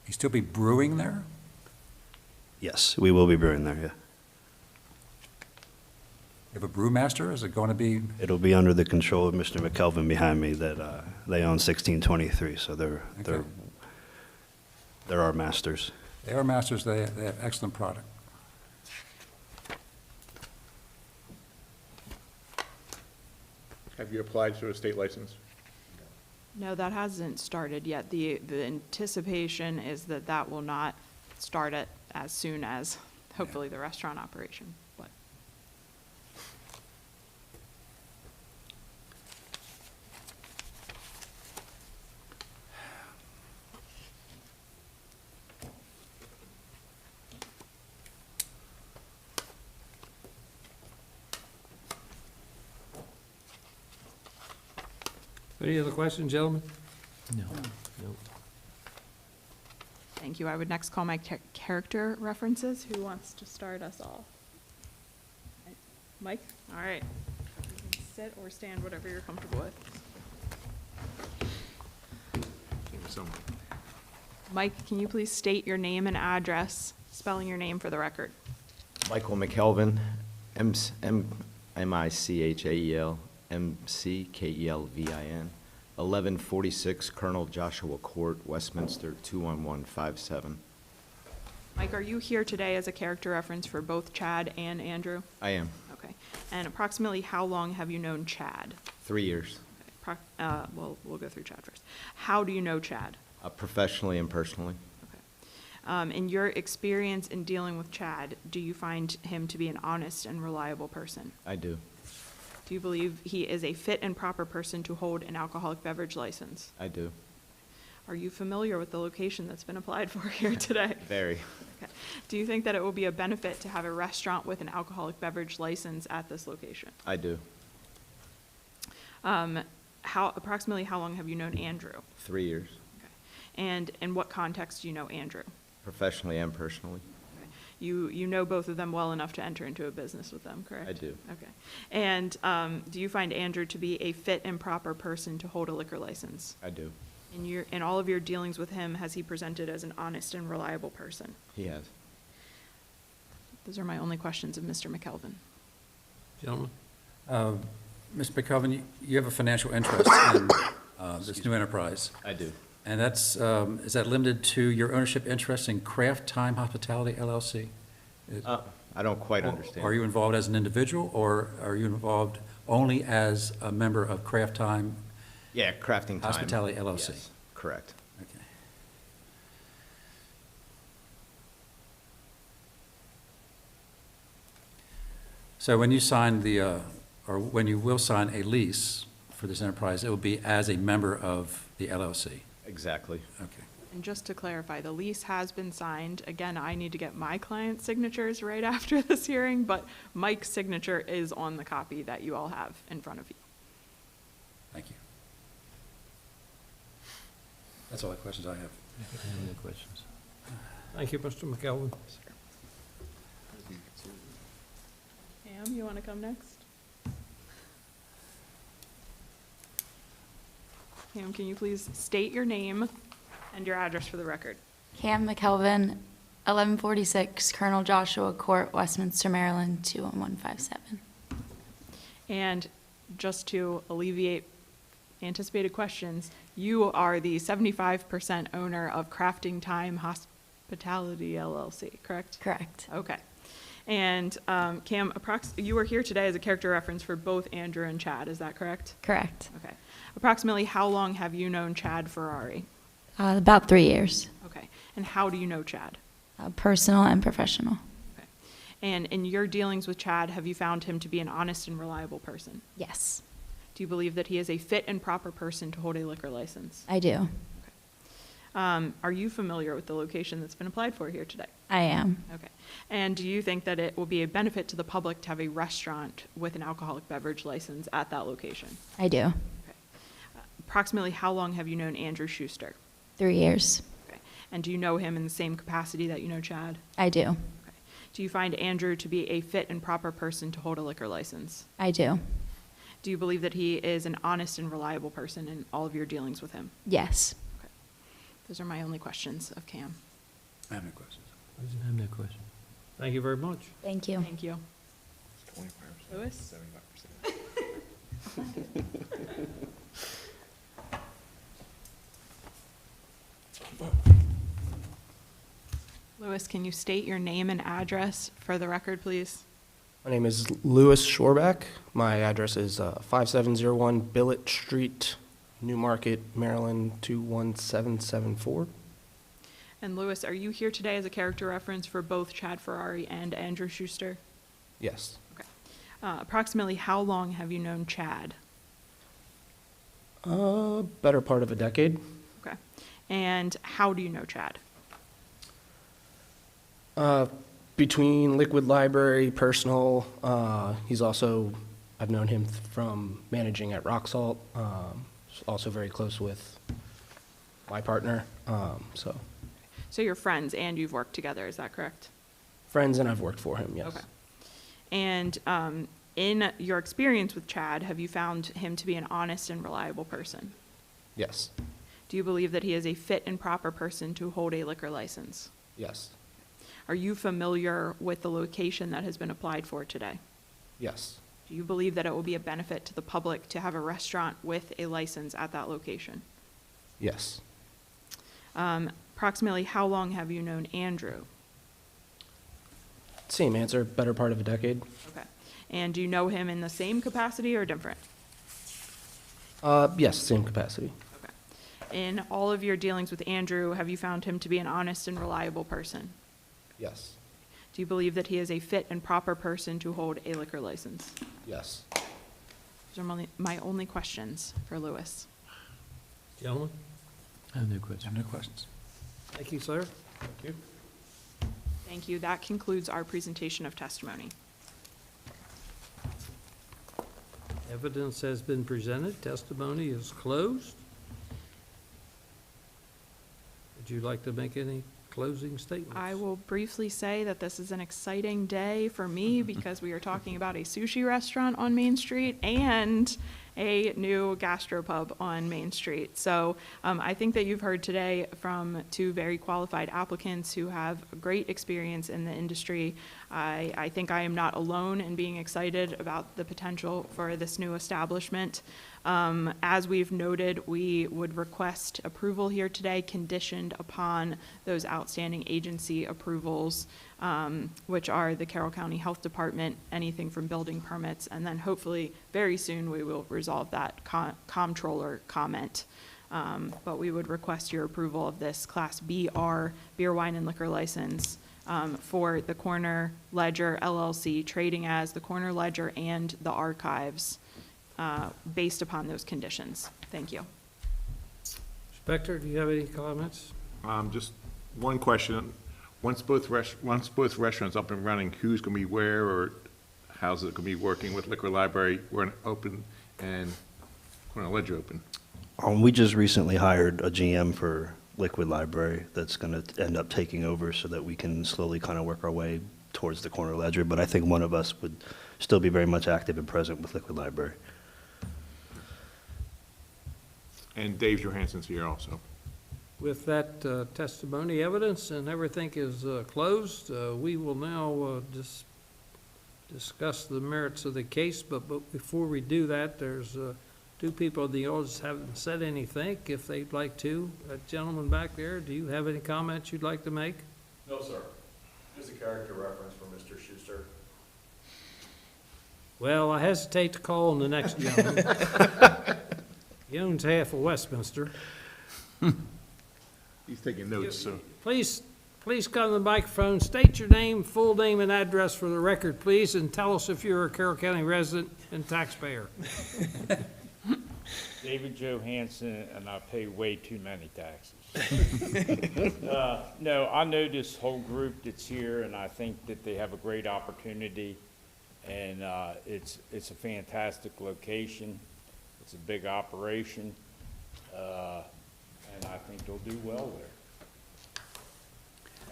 You still be brewing there? Yes, we will be brewing there, yeah. You have a brewmaster? Is it going to be? It'll be under the control of Mr. McKelvin behind me that they own 1623, so they're our masters. They are masters. They have excellent product. Have you applied to a state license? No, that hasn't started yet. The anticipation is that that will not start it as soon as, hopefully, the restaurant operation, but. Any other questions, gentlemen? No, no. Thank you. I would next call my character references. Who wants to start us off? Mike? All right. You can sit or stand, whatever you're comfortable with. Mike, can you please state your name and address, spelling your name for the record? Michael McKelvin, M-I-C-H-A-E-L, M-C-K-E-L-V-I-N, 1146 Colonel Joshua Court, Westminster, 21157. Mike, are you here today as a character reference for both Chad and Andrew? I am. Okay. And approximately how long have you known Chad? 3 years, Well, we'll go through Chad first. How do you know Chad? professionally and personally. In your experience in dealing with Chad, do you find him to be an honest and reliable person? I do. Do you believe he is a fit and proper person to hold an alcoholic beverage license? I do. Are you familiar with the location that's been applied for here today? Very. Okay. Do you think that it will be a benefit to have a restaurant with an alcoholic beverage license at this location? I do. Approximately how long have you known Andrew? 3 years, And in what context do you know Andrew? professionally and personally. You know both of them well enough to enter into a business with them, correct? I do. Okay. And do you find Andrew to be a fit and proper person to hold a liquor license? I do. In all of your dealings with him, has he presented as an honest and reliable person? He has. Those are my only questions of Mr. McKelvin. Gentlemen? Mr. McKelvin, you have a financial interest in this new enterprise. I do. And that's, is that limited to your ownership interest in Craft Time Hospitality LLC? I don't quite understand. Are you involved as an individual, or are you involved only as a member of Craft Time? Yeah, Crafting Time. Hospitality LLC? Yes, correct. Okay. So when you sign or when you will sign a lease for this enterprise, it will be as a member of the LLC? Exactly. Okay. And just to clarify, the lease has been signed. Again, I need to get my client's signatures right after this hearing, but Mike's signature is on the copy that you all have in front of you. Thank you. That's all the questions I have. Any questions? Thank you, Mr. McKelvin. Pam, you want to come next? Pam, can you please state your name and your address for the record? Cam McKelvin, 1146 Colonel Joshua Court, Westminster, Maryland, 21157. And just to alleviate anticipated questions, you are the 75% owner of Crafting Time Hospitality LLC, correct? Correct. Okay. And Cam, you are here today as a character reference for both Andrew and Chad, is that correct? Correct. Okay. Approximately how long have you known Chad Ferrari? About 3 years. Okay. And how do you know Chad? Personal and professional. Okay. And in your dealings with Chad, have you found him to be an honest and reliable person? Yes. Do you believe that he is a fit and proper person to hold a liquor license? I do. Are you familiar with the location that's been applied for here today? I am. Okay. And do you think that it will be a benefit to the public to have a restaurant with an alcoholic beverage license at that location? I do. Approximately how long have you known Andrew Schuster? 3 years. Okay. And do you know him in the same capacity that you know Chad? I do. Okay. Do you find Andrew to be a fit and proper person to hold a liquor license? I do. Do you believe that he is an honest and reliable person in all of your dealings with him? Yes. Okay. Those are my only questions of Cam. I have no questions. I have no question. Thank you very much. Thank you. Thank you. Louis? Louis, can you state your name and address for the record, please? My name is Louis Shorback. My address is 5701 Billet Street, Newmarket, Maryland, 21774. And Louis, are you here today as a character reference for both Chad Ferrari and Andrew Schuster? Yes. Okay. Approximately how long have you known Chad? Better part of a decade. Okay. And how do you know Chad? Between Liquid Library, personal, he's also, I've known him from managing at Rock Salt, also very close with my partner. So So you're friends and you've worked together, is that correct? friends, and I've worked for him, yes. Okay. And in your experience with Chad, have you found him to be an honest and reliable person? Yes, Do you believe that he is a fit and proper person to hold a liquor license? yes, Are you familiar with the location that has been applied for today? yes, Do you believe that it will be a benefit to the public to have a restaurant with a license at that location? yes. Approximately how long have you known Andrew? Same answer, better part of a decade. Okay. And do you know him in the same capacity or different? Yes, same capacity. In all of your dealings with Andrew, have you found him to be an honest and reliable person? Yes, Do you believe that he is a fit and proper person to hold a liquor license? yes. Those are my only questions for Louis. Gentlemen? I have no question. No questions. Thank you, sir. Thank you. Thank you. That concludes our presentation of testimony. Evidence has been presented. Testimony is closed. Would you like to make any closing statements? I will briefly say that this is an exciting day for me because we are talking about a sushi restaurant on Main Street and a new gastropub on Main Street. So I think that you've heard today from two very qualified applicants who have great experience in the industry. I think I am not alone in being excited about the potential for this new establishment. As we've noted, we would request approval here today conditioned upon those outstanding agency approvals, which are the Carroll County Health Department, anything from building permits, and then hopefully very soon we will resolve that comptroller comment. But we would request your approval of this Class BR beer, wine, and liquor license for the Corner Ledger LLC, trading as the Corner Ledger and the Archives, based upon those conditions. Thank you. Spector, do you have any comments? Just one question. Once both restaurants up and running, who's going to be where, or how's it going to be working with Liquor Library? We're open and Corner Ledger open. We just recently hired a GM for Liquid Library that's going to end up taking over so that we can slowly kind of work our way towards the Corner Ledger. But I think one of us would still be very much active and present with Liquid Library. And Dave Johansson's here also. With that testimony, evidence, and everything is closed, we will now just discuss the merits of the case. But before we do that, there's two people in the audience haven't said anything. If they'd like to, that gentleman back there, do you have any comments you'd like to make? No, sir. Just a character reference for Mr. Schuster. Well, I hesitate to call on the next gentleman. He owns half of Westminster. He's taking notes, so. Please come to the microphone, state your name, full name and address for the record, please, and tell us if you're a Carroll County resident and taxpayer. David Johansson, and I pay way too many taxes. No, I know this whole group that's here, and I think that they have a great opportunity, and it's a fantastic location. It's a big operation, and I think they'll do well there.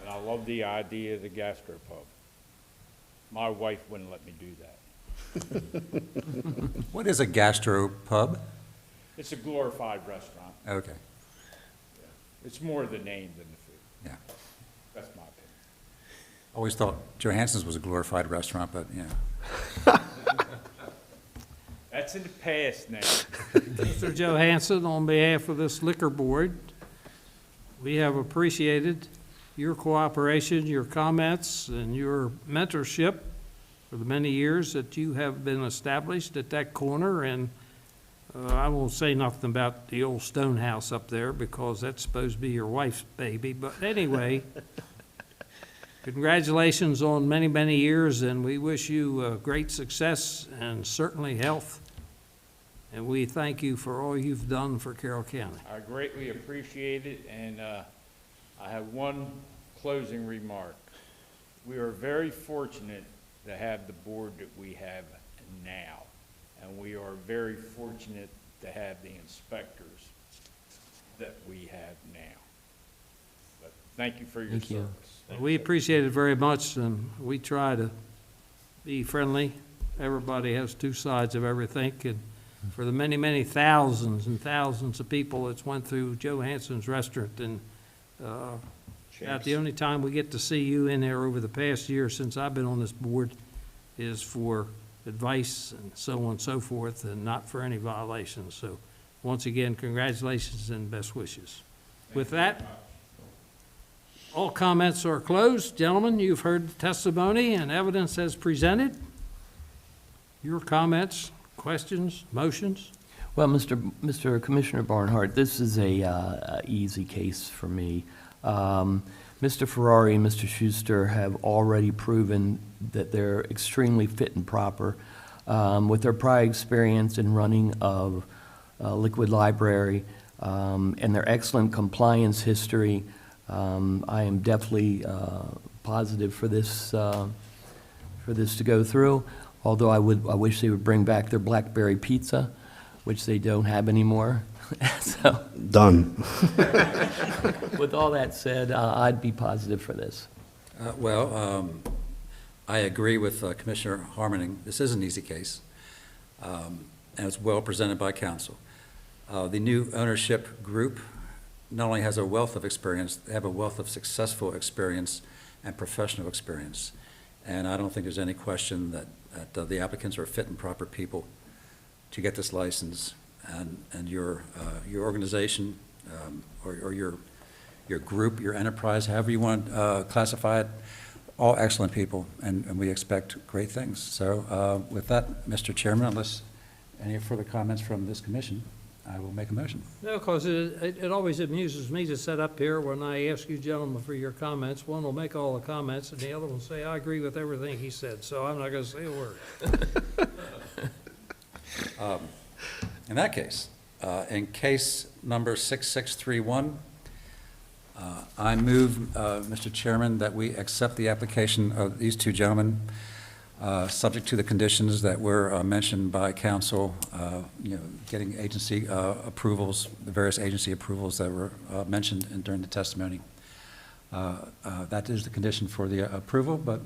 And I love the idea of the gastropub. My wife wouldn't let me do that. What is a gastropub? It's a glorified restaurant. Okay. It's more the name than the food. Yeah. That's my opinion. Always thought Johansson's was a glorified restaurant, but, yeah. That's in the past now. Mr. Johansson, on behalf of this liquor board, we have appreciated your cooperation, your comments, and your mentorship for the many years that you have been established at that corner. And I won't say nothing about the old stone house up there because that's supposed to be your wife's baby. But anyway, congratulations on many, many years, and we wish you great success and certainly health. And we thank you for all you've done for Carroll County. I greatly appreciate it, and I have one closing remark. We are very fortunate to have the board that we have now, and we are very fortunate to have the inspectors that we have now. But thank you for your Thank you. service. We appreciate it very much, and we try to be friendly. Everybody has two sides of everything, and for the many, many thousands and thousands of people that's went through Johansson's Restaurant, and about the only time we get to see you in there over the past year since I've been on this board is for advice and so on and so forth, and not for any violations. So, once again, congratulations and best wishes. With that, all comments are closed. Gentlemen, you've heard the testimony and evidence as presented. Your comments, questions, motions? Well, Mr. Commissioner Barnhart, this is a easy case for me. Mr. Ferrari and Mr. Schuster have already proven that they're extremely fit and proper. With their prior experience in running of Liquid Library and their excellent compliance history, I am definitely positive for this to go through. Although I wish they would bring back their blackberry pizza, which they don't have anymore. So, Done. with all that said, I'd be positive for this. I agree with Commissioner Harmoning. This is an easy case, and it's well presented by counsel. The new ownership group not only has a wealth of experience, they have a wealth of successful experience and professional experience. And I don't think there's any question that the applicants are fit and proper people to get this license, and your organization or your group, your enterprise, however you want to classify it, all excellent people, and we expect great things. So with that, Mr. Chairman, unless any further comments from this commission, I will make a motion. No, because it always amuses me to sit up here when I ask you gentlemen for your comments. One will make all the comments, and the other will say, I agree with everything he said, so I'm not going to say a word. In that case, in case number 6631, I move, Mr. Chairman, that we accept the application of these two gentlemen, subject to the conditions that were mentioned by counsel, getting agency approvals, the various agency approvals that were mentioned during the testimony. That is the condition for the approval, but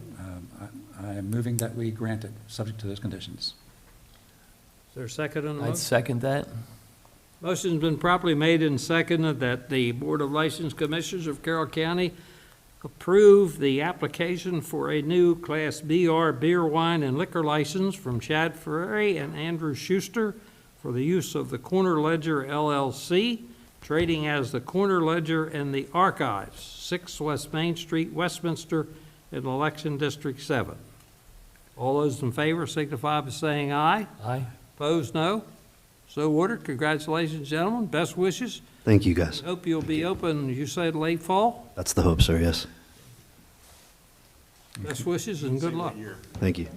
I am moving that we grant it, subject to those conditions. Is there a second on the motion? I'd second that. Motion's been properly made and seconded that the Board of License Commissioners of Carroll County approve the application for a new Class BR beer, wine, and liquor license from Chad Ferrari and Andrew Schuster for the use of the Corner Ledger LLC, trading as the Corner Ledger and the Archives, 6 West Main Street, Westminster, in Election District 7. All those in favor signify by saying aye. Aye. Opposed, no. So ordered. Congratulations, gentlemen. Best wishes. Thank you, guys. Hope you'll be open, you said late fall. That's the hope, sir, yes. Best wishes and good luck. Thank you.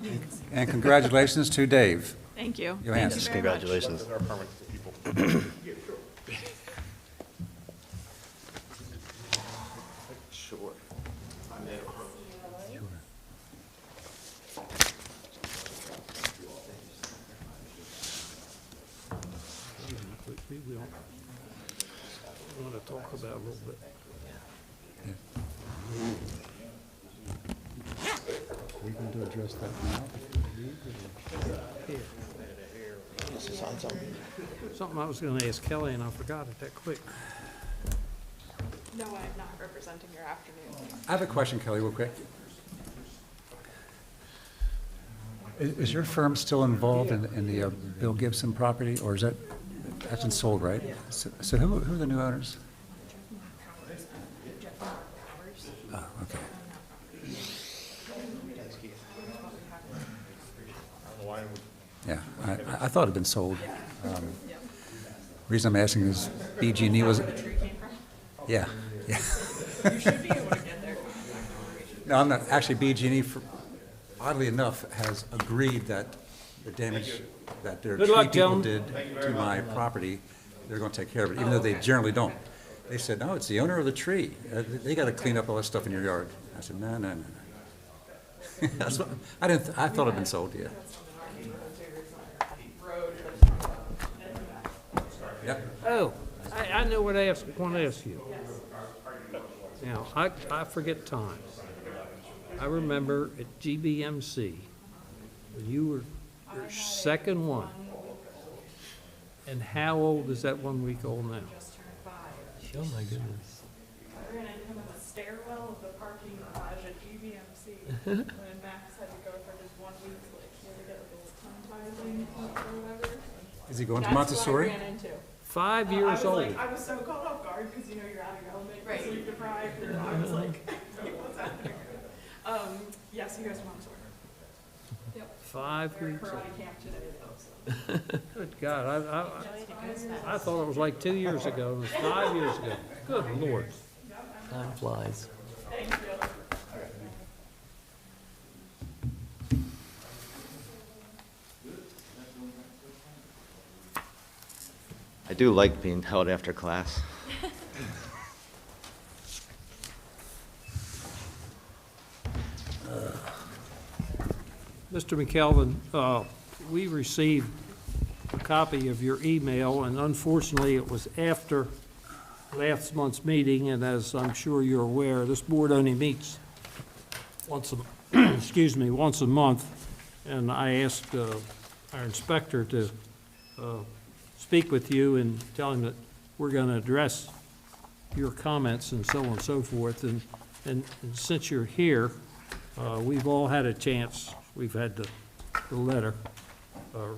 And congratulations to Dave. Thank you. Johansson. Thank you very much. Congratulations. Sure. We want to talk about a little bit. Are we going to address that now? Something I was going to ask Kelly and I forgot it that quick. No, I'm not representing your afternoon. I have a question, Kelly, real quick. Is your firm still involved in the Bill Gibson property, or is that's been sold, right? So who are the new owners? Oh, okay. Yeah, I thought it had been sold. Reason I'm asking is BG&E was. Yeah, yeah. You should be able to get there. No, I'm not. Actually, BG&E, oddly enough, has agreed that the damage that their Good tree luck, people gentlemen. did to my property, they're going to take care of it, even though they generally don't. They said, no, it's the owner of the tree. They got to clean up all this stuff in your yard. I said, no, no, no. That's what, I thought it had been sold, yeah. Oh, I know what I want to ask you. Now, I forget time. I remember at GBMC, when you were your second one. And how old is that 1 week old now? Just turned 5. Oh, my goodness. I ran into him in the stairwell of the parking garage at GBMC when Max had to go for his 1 week, like, he had to get like a little tongue-tithing or whatever. Is he going to That's Montessori? what I ran into. 5 years old. I was so caught off guard because, you know, you're out of your element, you're sleep deprived, and I was like, what's happening? Yes, he goes to Montessori. Yep. 5 We're at weeks old. karate camp today, though, so. Good God, I thought it was like 2 years ago, it was 5 years ago. Good Lord. Time flies. Thank you. I do like being held after class. Mr. McKelvin, we received a copy of your email, and unfortunately, it was after last month's meeting, and as I'm sure you're aware, this board only meets once a month, and I asked our inspector to speak with you and tell him that we're going to address your comments and so on and so forth, and since you're here, we've all had a chance. We've had the letter, or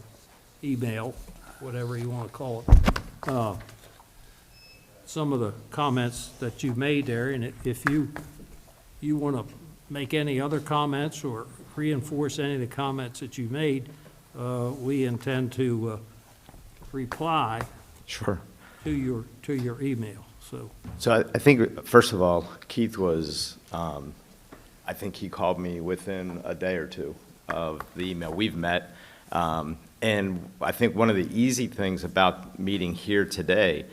email, whatever you want to call it, some of the comments that you made there, and if you want to make any other comments or reinforce any of the comments that you made, we intend to reply Sure. to your email, so. So I think, first of all, Keith was, I think he called me within a day or two of the email. We've met, and I think one of the easy things about meeting here today,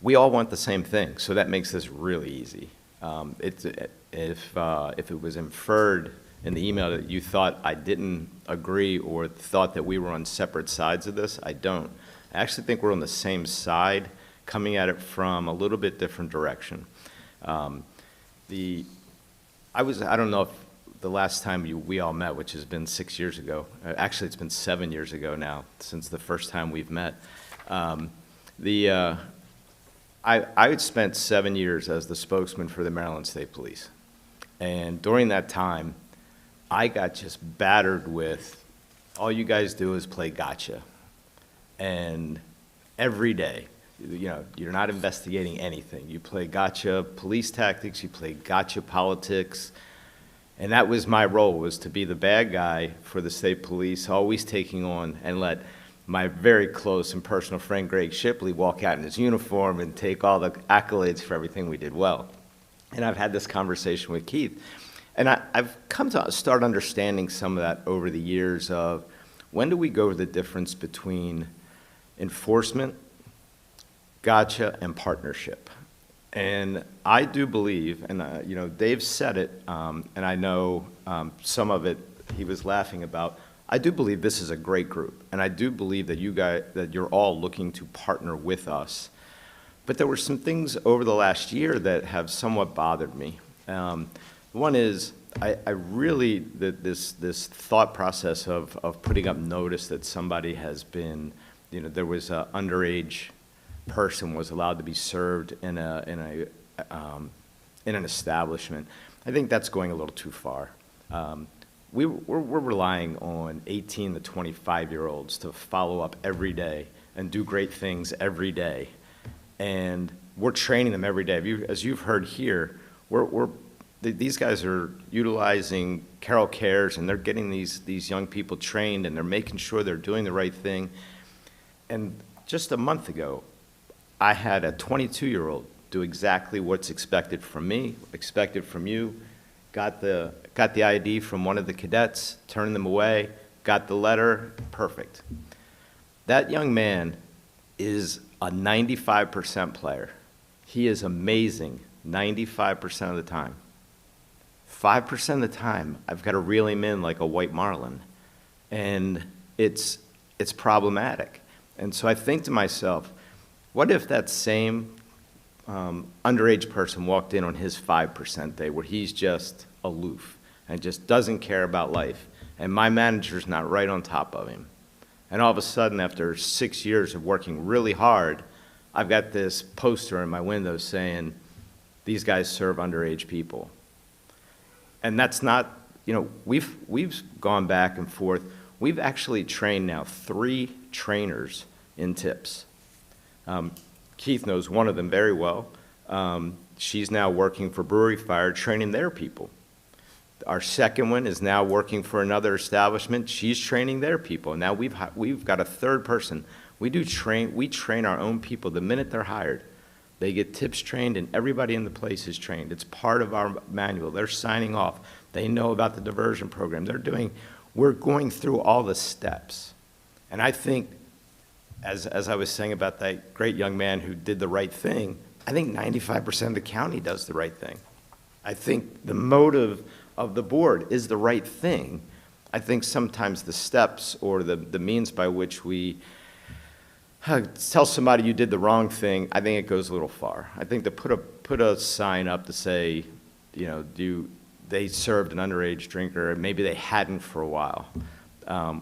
we all want the same thing, so that makes this really easy. If it was inferred in the email that you thought I didn't agree or thought that we were on separate sides of this, I don't. I actually think we're on the same side, coming at it from a little bit different direction. I don't know if the last time we all met, which has been 6 years ago, actually it's been 7 years ago now, since the first time we've met. I had spent 7 years as the spokesman for the Maryland State Police. And during that time, I got just battered with, all you guys do is play gotcha. And every day, you know, you're not investigating anything. You play gotcha police tactics, you play gotcha politics. And that was my role, was to be the bad guy for the state police, always taking on and let my very close and personal friend Greg Shipley walk out in his uniform and take all the accolades for everything we did well. And I've had this conversation with Keith. And I've come to start understanding some of that over the years of when do we go to the difference between enforcement, gotcha, and partnership. And I do believe, and you know, Dave said it, and I know some of it he was laughing about, I do believe this is a great group, and I do believe that you're all looking to partner with us. But there were some things over the last year that have somewhat bothered me. One is, I really, this thought process of putting up notice that somebody has been, you know, there was an underage person was allowed to be served in an establishment. I think that's going a little too far. We're relying on 18 to 25-year-olds to follow up every day and do great things every day. And we're training them every day. As you've heard here, these guys are utilizing Carroll Cares, and they're getting these young people trained, and they're making sure they're doing the right thing. And just a month ago, I had a 22-year-old do exactly what's expected from me, expected from you, got the ID from one of the cadets, turned them away, got the letter, perfect. That young man is a 95% player. He is amazing 95% of the time. 5% of the time, I've got to reel him in like a white marlin, and it's problematic. And so I think to myself, What if that same underage person walked in on his 5% day where he's just aloof and just doesn't care about life, and my manager's not right on top of him? And all of a sudden, after 6 years of working really hard, I've got this poster in my window saying, these guys serve underage people. And that's not, we've gone back and forth. We've actually trained now 3 trainers in tips. Keith knows one of them very well. She's now working for Brewery Fire, training their people. Our second one is now working for another establishment. She's training their people. And now we've got a third person. We train our own people the minute they're hired. They get tips trained, and everybody in the place is trained. It's part of our manual. They're signing off. They know about the diversion program. We're going through all the steps. And I think, as I was saying about that great young man who did the right thing, I think 95% of the county does the right thing. I think the motive of the board is the right thing. I think sometimes the steps or the means by which we tell somebody you did the wrong thing, I think it goes a little far. I think to put a sign up to say, they served an underage drinker, and maybe they hadn't for a while.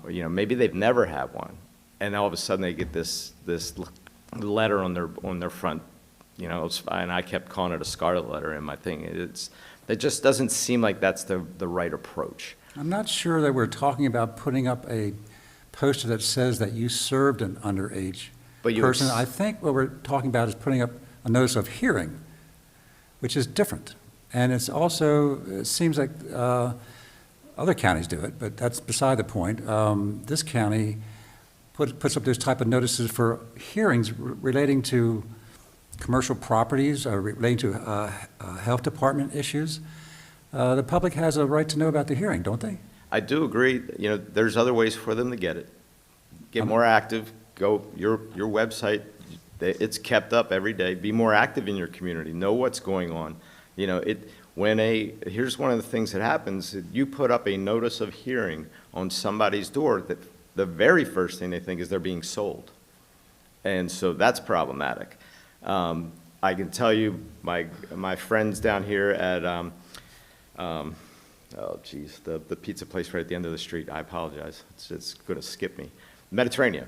Maybe they've never had one, and all of a sudden they get this letter on their front, and I kept calling it a scarlet letter in my thing. It just doesn't seem like that's the right approach. I'm not sure that we're talking about putting up a poster that says that you served an underage person. I think what we're talking about is putting up a notice of hearing, which is different. And it's also, it seems like other counties do it, but that's beside the point. This county puts up those type of notices for hearings relating to commercial properties, relating to health department issues. The public has a right to know about the hearing, don't they? I do agree. There's other ways for them to get it. Get more active. Go your website. It's kept up every day. Be more active in your community. Know what's going on. Here's one of the things that happens. You put up a notice of hearing on somebody's door, that the very first thing they think is they're being sold, and so that's problematic. I can tell you, my friends down here at the pizza place right at the end of the street. I apologize. It's going to skip me. Mediterranean.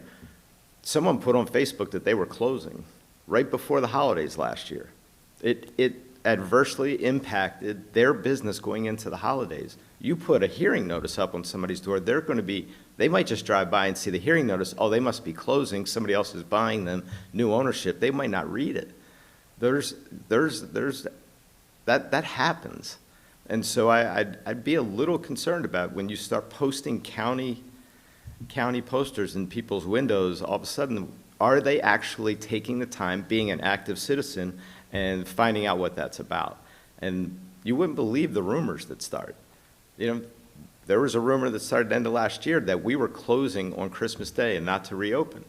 Someone put on Facebook that they were closing right before the holidays last year. It adversely impacted their business going into the holidays. You put a hearing notice up on somebody's door, they might just drive by and see the hearing notice. Oh, they must be closing. Somebody else is buying them. New ownership. They might not read it. That happens. And so I'd be a little concerned about when you start posting county posters in people's windows. All of a sudden, are they actually taking the time, being an active citizen, and finding out what that's about? And you wouldn't believe the rumors that start. There was a rumor that started at the end of last year that we were closing on Christmas Day and not to reopen.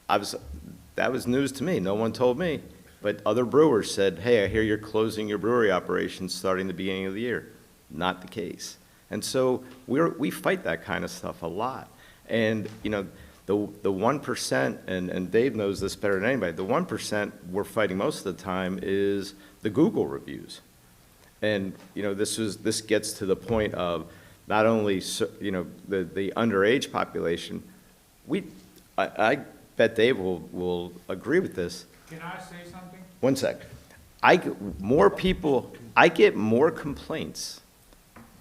That was news to me. No one told me. But other brewers said, hey, I hear you're closing your brewery operations starting the beginning of the year. Not the case. And so we fight that kind of stuff a lot. And, the 1%, and Dave knows this better than anybody, the 1% we're fighting most of the time is the Google reviews. And, this gets to the point of not only, the underage population. I bet Dave will agree with this. Can I say something? One sec. I get more complaints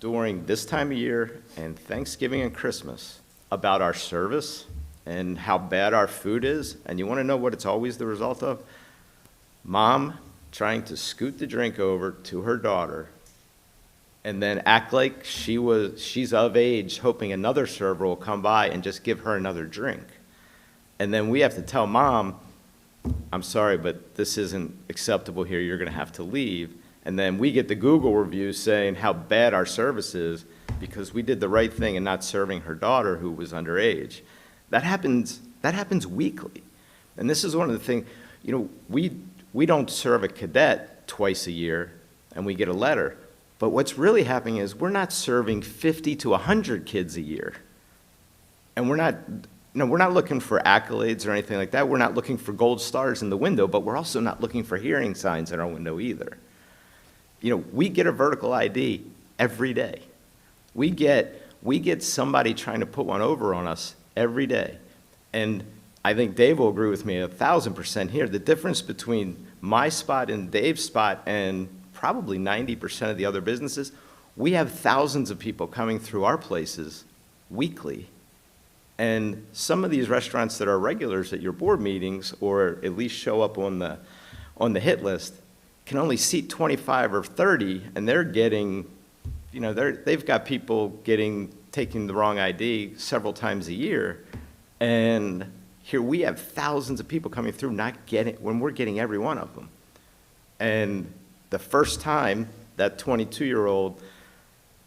during this time of year and Thanksgiving and Christmas about our service and how bad our food is. And you want to know what it's always the result of? Mom trying to scoot the drink over to her daughter and then act like she's of age, hoping another server will come by and just give her another drink. And then we have to tell Mom, I'm sorry, but this isn't acceptable here. You're going to have to leave. And then we get the Google review saying how bad our service is because we did the right thing in not serving her daughter who was underage. That happens weekly. And this is one of the things, we don't serve a cadet twice a year and we get a letter. But what's really happening is we're not serving 50 to 100 kids a year. And we're not no, we're not looking for accolades or anything like that. We're not looking for gold stars in the window, but we're also not looking for hearing signs in our window either. You know, we get a vertical ID every day. We get somebody trying to put one over on us every day. And I think Dave will agree with me 1,000% here. The difference between my spot and Dave's spot and probably 90% of the other businesses, we have thousands of people coming through our places weekly. And some of these restaurants that are regulars at your board meetings, or at least show up on the hit list, can only seat 25 or 30, and they're getting, you know, they've got people taking the wrong ID several times a year. And here we have thousands of people coming through when we're getting every one of them. And the first time that 22-year-old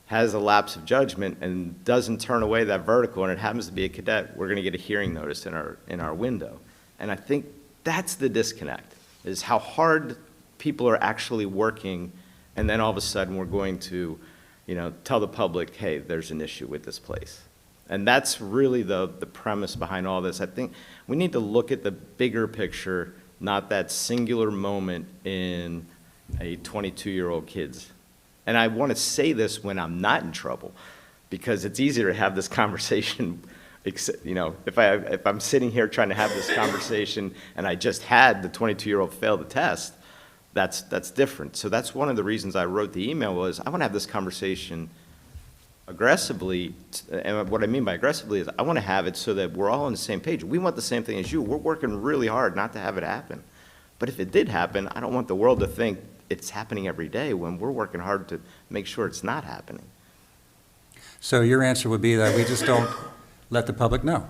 has a lapse of judgment and doesn't turn away that vertical, and it happens to be a cadet, we're going to get a hearing notice in our window. And I think that's the disconnect, is how hard people are actually working, and then all of a sudden we're going to, you know, tell the public, hey, there's an issue with this place. And that's really the premise behind all this. I think we need to look at the bigger picture, not that singular moment in a 22-year-old kid's. And I want to say this when I'm not in trouble, because it's easier to have this conversation, you know, if I'm sitting here trying to have this conversation and I just had the 22-year-old fail the test, that's different. So that's one of the reasons I wrote the email, was I want to have this conversation aggressively. And what I mean by aggressively is I want to have it so that we're all on the same page. We want the same thing as you. We're working really hard not to have it happen. But if it did happen, I don't want the world to think it's happening every day when we're working hard to make sure it's not happening. So your answer would be that we just don't let the public know?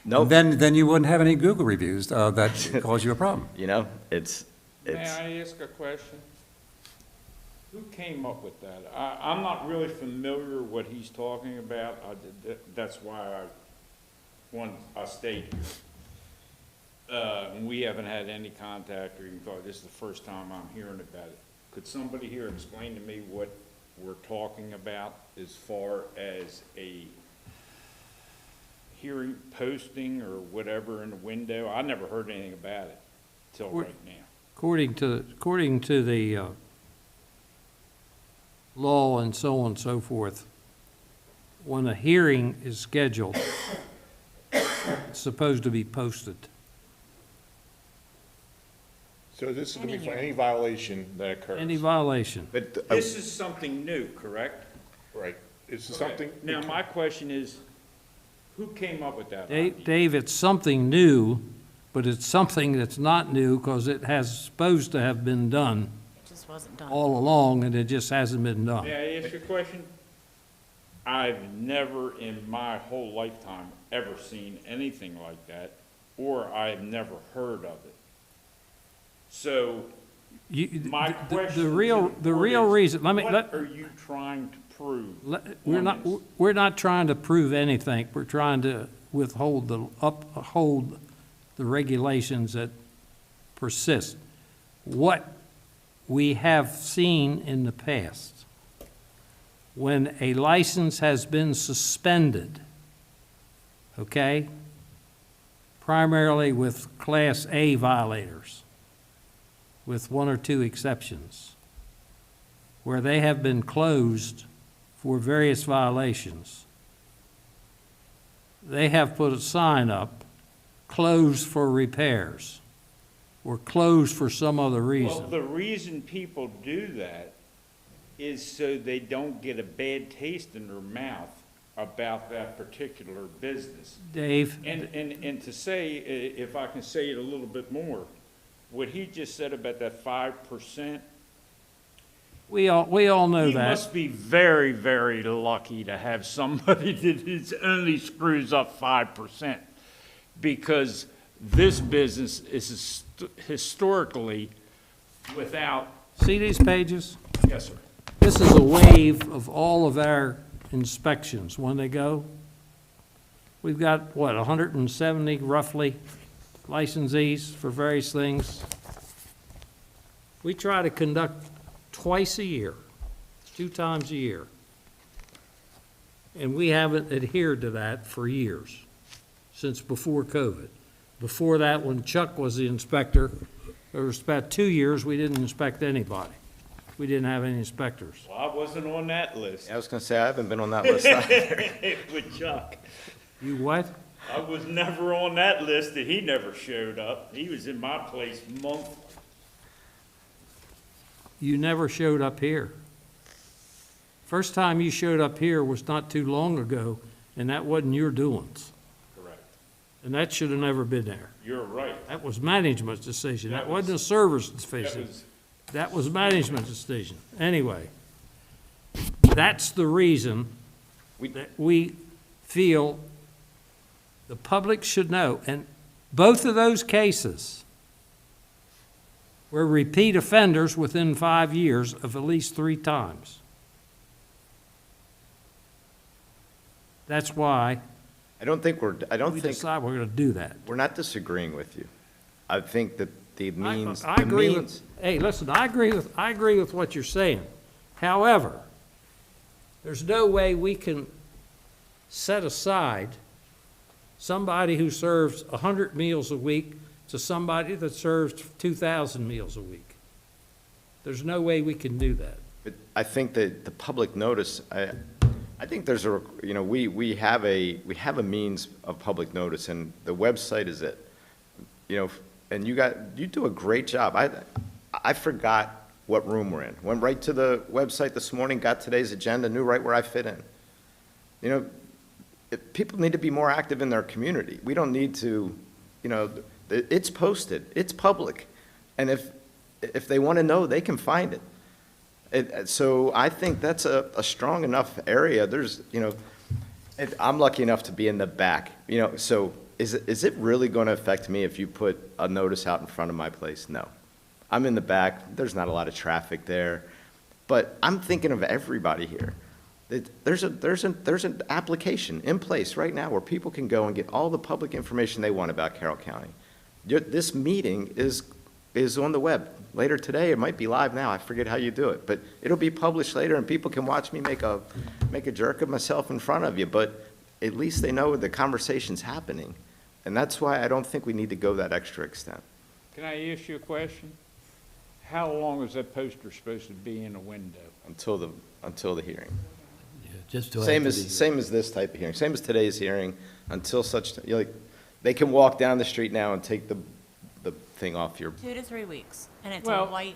Nope. Then you wouldn't have any Google reviews that cause you a problem. You know, it's. May I ask a question? Who came up with that? I'm not really familiar with what he's talking about. That's why I stayed here. We haven't had any contact or even thought, this is the first time I'm hearing about it. Could somebody here explain to me what we're talking about as far as a hearing posting or whatever in the window? I never heard anything about it till right now. According to the law and so on and so forth, when a hearing is scheduled, it's supposed to be posted. So this is going to be for any violation that occurs? Any violation. But This is something new, correct? Right. It's Okay. something. Now, my question is, who came up with that? Dave, it's something new, but it's something that's not new because it has supposed to have been done It just wasn't done. all along, and it just hasn't been done. May I ask you a question? I've never in my whole lifetime ever seen anything like that, or I've never heard of it. So, my question The real reason, what are you trying to prove? we're not trying to prove anything. We're trying to uphold the regulations that persist. What we have seen in the past, when a license has been suspended, okay, primarily with Class A violators, with one or two exceptions, where they have been closed for various violations, they have put a sign up, closed for repairs, or closed for some other Well, reason. the reason people do that is so they don't get a bad taste in their mouth about that particular business. Dave? And to say, if I can say it a little bit more, what he just said about that 5%. We all know He that. must be very, very lucky to have somebody that only screws up 5%, because this business is historically without. See these pages? Yes, sir. This is a wave of all of our inspections when they go. We've got, 170 roughly licensees for various things. We try to conduct twice a year, 2 times a year. And we haven't adhered to that for years. since before COVID. Before that, when Chuck was the inspector, there was about 2 years, we didn't inspect anybody. We didn't have any inspectors. Well, I wasn't on that list. I was gonna say, I haven't been on that list either. With Chuck. You what? I was never on that list, and he never showed up. He was in my place monthly. You never showed up here. First time you showed up here was not too long ago, and that wasn't your doings. Correct. And that should have never been there. You're right. That was management's decision. That That wasn't a was- server's That decision. was, That was management's decision. Anyway, that's the reason that we feel the public should know. And both of those cases were repeat offenders within 5 years of at least 3 times. That's why I don't think we decide we're going to do that. we're not disagreeing with you. I think that the means. I the agree means- with, hey, listen, I agree with what you're saying. However, there's no way we can set aside somebody who serves 100 meals a week to somebody that serves 2,000 meals a week. There's no way we can do that. But I think that the public notice, I think there's a, we have a means of public notice, and the website is it. And you do a great job. I forgot what room we're in. Went right to the website this morning, got today's agenda, knew right where I fit in. People need to be more active in their community. We don't need to, it's posted, it's public. And if they want to know, they can find it. So I think that's a strong enough area. There's, I'm lucky enough to be in the back, so is it really going to affect me if you put a notice out in front of my place? No. I'm in the back. There's not a lot of traffic there. But I'm thinking of everybody here. There's an application in place right now where people can go and get all the public information they want about Carroll County. This meeting is on the web later today. It might be live now. I forget how you do it, but it'll be published later, and people can watch me make a jerk of myself in front of you. But at least they know the conversation's happening, and that's why I don't think we need to go that extra extent. can I ask you a question? How long is that poster supposed to be in a window? Until the hearing. Just to Same after the- same as this type of hearing, same as today's hearing, until such, they can walk down the street now and take the thing off your. 2 to 3 weeks, and it's Well- a white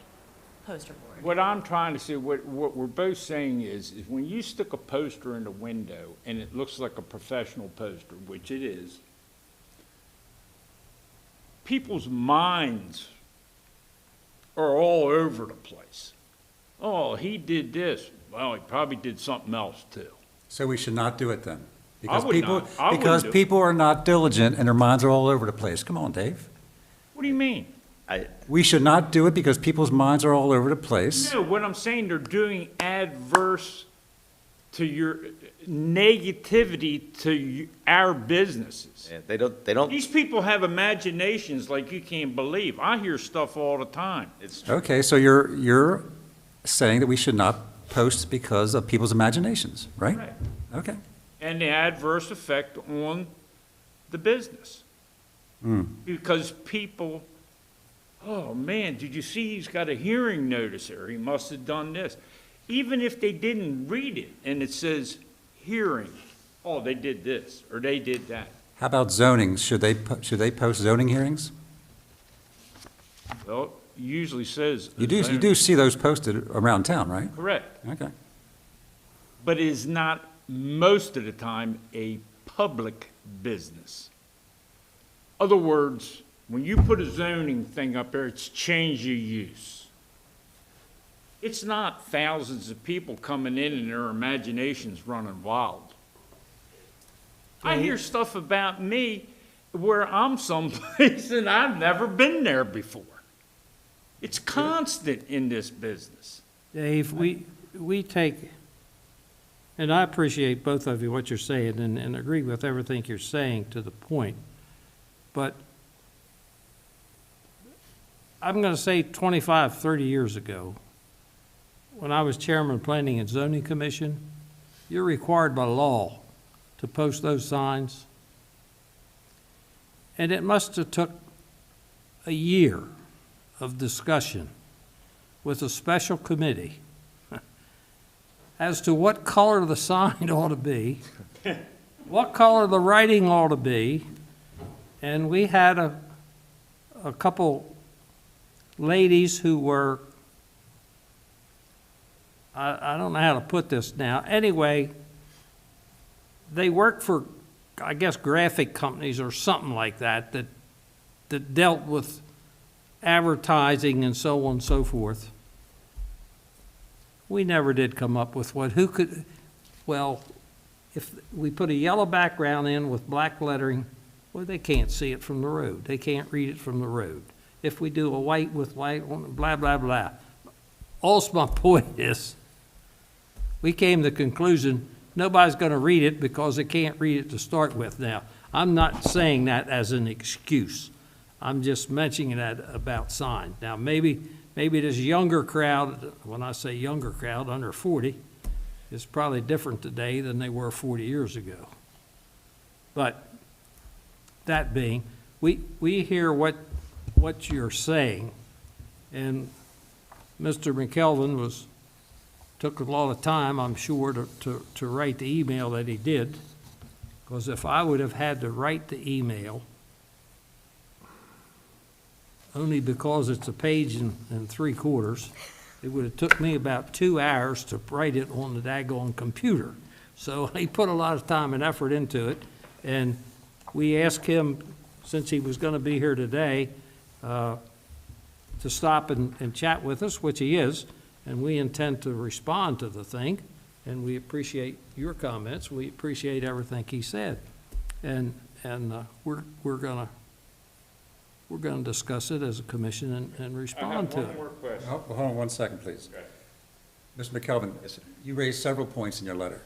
poster board. What I'm trying to say, what we're both saying is when you stick a poster in the window and it looks like a professional poster, which it is, people's minds are all over the place. Oh, he did this. Well, he probably did something else too. So we should not do it then? I would not. I wouldn't Because do it. people are not diligent and their minds are all over the place. Come on, Dave. What do you mean? We should not do it because people's minds are all over the place. No, what I'm saying, they're doing adverse to your negativity to our businesses. Yeah, they don't. These people have imaginations like you can't believe. I hear stuff all the time. It's Okay, so you're saying that we should not post because of people's imaginations, right? Right. Okay. And the adverse effect on the business. Because people, oh man, did you see he's got a hearing notice there? He must have done this. Even if they didn't read it and it says hearing, oh, they did this or they did that. How about zoning? Should they post zoning hearings? Well, it usually says. You do see those posted around town, right? Correct. Okay. But it is not most of the time a public business. Other words, when you put a zoning thing up there, it's change of use. It's not thousands of people coming in and their imaginations running wild. I hear stuff about me where I'm someplace and I've never been there before. It's constant in this business. Dave, we take, and I appreciate both of you, what you're saying, and agree with everything you're saying to the point. But I'm going to say 25, 30 years ago, when I was chairman of Planning and Zoning Commission, you're required by law to post those signs And it must have took a year of discussion with a special committee as to what color the sign ought to be, what color the writing ought to be, and we had a couple ladies who were, I don't know how to put this now. Anyway, they worked for, I guess, graphic companies or something like that, that dealt with advertising and so on and so forth. We never did come up with well, if we put a yellow background in with black lettering, well, they can't see it from the road. They can't read it from the road. If we do a white with white, blah, blah, blah. Also, my point is, we came to the conclusion, nobody's going to read it because they can't read it to start with. Now, I'm not saying that as an excuse. I'm just mentioning that about signs. Now, maybe this younger crowd, when I say younger crowd, under 40, is probably different today than they were 40 years ago. But that being, we hear what you're saying, and Mr. McKelvin took a lot of time, I'm sure, to write the email that he did, because if I would have had to write the email, only because it's a page and 3/4, it would have took me about 2 hours to write it on the daggone computer. So he put a lot of time and effort into it, and we asked him, since he was going to be here today, to stop and chat with us, which he is, and we intend to respond to the thing, and we appreciate your comments. We appreciate everything he said, and we're going to discuss it as a commission and respond to it. I have one more question. Hold on 1 second, please. Okay. Mr. McKelvin, you raised several points in your letter.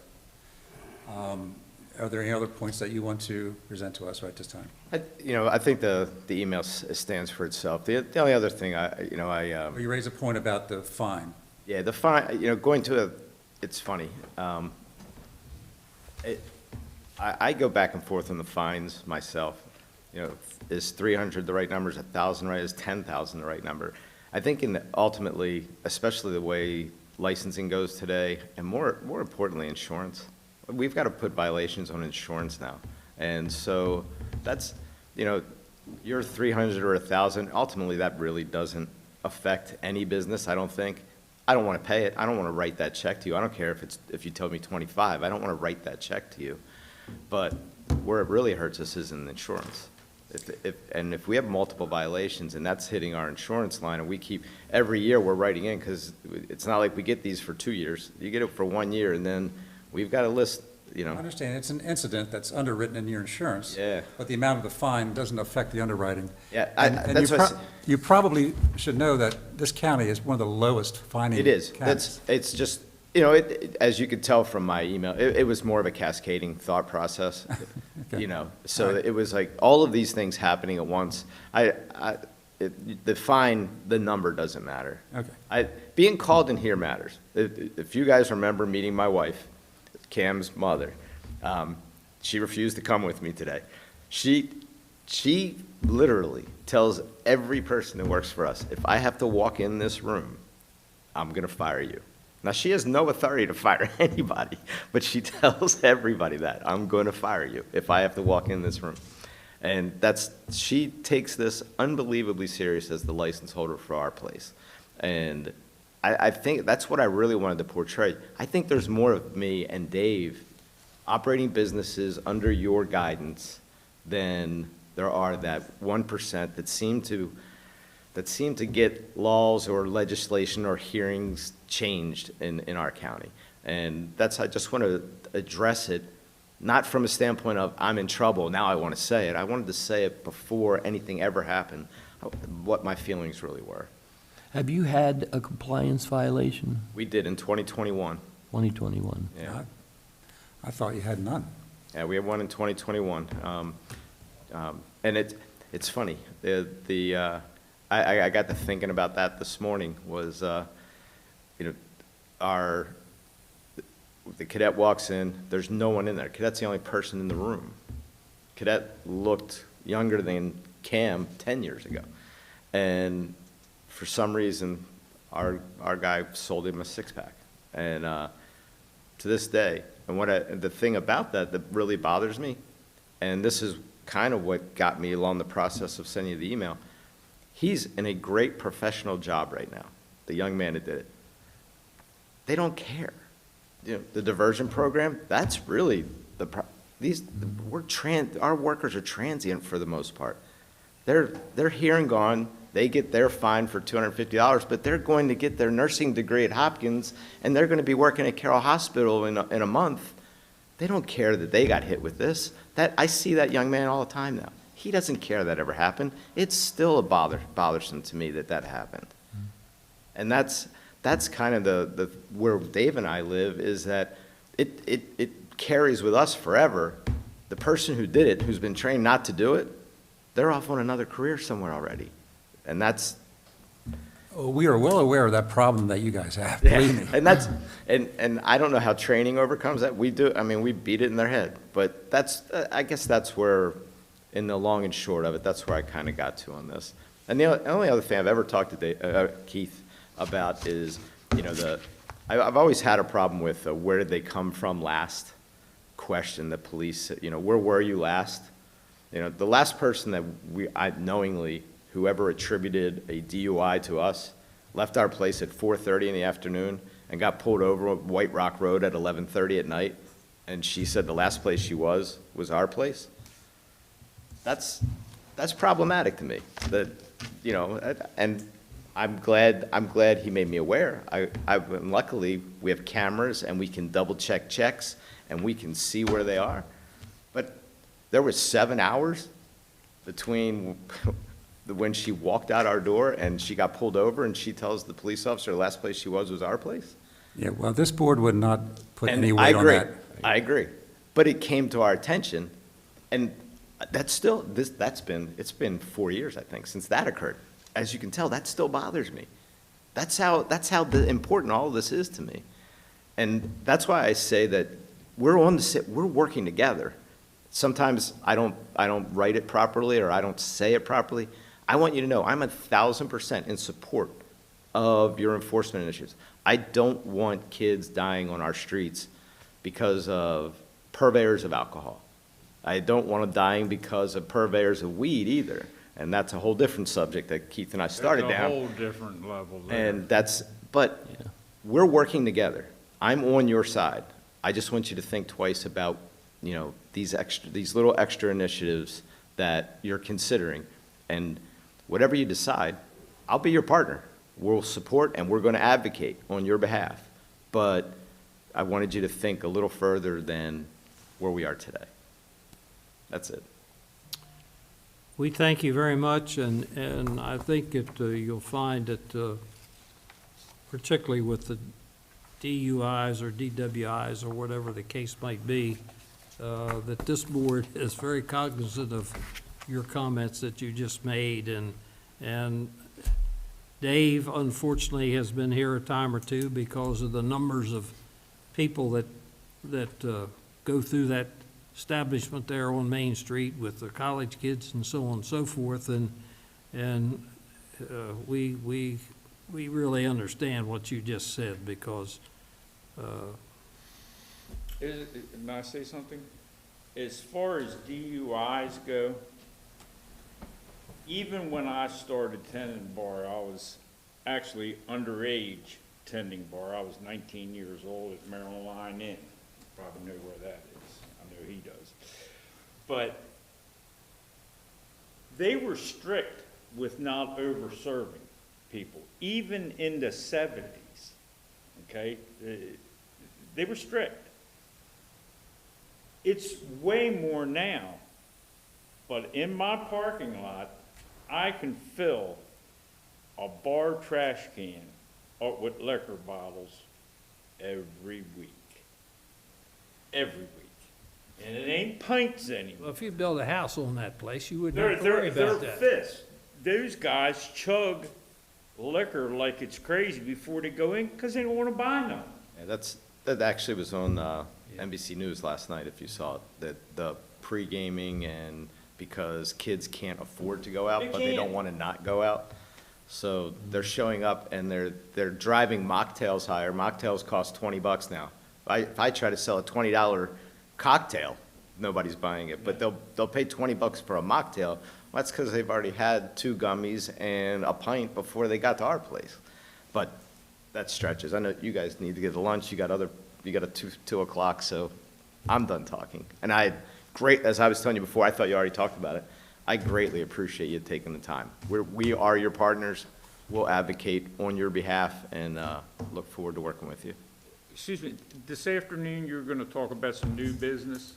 Are there any other points that you want to present to us right this time? I think the email stands for itself. The only other thing, Well, you raised a point about the fine. Yeah, the fine, it's funny. I go back and forth on the fines myself. Is 300 the right number? Is 1,000 right? Is 10,000 the right number? I think ultimately, especially the way licensing goes today, and more importantly, insurance, we've got to put violations on insurance now. And so that's, your 300 or 1,000, ultimately that really doesn't affect any business, I don't think. I don't want to pay it. I don't want to write that check to you. I don't care if you tell me 25. I don't want to write that check to you. But where it really hurts us is in insurance. If we have multiple violations and that's hitting our insurance line, and we keep, every year we're writing in, because it's not like we get these for 2 years. You get it for 1 year, and then we've got a list, I understand, it's an incident that's underwritten in your insurance. Yeah. But the amount of the fine doesn't affect the underwriting. Yeah, And you probably should know that this county is one of the lowest fining It is. counties. It's just, as you could tell from my email, it was more of a cascading thought process, So it was like all of these things happening at once. The fine, the number doesn't matter. Okay. Being called in here matters. If you guys remember meeting my wife, Cam's mother, she refused to come with me today. She literally tells every person who works for us, if I have to walk in this room, I'm going to fire you. Now, she has no authority to fire anybody, but she tells everybody that. I'm going to fire you if I have to walk in this room. And she takes this unbelievably serious as the license holder for our place. And I think that's what I really wanted to portray. I think there's more of me and Dave operating businesses under your guidance than there are that 1% that seem to get laws or legislation or hearings changed in our county. And I just want to address it, not from a standpoint of I'm in trouble, now I want to say it. I wanted to say it before anything ever happened, what my feelings really were. Have you had a compliance violation? We did in 2021. 2021. Yeah. I thought you had none. Yeah, we had one in 2021. And it's funny. I got to thinking about that this morning. Was the cadet walks in. There's no one in there. Cadet's the only person in the room. Cadet looked younger than Cam 10 years ago. And for some reason, our guy sold him a six-pack. And to this day, and the thing about that really bothers me, and this is kind of what got me along the process of sending you the email, he's in a great professional job right now, the young man that did it. They don't care. You know, the diversion program, that's really our workers are transient for the most part. They're here and gone. They get their fine for $250, but they're going to get their nursing degree at Hopkins, and they're going to be working at Carroll Hospital in a month. They don't care that they got hit with this. I see that young man all the time now. He doesn't care that ever happened. It's still bothersome to me that happened. And that's kind of the where Dave and I live, is that it carries with us forever. The person who did it, who's been trained not to do it, they're off on another career somewhere already. And that's... Oh, we are well aware of that problem that you guys have, believe me. And I don't know how training overcomes that. We do, I mean, we beat it in their head. But I guess that's where, in the long and short of it, that's where I kind of got to on this. And the only other thing I've ever talked to Keith about is, I've always had a problem with where did they come from last question. The police, where were you last? The last person that I knowingly, whoever attributed a DUI to us, left our place at 4:30 in the afternoon and got pulled over on White Rock Road at 11:30 at night, and she said the last place she was our place. That's problematic to me. And I'm glad he made me aware. Luckily, we have cameras and we can double check checks and we can see where they are. But there was 7 hours between when she walked out our door and she got pulled over and she tells the police officer the last place she was our place. Yeah, well, this board would not put And any weight on that. I agree. But it came to our attention, and it's been 4 years, I think, since that occurred. As you can tell, that still bothers me. That's how important all of this is to me. And that's why I say that we're working together. Sometimes I don't write it properly or I don't say it properly. I want you to know I'm 1,000% in support of your enforcement initiatives. I don't want kids dying on our streets because of purveyors of alcohol. I don't want them dying because of purveyors of weed either. And that's a whole different subject that Keith and I started down. It's a whole different level there. And but we're working together. I'm on your side. I just want you to think twice about, these little extra initiatives that you're considering. And whatever you decide, I'll be your partner. We'll support and we're going to advocate on your behalf. But I wanted you to think a little further than where we are today. That's it. We thank you very much, and I think that you'll find that, particularly with the DUIs or DWIs or whatever the case might be, that this board is very cognizant of your comments that you just made, and Dave, unfortunately, has been here a time or two because of the numbers of people that go through that establishment there on Main Street with the college kids and so on and so forth, and we really understand what you just said, because Can I say something? As far as DUIs go, even when I started tending bar, I was actually underage tending bar. I was 19 years old at Maryland Line Inn. Probably know where that is. I know he does. But they were strict with not over-serving people, even in the 70s, okay? They were strict. It's way more now, but in my parking lot, I can fill a bar trash can with liquor bottles every week. Every week. And it ain't pints anymore. Well, if you build a house on that place, you wouldn't have to worry They're about that. fists. Those guys chug liquor like it's crazy before they go in because they don't want to buy none. Yeah, that actually was on NBC News last night, if you saw it, that the pre-gaming and because kids can't afford to go out, but they don't want to not go out. So they're showing up and they're driving mocktails higher. Mocktails cost $20 now. If I try to sell a $20 cocktail, nobody's buying it, but they'll pay $20 for a mocktail. Well, that's because they've already had 2 gummies and a pint before they got to our place. But that stretches. I know you guys need to get to lunch. You got a 2 o'clock, so I'm done talking. And as I was telling you before, I thought you already talked about it. I greatly appreciate you taking the time. We are your partners. We'll advocate on your behalf and look forward to working with you. Excuse me, this afternoon you're going to talk about some new business?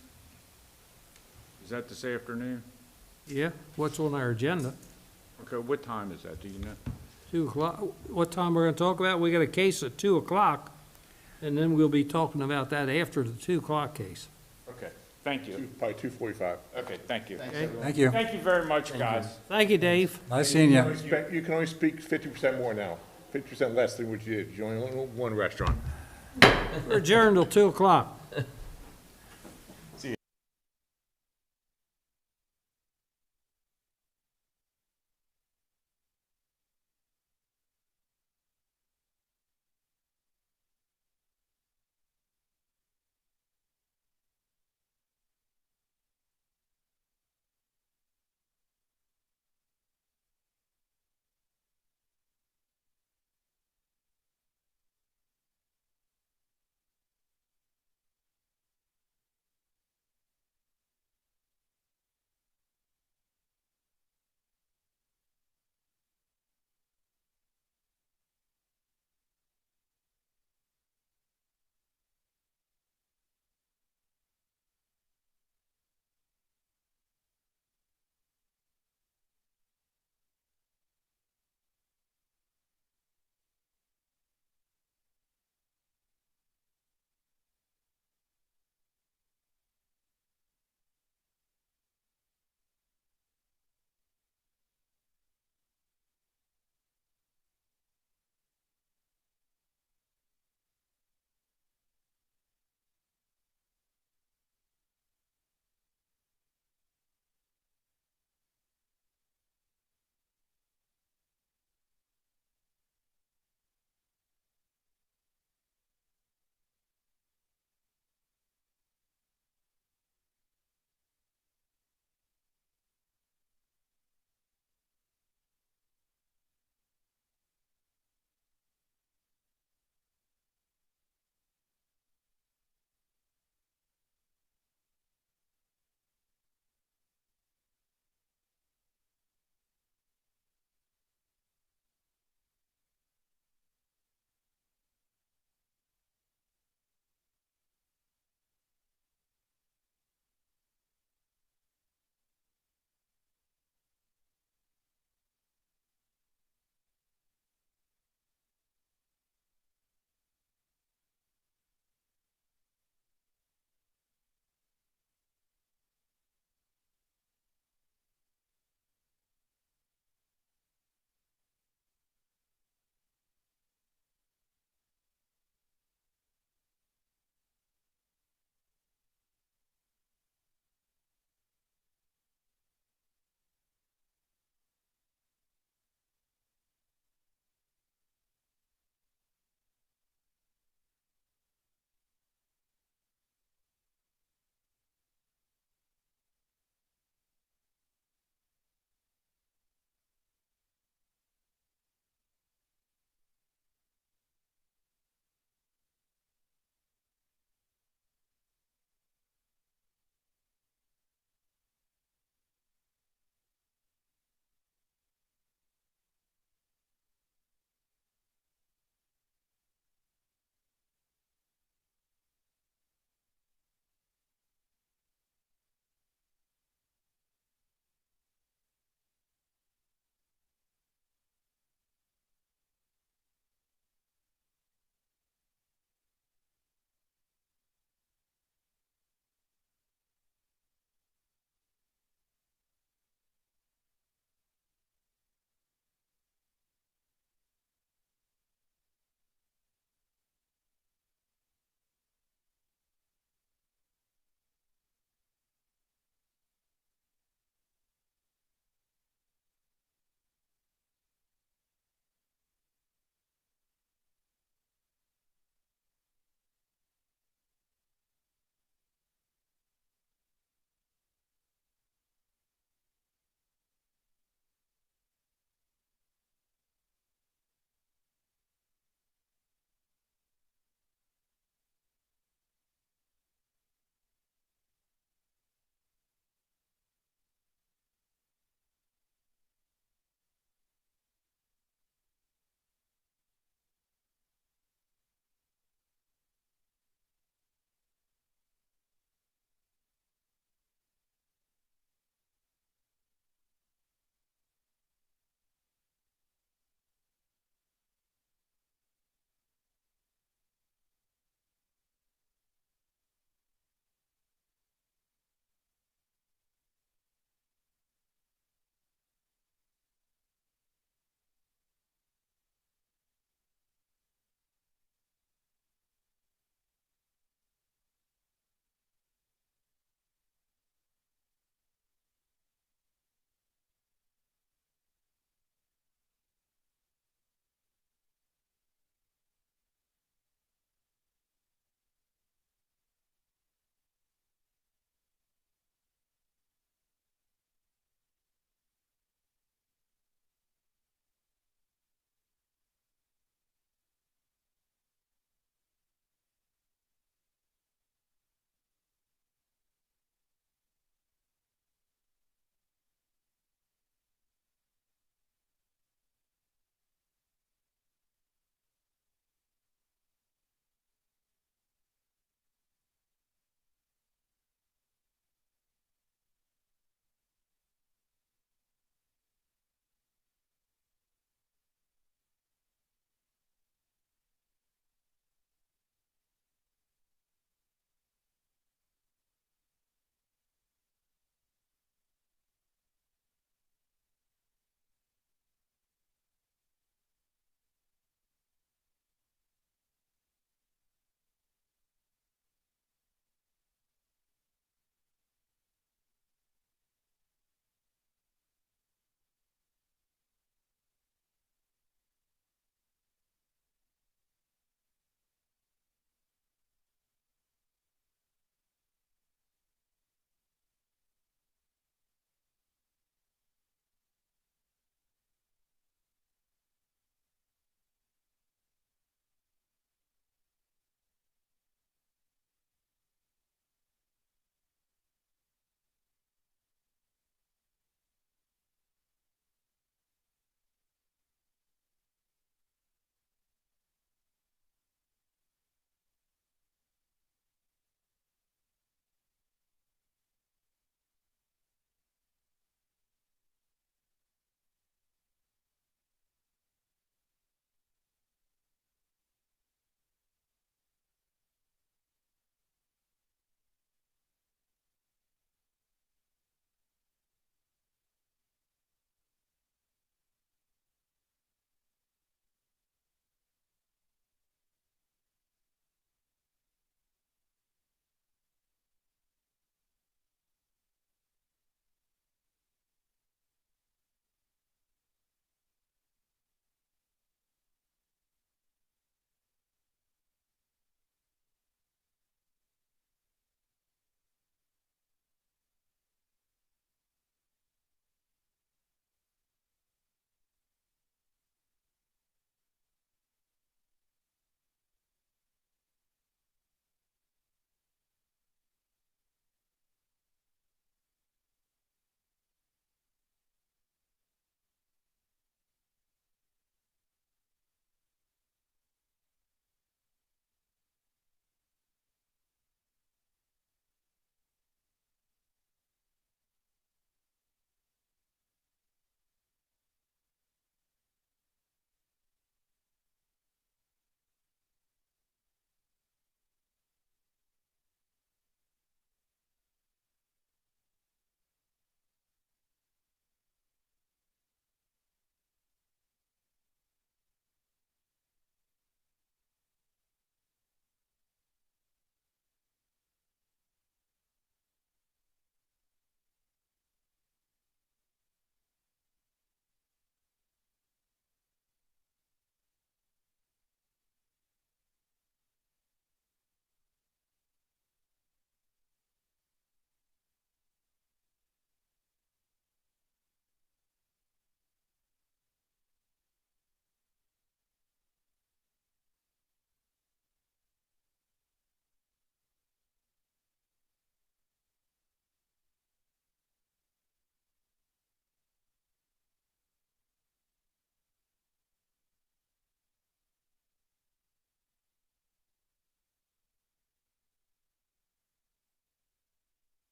Is that this afternoon? Yeah, what's on our agenda? Okay, what time is that, do you know? 2 o'clock. What time we're gonna talk about? We got a case at 2 o'clock, and then we'll be talking about that after the 2 o'clock case. Okay, thank you. Probably 2:45. Okay, thank you. Okay. Thank you. Thank you very much, guys. Thank you, Dave. Nice seeing you. You can only speak 50% more now, 50% less than what you did. You only own one restaurant. We're adjourned till 2 o'clock.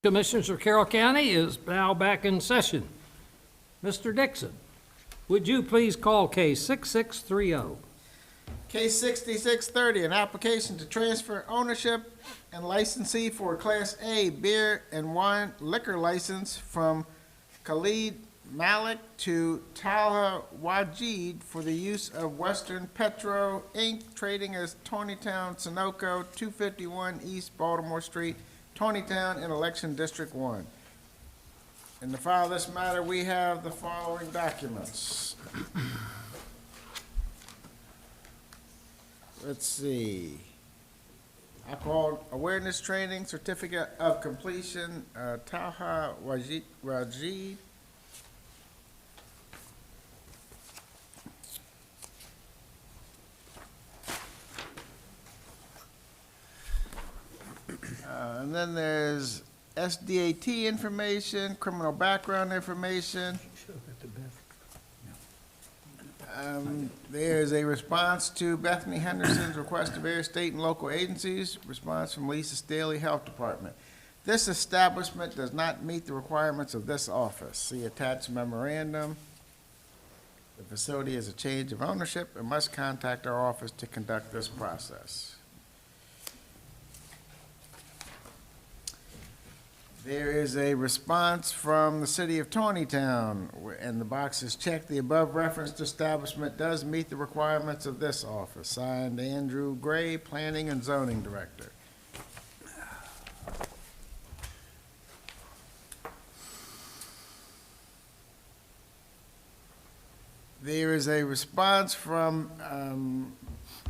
Commissioners of Carroll County is now back in session. Mr. Dixon, would you please call case 6630? Case 6630, an application to transfer ownership and licensee for a Class A beer and wine liquor license from Khalid Malik to Talha Wajid for the use of Western Petro, Inc., trading as Tonytown Sunoco, 251 East Baltimore Street, Tonytown in Election District 1. In the file of this matter, we have the following documents. Let's see. Alcohol awareness training, certificate of completion, Talha Wajid. And then there's SDAT information, criminal background information. There's a response to Bethany Henderson's request to various state and local agencies, response from Lisa Staley Health Department. This establishment does not meet the requirements of this office. See attached memorandum. The facility is a change of ownership and must contact our office to conduct this process. There is a response from the city of Tonytown, and the box is checked. The above referenced establishment does meet the requirements of this office. Signed, Andrew Gray, Planning and Zoning Director. There is a response from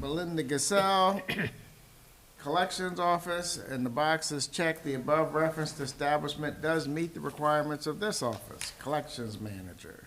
Belinda Gassell, Collections Office, and the box is checked. The above referenced establishment does meet the requirements of this office. Collections Manager.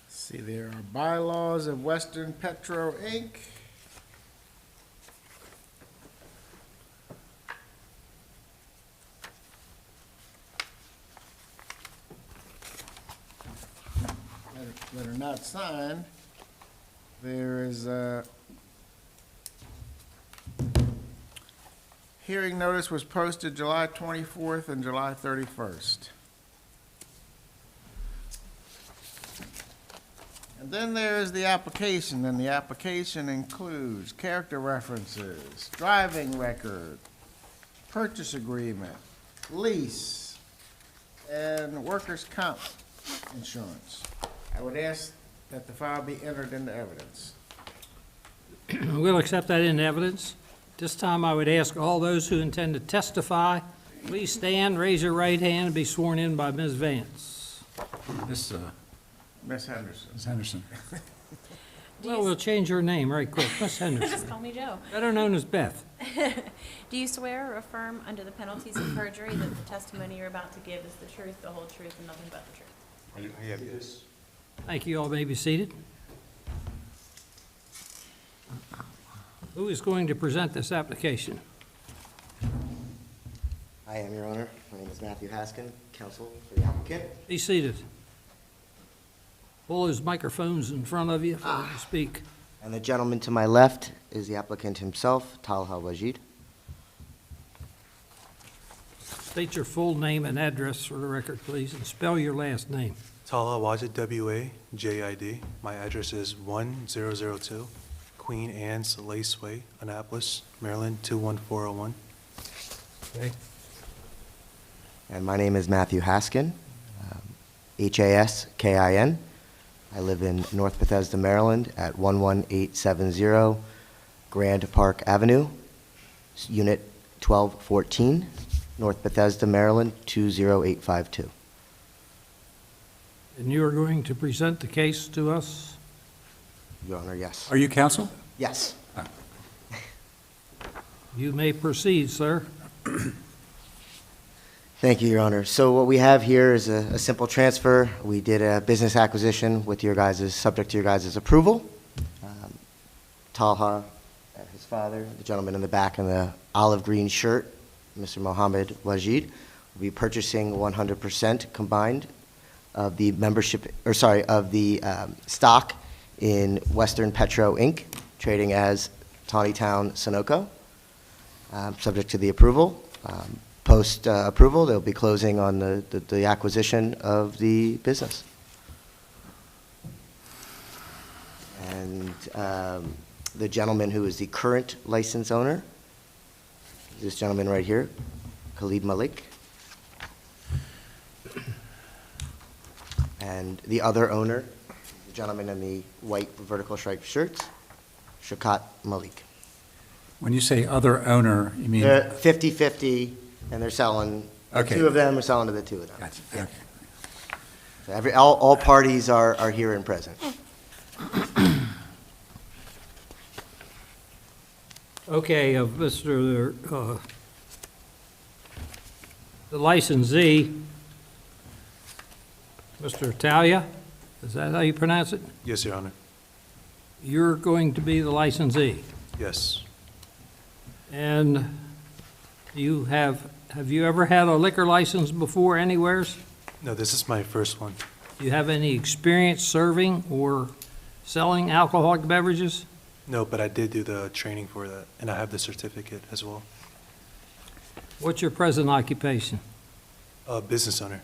See, there are bylaws of Western Petro, Inc. That are not signed. There is a hearing notice was posted July 24th and July 31st. And then there is the application, and the application includes character references, driving record, purchase agreement, lease, and workers' comp insurance. I would ask that the file be entered into evidence. We'll accept that in evidence. This time, I would ask all those who intend to testify, please stand, raise your right hand, and be sworn in by Ms. Vance. Miss Henderson. Ms. Henderson. Well, we'll change your name right quick. Ms. Henderson. Just call me Joe. Better known as Beth. Do you swear or affirm under the penalties of perjury that the testimony you're about to give is the truth, the whole truth, and nothing but the truth? Yes. Thank you. All may be seated. Who is going to present this application? I am, Your Honor. My name is Matthew Haskin, counsel for the applicant. Be seated. Pull those microphones in front of you for you to speak. And the gentleman to my left is the applicant himself, Talha Wajid. State your full name and address for the record, please, and spell your last name. Talha Wajid, W-A-J-I-D. My address is 1002 Queen Anne's Laceway, Annapolis, Maryland, 21401. Okay. And my name is Matthew Haskin, H-A-S-K-I-N. I live in North Bethesda, Maryland, at 11870 Grand Park Avenue, Unit 1214, North Bethesda, Maryland, 20852. And you are going to present the case to us? Your Honor, yes. Are you counsel? Yes. You may proceed, sir. Thank you, Your Honor. So what we have here is a simple transfer. We did a business acquisition with your guys', subject to your guys' approval. Talha, his father, the gentleman in the back in the olive green shirt, Mr. Mohammed Wajid, will be purchasing 100% combined of the of the stock in Western Petro Inc., trading as Tawny Town Sunoco, subject to the approval. Post-approval, they'll be closing on the acquisition of the business. And the gentleman who is the current license owner, this gentleman right here, Khalid Malik. And the other owner, the gentleman in the white vertical striped shirts, Shakat Malik. When you say other owner, you mean? They're 50/50, and they're selling, the Okay. two of them are selling to the two of them. Gotcha, Yeah. okay. So all parties are here and present. Okay, Mr., the licensee, Mr. Talia, is that how you pronounce it? Yes, Your Honor. You're going to be the licensee. Yes. And have you ever had a liquor license before anywheres? No, this is my first one. Do you have any experience serving or selling alcoholic beverages? No, but I did do the training for that, and I have the certificate as well. What's your present occupation? A business owner,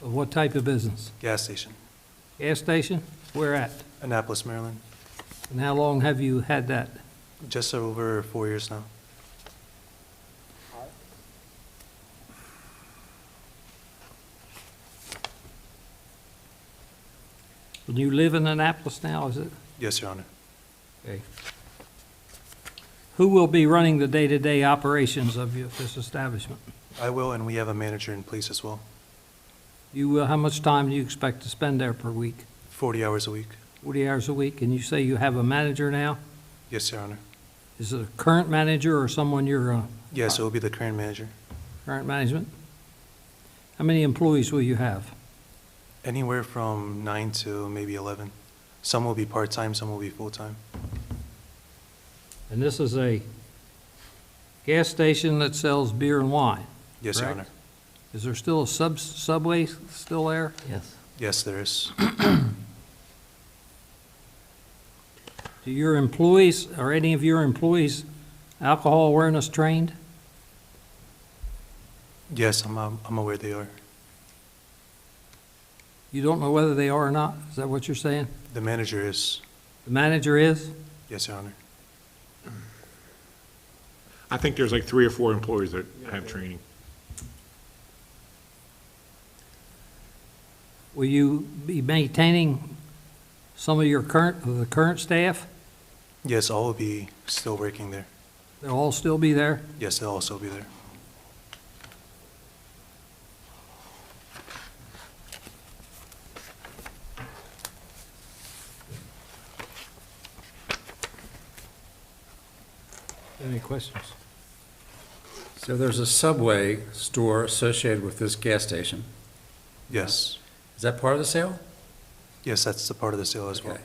Of what type of business? gas station, Gas station? Where at? Annapolis, Maryland. And how long have you had that? Just over 4 years now. And you live in Annapolis now, is it? Yes, Your Honor. Okay. Who will be running the day-to-day operations of this establishment? I will, and we have a manager in place as well. You will, how much time do you expect to spend there per week? 40 hours a week. 40 hours a week? And you say you have a manager now? Yes, Your Honor. Is it a current manager or someone you're, Yes, it will be the current manager. current management? How many employees will you have? Anywhere from 9 to maybe 11. Some will be part-time, some will be full-time. And this is a gas station that sells beer and wine? Yes, Your correct? Honor. Is there still a Subway still there? Yes. Yes, there is. Do your employees, are any of your employees alcohol awareness trained? Yes, I'm aware they are. You don't know whether they are or not? Is that what you're saying? The manager is. The manager is? Yes, Your Honor. I think there's like 3 or 4 employees that have training. Will you be maintaining some of the current staff? Yes, all will be still working there. They'll all still be there? Yes, they'll also be there. Any questions? So there's a Subway store associated with this gas station. Yes. Is that part of the sale? Yes, that's the part of the sale as well. Okay.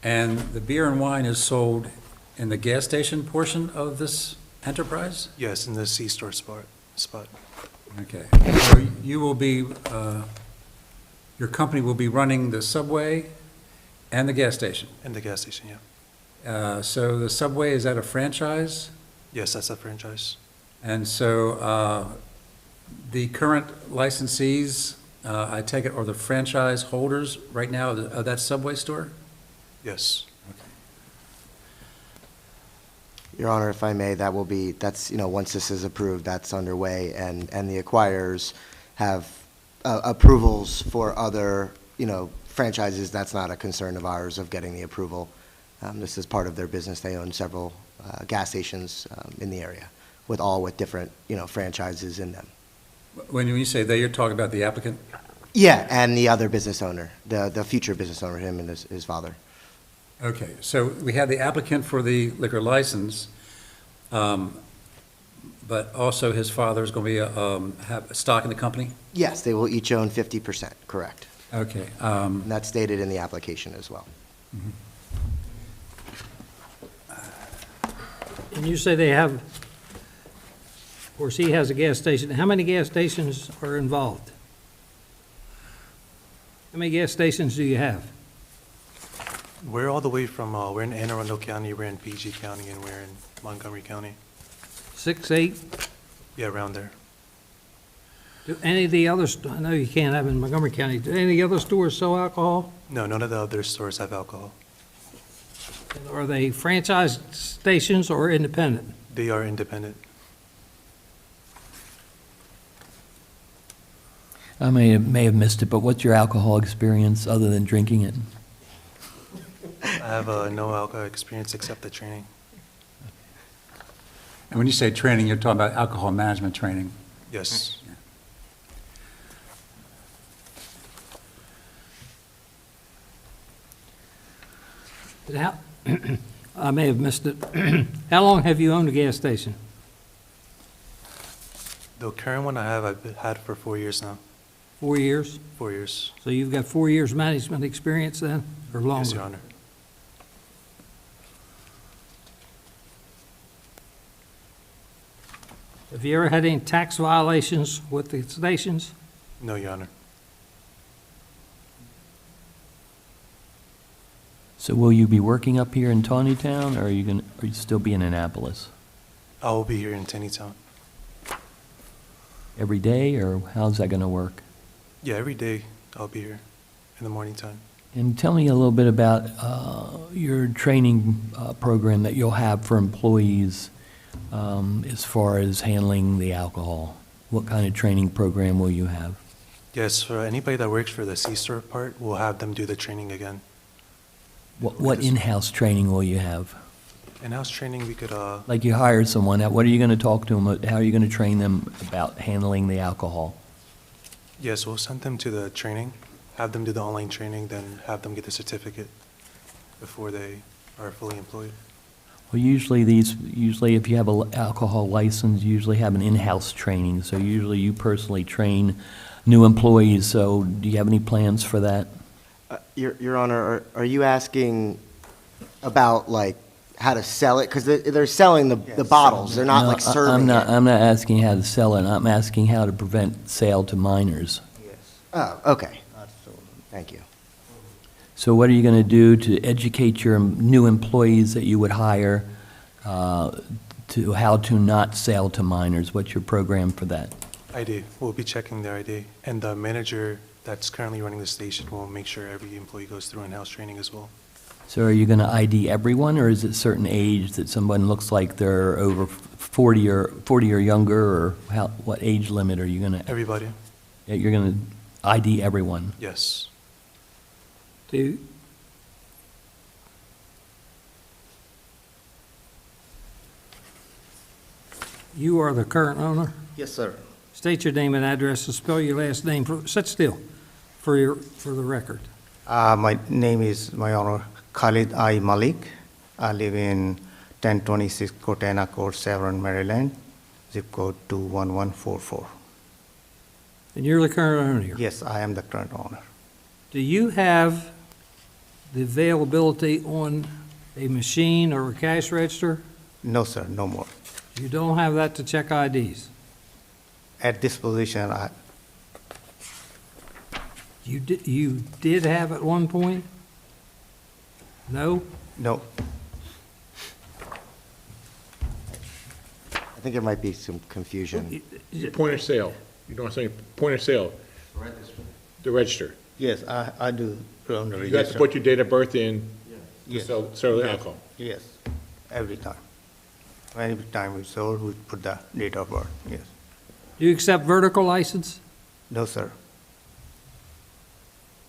And the beer and wine is sold in the gas station portion of this enterprise? Yes, in the C-store spot. Okay. So you will be, your company will be running the Subway and the gas station? And the gas station, yeah. So the Subway, is that a franchise? Yes, that's a franchise. And so the current licensees, I take it, are the franchise holders right now of that Subway store? Yes. Your Honor, if I may, that's, once this is approved, that's underway, and the acquirers have approvals for other, franchises. That's not a concern of ours of getting the approval. This is part of their business. They own several gas stations in the area, with different, franchises in them. When you say they, you're talking about the applicant? Yeah, and the other business owner, the future business owner, him and his father. Okay, so we have the applicant for the liquor license, but also his father is going to have stock in the company? Yes, they will each own 50%, correct. Okay. And that's stated in the application as well. And you say they have, of course, he has a gas station. How many gas stations are involved? How many gas stations do you have? We're all the way from, we're in Anne Arundel County, we're in PG County, and we're in Montgomery County. 6, 8? Yeah, around there. Do any of the others, I know you can't have in Montgomery County, do any of the other stores sell alcohol? No, none of the other stores have alcohol. Are they franchise stations or independent? They are independent. I may have missed it, but what's your alcohol experience other than drinking it? I have no alcohol experience except the training. And when you say training, you're talking about alcohol management training? Yes. How, I may have missed it. How long have you owned a gas station? The current one I have, I've had for 4 years now. 4 years? 4 years. So you've got 4 years management experience then, or longer? Yes, Your Honor. Have you ever had any tax violations with the stations? No, Your Honor. So will you be working up here in Tawnytown, or are you still be in Annapolis? I will be here in Tennytown. Every day, or how's that going to work? Yeah, every day I'll be here in the morning time. And tell me a little bit about your training program that you'll have for employees as far as handling the alcohol. What kind of training program will you have? Yes, for anybody that works for the C-store part, we'll have them do the training again. What in-house training will you have? In-house training, we could, Like you hired someone, what are you going to talk to them, how are you going to train them about handling the alcohol? yes, we'll send them to the training, have them do the online training, then have them get the certificate before they are fully employed. Well, usually if you have an alcohol license, you usually have an in-house training, so usually you personally train new employees, so do you have any plans for that? Your Honor, are you asking about, like, how to sell it? Because they're selling the bottles, they're not, No, like, serving it. I'm not asking how to sell it, I'm asking how to prevent sale to minors. Oh, okay. Thank you. So what are you going to do to educate your new employees that you would hire to how to not sell to minors? What's your program for that? ID, we'll be checking their ID, and the manager that's currently running the station will make sure every employee goes through in-house training as well. So are you going to ID everyone, or is it certain age that someone looks like they're over 40 or younger, or what age limit are you going to? Everybody. You're going to ID everyone? Yes. You are the current owner? Yes, sir. State your name and address and spell your last name. Sit still for the record. My name is, my honor, Khalid I. Malik. I live in 1026 Cortana Court, Severn, Maryland, zip code 21144. And you're the current owner here? Yes, I am the current owner. Do you have the availability on a machine or a cash register? No, sir, no more. You don't have that to check IDs? At this position, You did have at one point? No? No. I think there might be some confusion. Point of sale, you know what I'm saying, point of sale. The register. Yes, I do own the register. You have to put your date of birth in to Yes. sell the alcohol. Yes, every time. Every time we sold, we put the date of birth, yes. Do you accept vertical license? No, sir.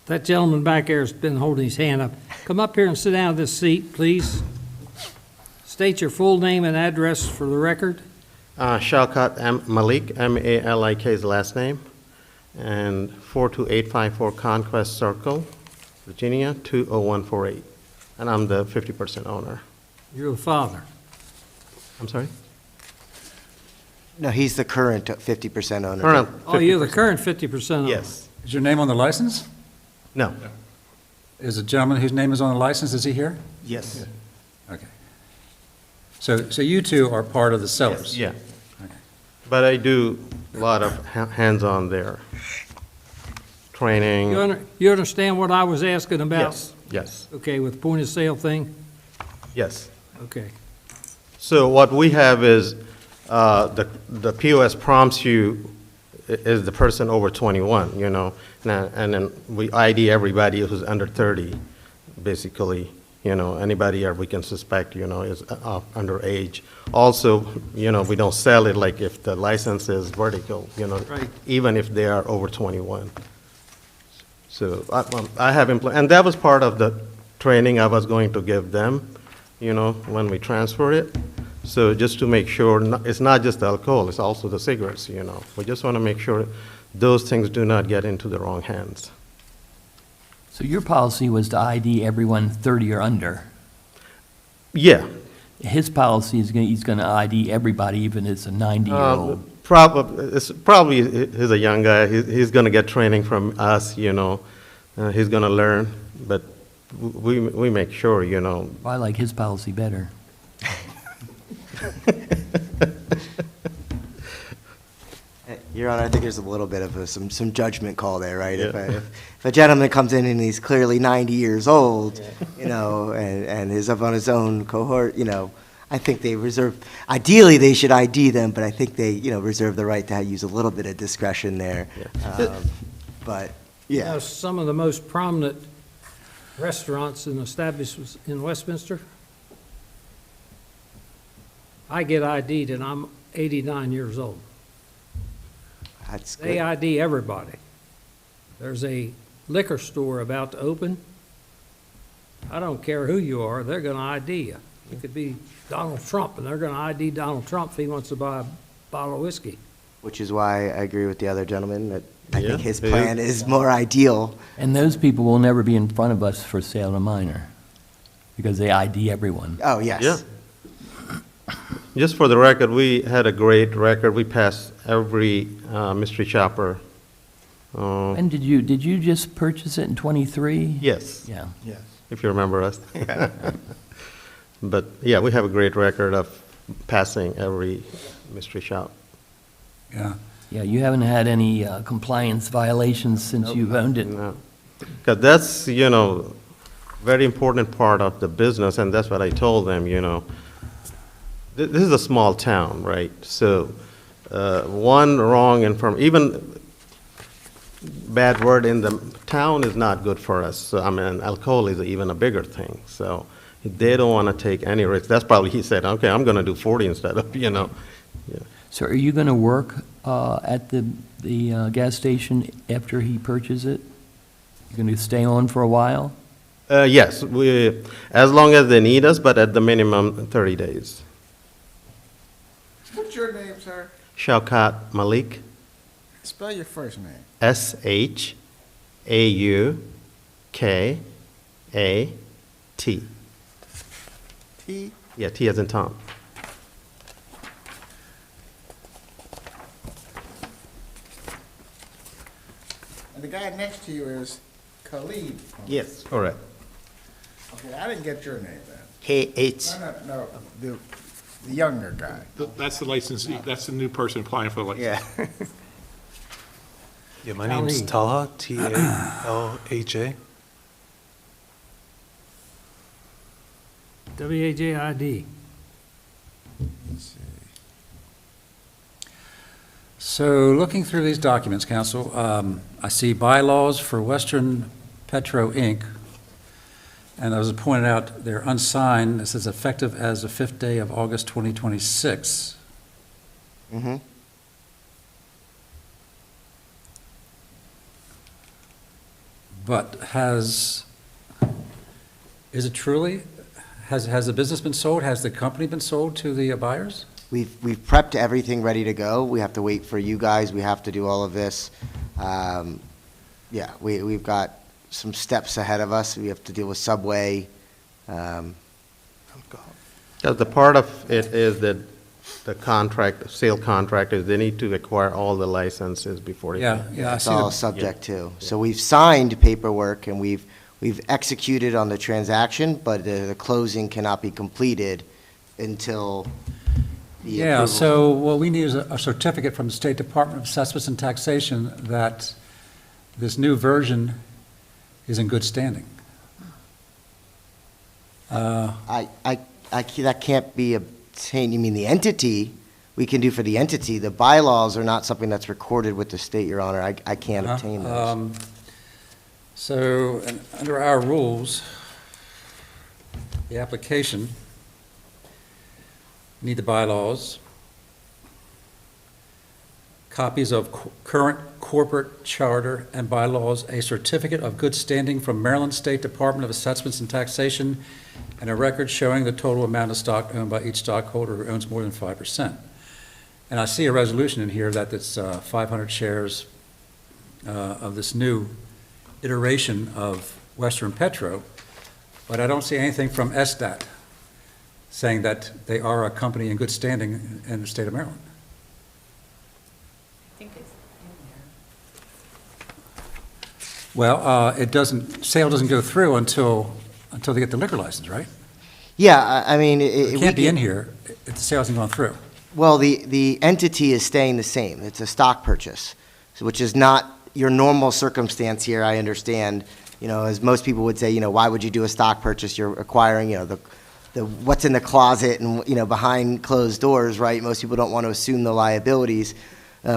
That gentleman back there has been holding his hand up. Come up here and sit down in this seat, please. State your full name and address for the record. Shaukat M. Malik, M-A-L-I-K is the last name, and 42854 Conquest Circle, Virginia, 20148. and I'm the 50% owner. You're the father. I'm sorry? No, he's the current 50% owner. Current Oh, you're the 50%. current 50% owner? Yes. Is your name on the license? No. Is the gentleman whose name is on the license, is he here? Yes. Okay. So you two are part of the sellers? Yeah. But I do a lot of hands-on there. Training. You understand what I was asking about? Yes, yes, Okay, with point of sale thing? yes. Okay. So what we have is, the POS prompts you is the person over 21, you know, and then we ID everybody who's under 30, basically, you know, anybody we can suspect, you know, is underage. Also, you know, we don't sell it like if the license is vertical, you know, Right. even if they are over 21. So I have, and that was part of the training I was going to give them, you know, when we transfer it. So just to make sure, it's not just the alcohol, it's also the cigarettes, you know. We just want to make sure those things do not get into the wrong hands. So your policy was to ID everyone 30 or under. Yeah. His policy is he's going to ID everybody, even if it's a 90-year-old. Probably he's a young guy. He's going to get training from us, you know. He's going to learn, but we make sure, you know. I like his policy better. Your Honor, I think there's a little bit of some judgment call there, right? Yeah. If a gentleman comes in and he's clearly 90 years old, you know, and is up on his own cohort, you know, I think they ideally they should ID them, but I think they, you know, reserve the right to use a little bit of discretion there. But, You yeah. know, some of the most prominent restaurants and establishments in Westminster, I get ID'd and I'm 89 years old. That's They good. ID everybody. There's a liquor store about to open. I don't care who you are, they're gonna ID you. You could be Donald Trump, and they're gonna ID Donald Trump if he wants to buy a bottle of whiskey. Which is why I agree with the other gentleman that I Yeah, think his yeah. plan is more ideal. And those people will never be in front of us for sale to minor, because they ID everyone. Oh, yes. Yeah. Just for the record, we had a great record. We passed every mystery shopper. And did you just purchase it in '23? Yes. Yeah. Yes. If you remember us. But, yeah, we have a great record of passing every mystery shop. Yeah. Yeah, you haven't had any compliance violations since you've owned it. No. Because that's, you know, very important part of the business, and that's what I told them, you know. This is a small town, right? So, one wrong even bad word in the town is not good for us. So, I mean, alcohol is even a bigger thing. So, they don't want to take any risk. That's probably, he said, okay, I'm going to do 40 instead of, you know. Yeah. So are you going to work at the gas station after he purchases it? You're going to stay on for a while? Yes, as long as they need us, but at the minimum 30 days. What's your name, sir? Shaukat Malik, Spell your first name. S-H-A-U-K-A-T. T. Yeah, T as in Tom. And the guy next to you is Khalid. Yes, correct. Okay, I didn't get your name then. K-H. No, the younger guy. That's the licensee, that's the new person applying for the license. Yeah. Yeah, my name's Talha, T-A-L-H-A. WAJID. So looking through these documents, counsel, I see bylaws for Western Petro Inc. And as was pointed out, they're unsigned. This is effective as the 5th day of August 2026. Mm-hmm. But is it truly, has the business been sold? Has the company been sold to the buyers? We've prepped everything ready to go. We have to wait for you guys. We have to do all of this. Yeah, we've got some steps ahead of us. We have to deal with Subway, Because the part of it is that the contract, sale contract, is they need to acquire all the licenses before they can. Yeah, I It's see all the, subject to. So we've signed paperwork and we've executed on the transaction, but the closing cannot be completed until the yeah, approval. so what we need is a certificate from the State Department of Assessments and Taxation that this new version is in good standing. That can't be obtained, you mean the entity? We can do for the entity. The bylaws are not something that's recorded with the state, Your Honor. I can't obtain those. So, and under our rules, the application, need the bylaws, copies of current corporate charter and bylaws, a certificate of good standing from Maryland State Department of Assessments and Taxation, and a record showing the total amount of stock owned by each stockholder who owns more than 5%. And I see a resolution in here that it's 500 shares of this new iteration of Western Petro, but I don't see anything from SDAT saying that they are a company in good standing in the state of Maryland. I think it's in there. Well, it doesn't, sale doesn't go through until they get the liquor license, right? Yeah, I mean. It can't be in here if the sale hasn't gone through. Well, the entity is staying the same. It's a stock purchase, which is not your normal circumstance here, I understand. You know, as most people would say, you know, why would you do a stock purchase? You're acquiring, you know, the what's in the closet and, you know, behind closed doors, right? Most people don't want to assume the liabilities,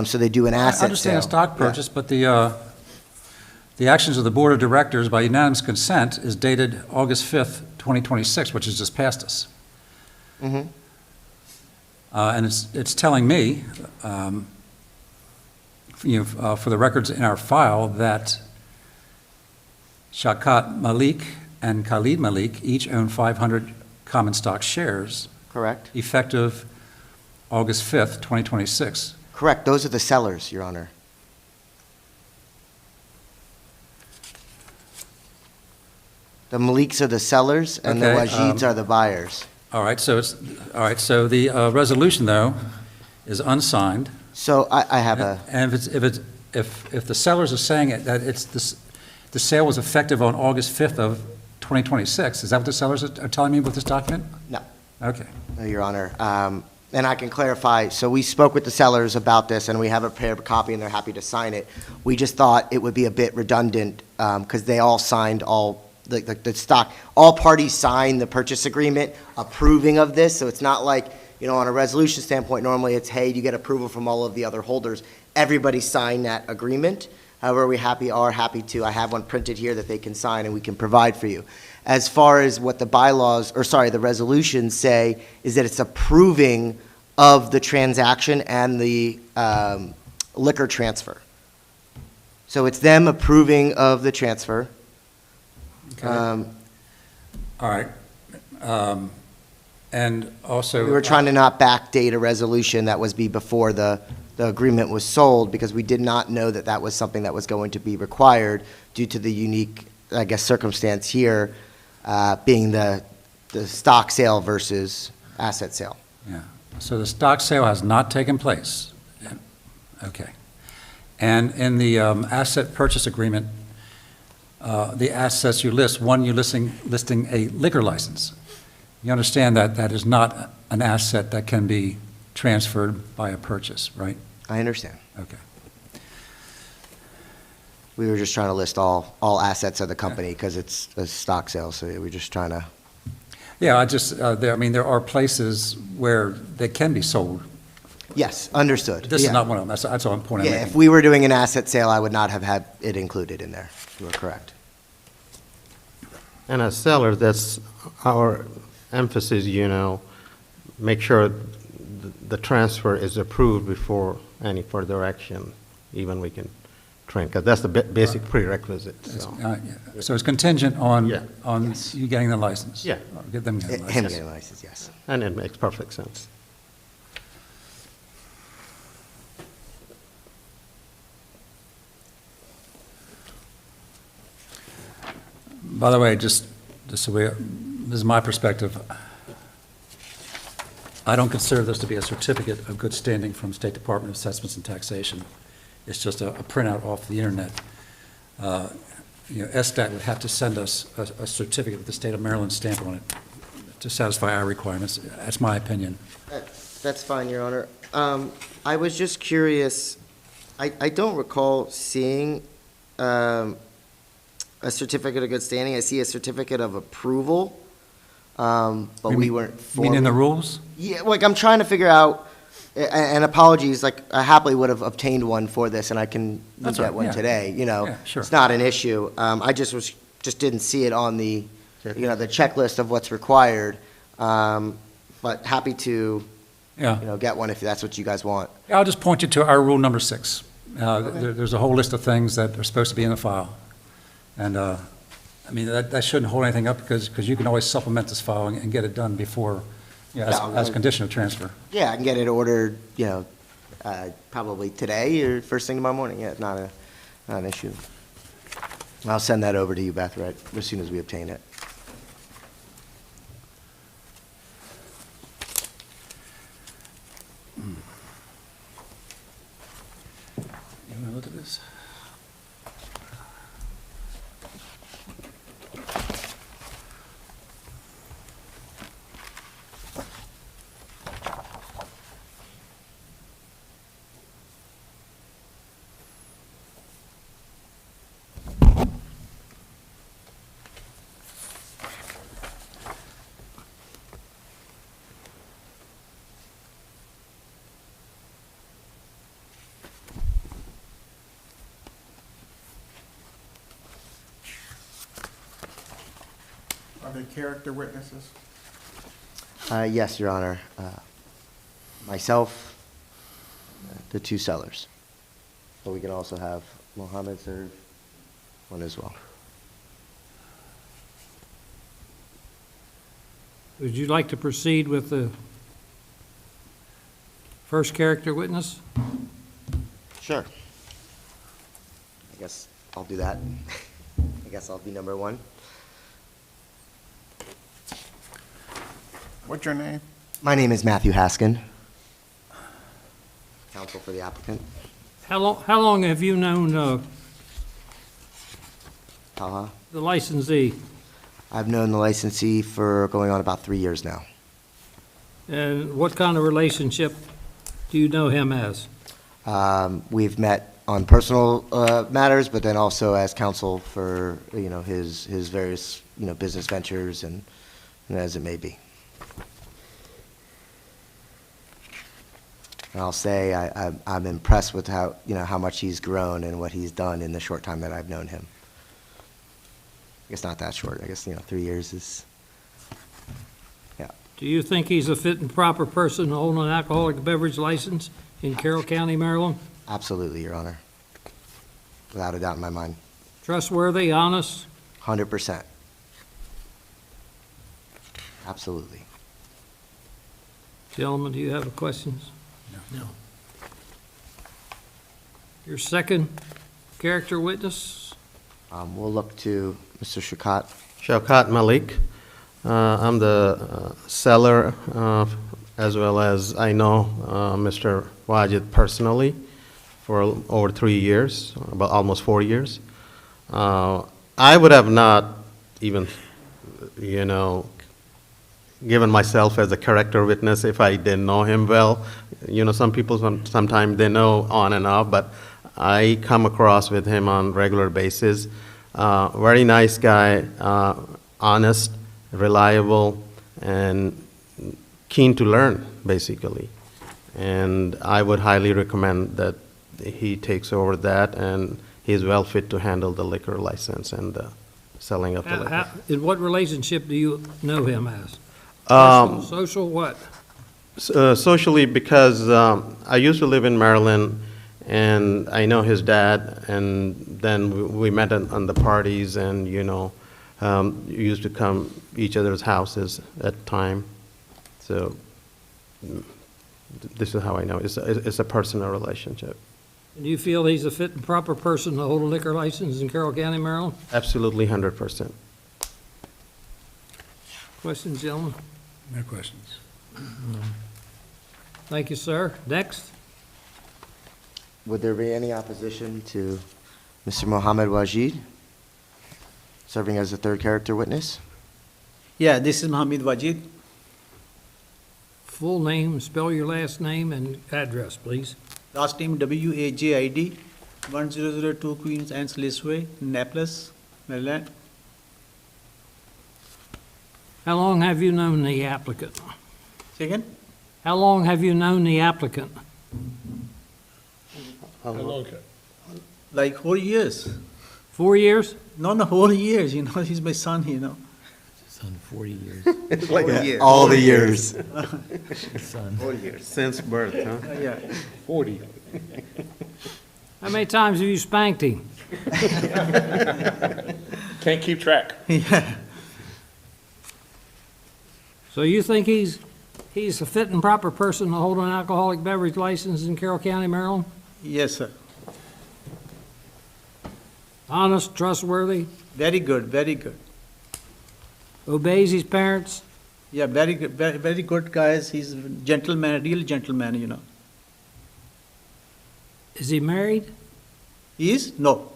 so they do an asset sale. I understand a stock purchase, but the actions of the Board of Directors by unanimous consent is dated August 5th, 2026, which is just past us. Mm-hmm. And it's telling me, for the records in our file, that Shaukat Malik and Khalid Malik each own 500 common stock shares. Correct. Effective August 5th, 2026. Correct. Those are the sellers, Your Honor. The Maliks are the sellers, and the Wajids are the buyers. All right, so the resolution, though, is unsigned. So I have a. And if the sellers are saying it, that the sale was effective on August 5th of 2026, is that what the sellers are telling me with this document? No. Okay. No, Your Honor. And I can clarify, so we spoke with the sellers about this, and we have a prepared copy, and they're happy to sign it. We just thought it would be a bit redundant, because they all signed the stock, all parties signed the purchase agreement approving of this, so it's not like, you know, on a resolution standpoint, normally it's, hey, you get approval from all of the other holders. Everybody signed that agreement. However, we are happy to. I have one printed here that they can sign and we can provide for you. As far as what the the resolutions say, is that it's approving of the transaction and the liquor transfer. So it's them approving of the transfer. Okay. All right. And also. We were trying to not backdate a resolution that was before the agreement was sold, because we did not know that that was something that was going to be required due to the unique, I guess, circumstance here, being the stock sale versus asset sale. Yeah. So the stock sale has not taken place. Okay. And in the asset purchase agreement, the assets you list, one, you're listing a liquor license. You understand that that is not an asset that can be transferred by a purchase, right? I understand. Okay. We were just trying to list all assets of the company because it's a stock sale, so we're just trying to. Yeah, there are places where they can be sold. Yes, understood. This is not one of them. That's all I'm pointing out. Yeah, if we were doing an asset sale, I would not have had it included in there. You are correct. And as sellers, that's our emphasis, you know, make sure the transfer is approved before any further action, even we can train, because that's the basic prerequisite. So it's contingent on Yes. you getting the license? Yeah. Or get them getting the license? Him getting a license, yes. And it makes perfect sense. By the way, just so we're This is my perspective. I don't consider this to be a certificate of good standing from State Department of Assessments and Taxation. It's just a printout off the internet. SDAT would have to send us a certificate with the state of Maryland stamp on it to satisfy our requirements. That's my opinion. That's fine, Your Honor. I was just curious, I don't recall seeing a certificate of good standing. I see a certificate of approval, but we weren't You mean in the formally- rules? Yeah, like, I'm trying to figure out, and apologies, like, I happily would have obtained one for this, and I can That's get all right, one yeah. today, Yeah, sure. It's not an issue. I just didn't see it on the, the checklist of what's required. But happy to, Yeah. get one if that's what you guys want. I'll just point you to our rule number 6. There's a whole list of things that are supposed to be in the file. And, I mean, that shouldn't hold anything up because you can always supplement this file and get it done before, as a condition of transfer. Yeah, I can get it ordered, probably today or first thing tomorrow morning. Yeah, not an issue. I'll send that over to you, Beth, right, as soon as we obtain it. You want to look at this? Are there character witnesses? Yes, Your Honor. Myself, the two sellers. But we can also have Mohammed serve one as well. Would you like to proceed with the first character witness? Sure. I guess I'll do that. I guess I'll be number one. What's your name? My name is Matthew Haskin, counsel for the applicant. How long have you known Uh-huh. the licensee? I've known the licensee for going on about 3 years now. And what kind of relationship do you know him as? We've met on personal matters, but then also as counsel for, his various, business ventures and as it may be. And I'll say I'm impressed with how much he's grown and what he's done in the short time that I've known him. I guess not that short. I guess, 3 years is, yeah. Do you think he's a fit and proper person to hold an alcoholic beverage license in Carroll County, Maryland? Absolutely, Your Honor. Without a doubt in my mind. Trustworthy, honest? 100%. Absolutely. Gentlemen, do you have questions? No. Your second character witness? We'll look to Mr. Shaukat. Shaukat Malik. I'm the seller, as well as I know Mr. Wajid personally for over 3 years, about almost 4 years. I would have not even, given myself as a character witness if I didn't know him well. Some people sometimes they know on and off, but I come across with him on regular basis. Very nice guy, honest, reliable, and keen to learn, basically. And I would highly recommend that he takes over that, and he's well fit to handle the liquor license and the selling of the liquor. In what relationship do you know him as? Personal, social, what? Socially, because I used to live in Maryland, and I know his dad, and then we met on the parties, and, used to come each other's houses at time. So this is how I know. It's a personal relationship. Do you feel he's a fit and proper person to hold a liquor license in Carroll County, Maryland? Absolutely, 100%. Questions, gentlemen? No questions. Thank you, sir. Next. Would there be any opposition to Mr. Mohammed Wajid serving as a third character witness? Yeah, this is Mohammed Wajid. Full name, spell your last name and address, please. Last name WAJID, 1002 Queens Angeles Way, Naples, Maryland. How long have you known the applicant? Second? How long have you known the applicant? How long? Like 4 years. 4 years? No, 4 years, he's my son, Son, 40 years. Like All the years. Son. Since birth, huh? Yeah. 40. How many times have you spanked him? Can't keep track. Yeah. So you think he's a fit and proper person to hold an alcoholic beverage license in Carroll County, Maryland? Yes, sir. Honest, trustworthy, Very good, very good. obeys his parents? Yeah, very good, very good guys. He's a gentleman, a real gentleman, Is he married? He is? No.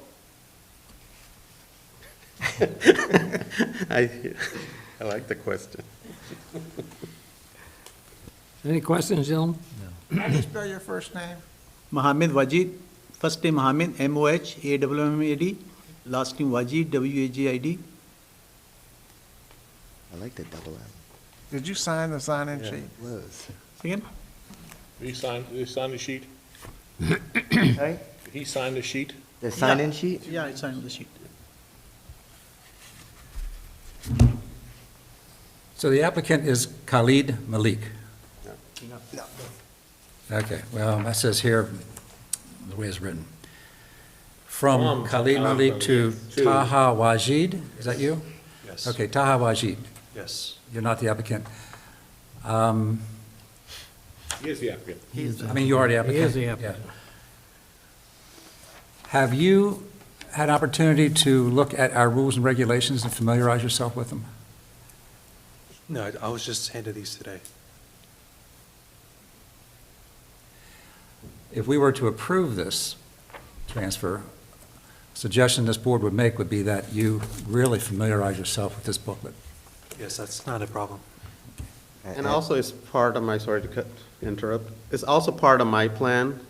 I like the question. Any questions, gentlemen? How do you spell your first name? Mohammed Wajid. First name Mohammed, MOHAMMAD. Last name Wajid, WAJID. I like the double M. Did you sign the sign-in sheet? Was. Second? Did he sign the sheet? Sorry? Did he sign the sheet? The sign-in sheet? Yeah, I signed the sheet. So the applicant is Khalid Malik? Okay, well, that says here, the way it's written. From Khalid Malik to Taha Wajid, is that you? Yes. Okay, Taha Wajid, Yes. you're not the applicant. He is the applicant. I mean, you are the applicant. He is the applicant. Yeah. Have you had opportunity to look at our rules and regulations and familiarize yourself with them? No, I was just handed these today. If we were to approve this transfer, suggestion this board would make would be that you really familiarize yourself with this booklet. Yes, that's not a problem. And also, it's part of my, sorry to interrupt, it's also part of my plan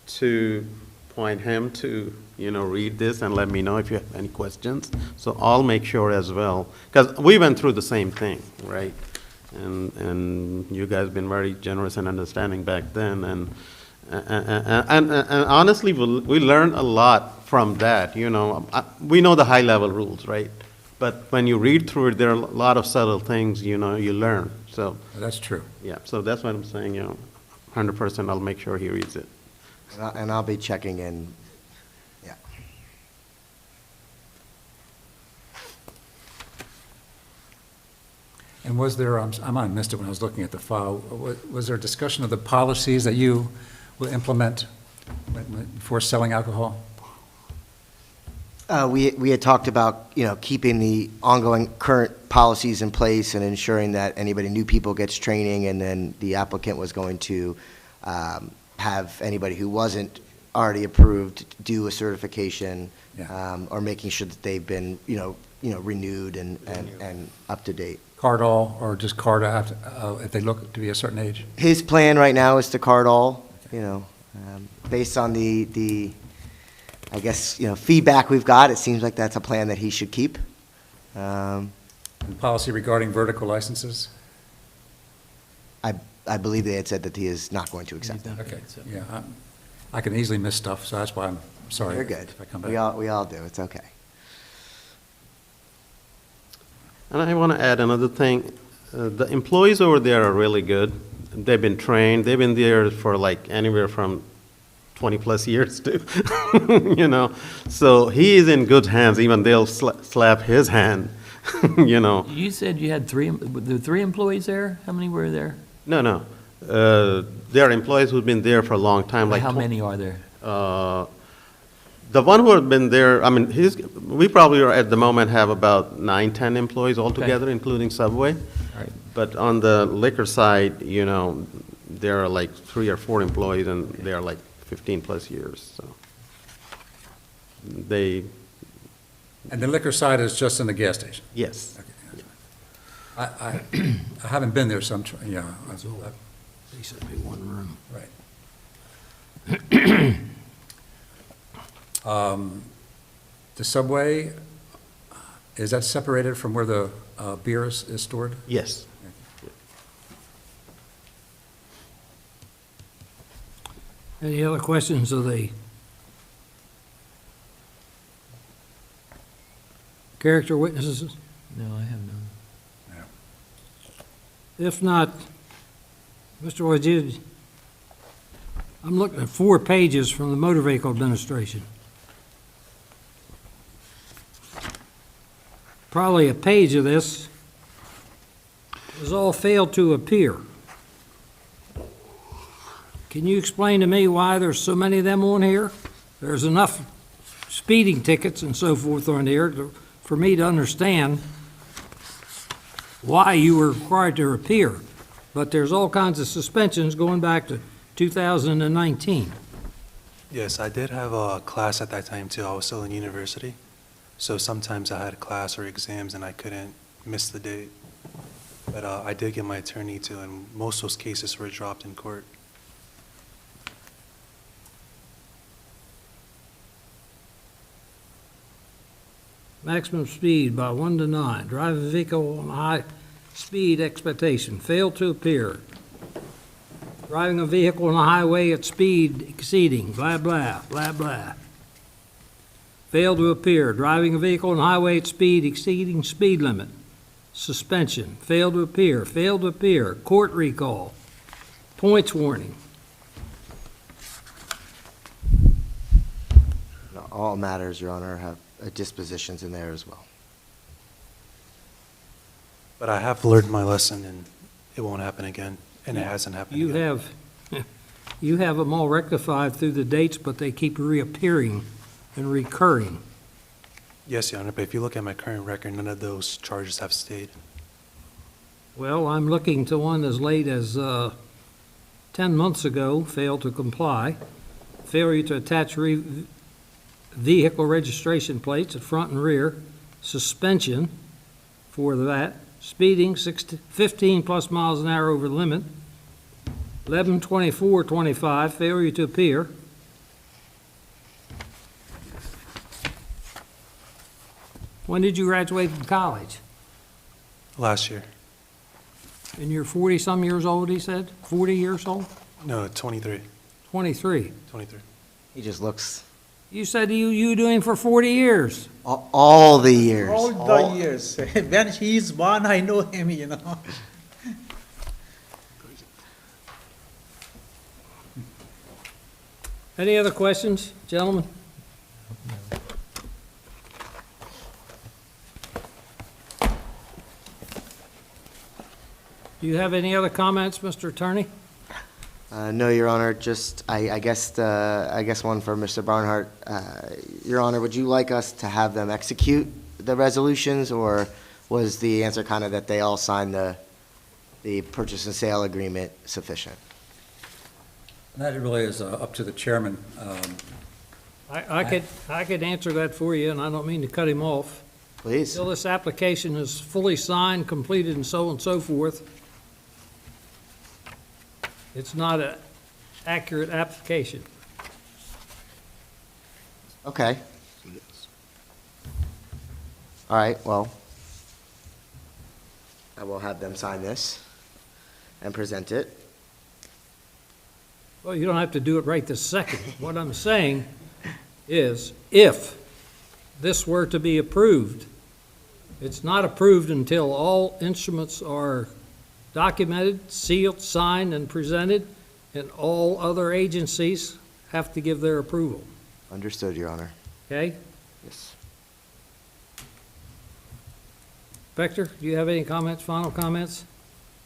to point him to, read this and let me know if you have any questions. So I'll make sure as well, because we went through the same thing, right? And you guys been very generous and understanding back then, and honestly, we learned a lot from that, We know the high-level rules, right? But when you read through it, there are a lot of subtle things, you learn, so. That's true. Yeah, so that's what I'm saying, 100% I'll make sure he reads it. And I'll be checking in, yeah. And was there, I might have missed it when I was looking at the file, was there a discussion of the policies that you will implement for selling alcohol? We had talked about, keeping the ongoing current policies in place and ensuring that new people gets training, and then the applicant was going to have anybody who wasn't already approved do a certification, or making sure that they've been, renewed and up to date. Card all, or just card out if they look to be a certain age? His plan right now is to card all, based on the I guess, feedback we've got, it seems like that's a plan that he should keep. And policy regarding vertical licenses? I believe they had said that he is not going to accept them. Okay, yeah, I can easily miss stuff, so that's why I'm sorry. You're good. if I come back. We all do, it's okay. And I want to add another thing. The employees over there are really good. They've been trained. They've been there for like anywhere from 20-plus years, too. So he is in good hands. Even they'll slap his hand, You said you had three employees there? How many were there? No. There are employees w'ho've been there for a long time. Like How many are there? The one who have been there, I mean, we probably are at the moment have about 9, 10 employees altogether, including Subway. Right. But on the liquor side, you know, there are like 3 or 4 employees, and they are like 15-plus years, so. They, And the liquor side is just in the gas station? yes. I haven't been there, so I'm trying, yeah. Basically one room. Right. The Subway, is that separated from where the beer is stored? Yes. Any other questions of the character witnesses? No, I have none. If not, Mr. Wajid, I'm looking at 4 pages from the Motor Vehicle Administration. Probably a page of this is all failed to appear. Can you explain to me why there's so many of them on here? There's enough speeding tickets and so forth on here for me to understand why you were required to appear, but there's all kinds of suspensions going back to 2019. Yes, I did have a class at that time too. I was still in university. So sometimes I had class or exams and I couldn't miss the date. But I did get my attorney to, and most of those cases were dropped in court. Maximum speed by 1 to 9. Drive a vehicle on high speed expectation. Failed to appear. Driving a vehicle on a highway at speed exceeding, blah, blah, blah, blah. Failed to appear. Driving a vehicle on a highway at speed exceeding speed limit. Suspension. Failed to appear. Failed to appear. Court recall. Points warning. All matters, Your Honor, have dispositions in there as well. But I have learned my lesson and it won't happen again, and it hasn't happened again. You have them all rectified through the dates, but they keep reappearing and recurring. Yes, Your Honor, but if you look at my current record, none of those charges have stayed. Well, I'm looking to one as late as 10 months ago, failed to comply. Failure to attach vehicle registration plates at front and rear. Suspension for that. Speeding 15 plus miles an hour over the limit. 11/24/25, failure to appear. When did you graduate from college? Last year. And you're 40-some years old, he said? 40 years old? No, 23. 23. 23. He just looks. You said you doing for 40 years. All the years. All the years. When he is born, I know him, you know. Any other questions, gentlemen? Do you have any other comments, Mr. Attorney? No, Your Honor, just, I guess one for Mr. Barnhart. Your Honor, would you like us to have them execute the resolutions, or was the answer kind of that they all signed the purchase and sale agreement sufficient? That really is up to the chairman. I could answer that for you, and I don't mean to cut him off. Please. Until this application is fully signed, completed, and so forth, it's not an accurate application. Okay. All right, well, I will have them sign this and present it. Well, you don't have to do it right this second. What I'm saying is, if this were to be approved, it's not approved until all instruments are documented, sealed, signed, and presented, and all other agencies have to give their approval. Understood, Your Honor. Okay? Yes. Vector, do you have any comments, final comments?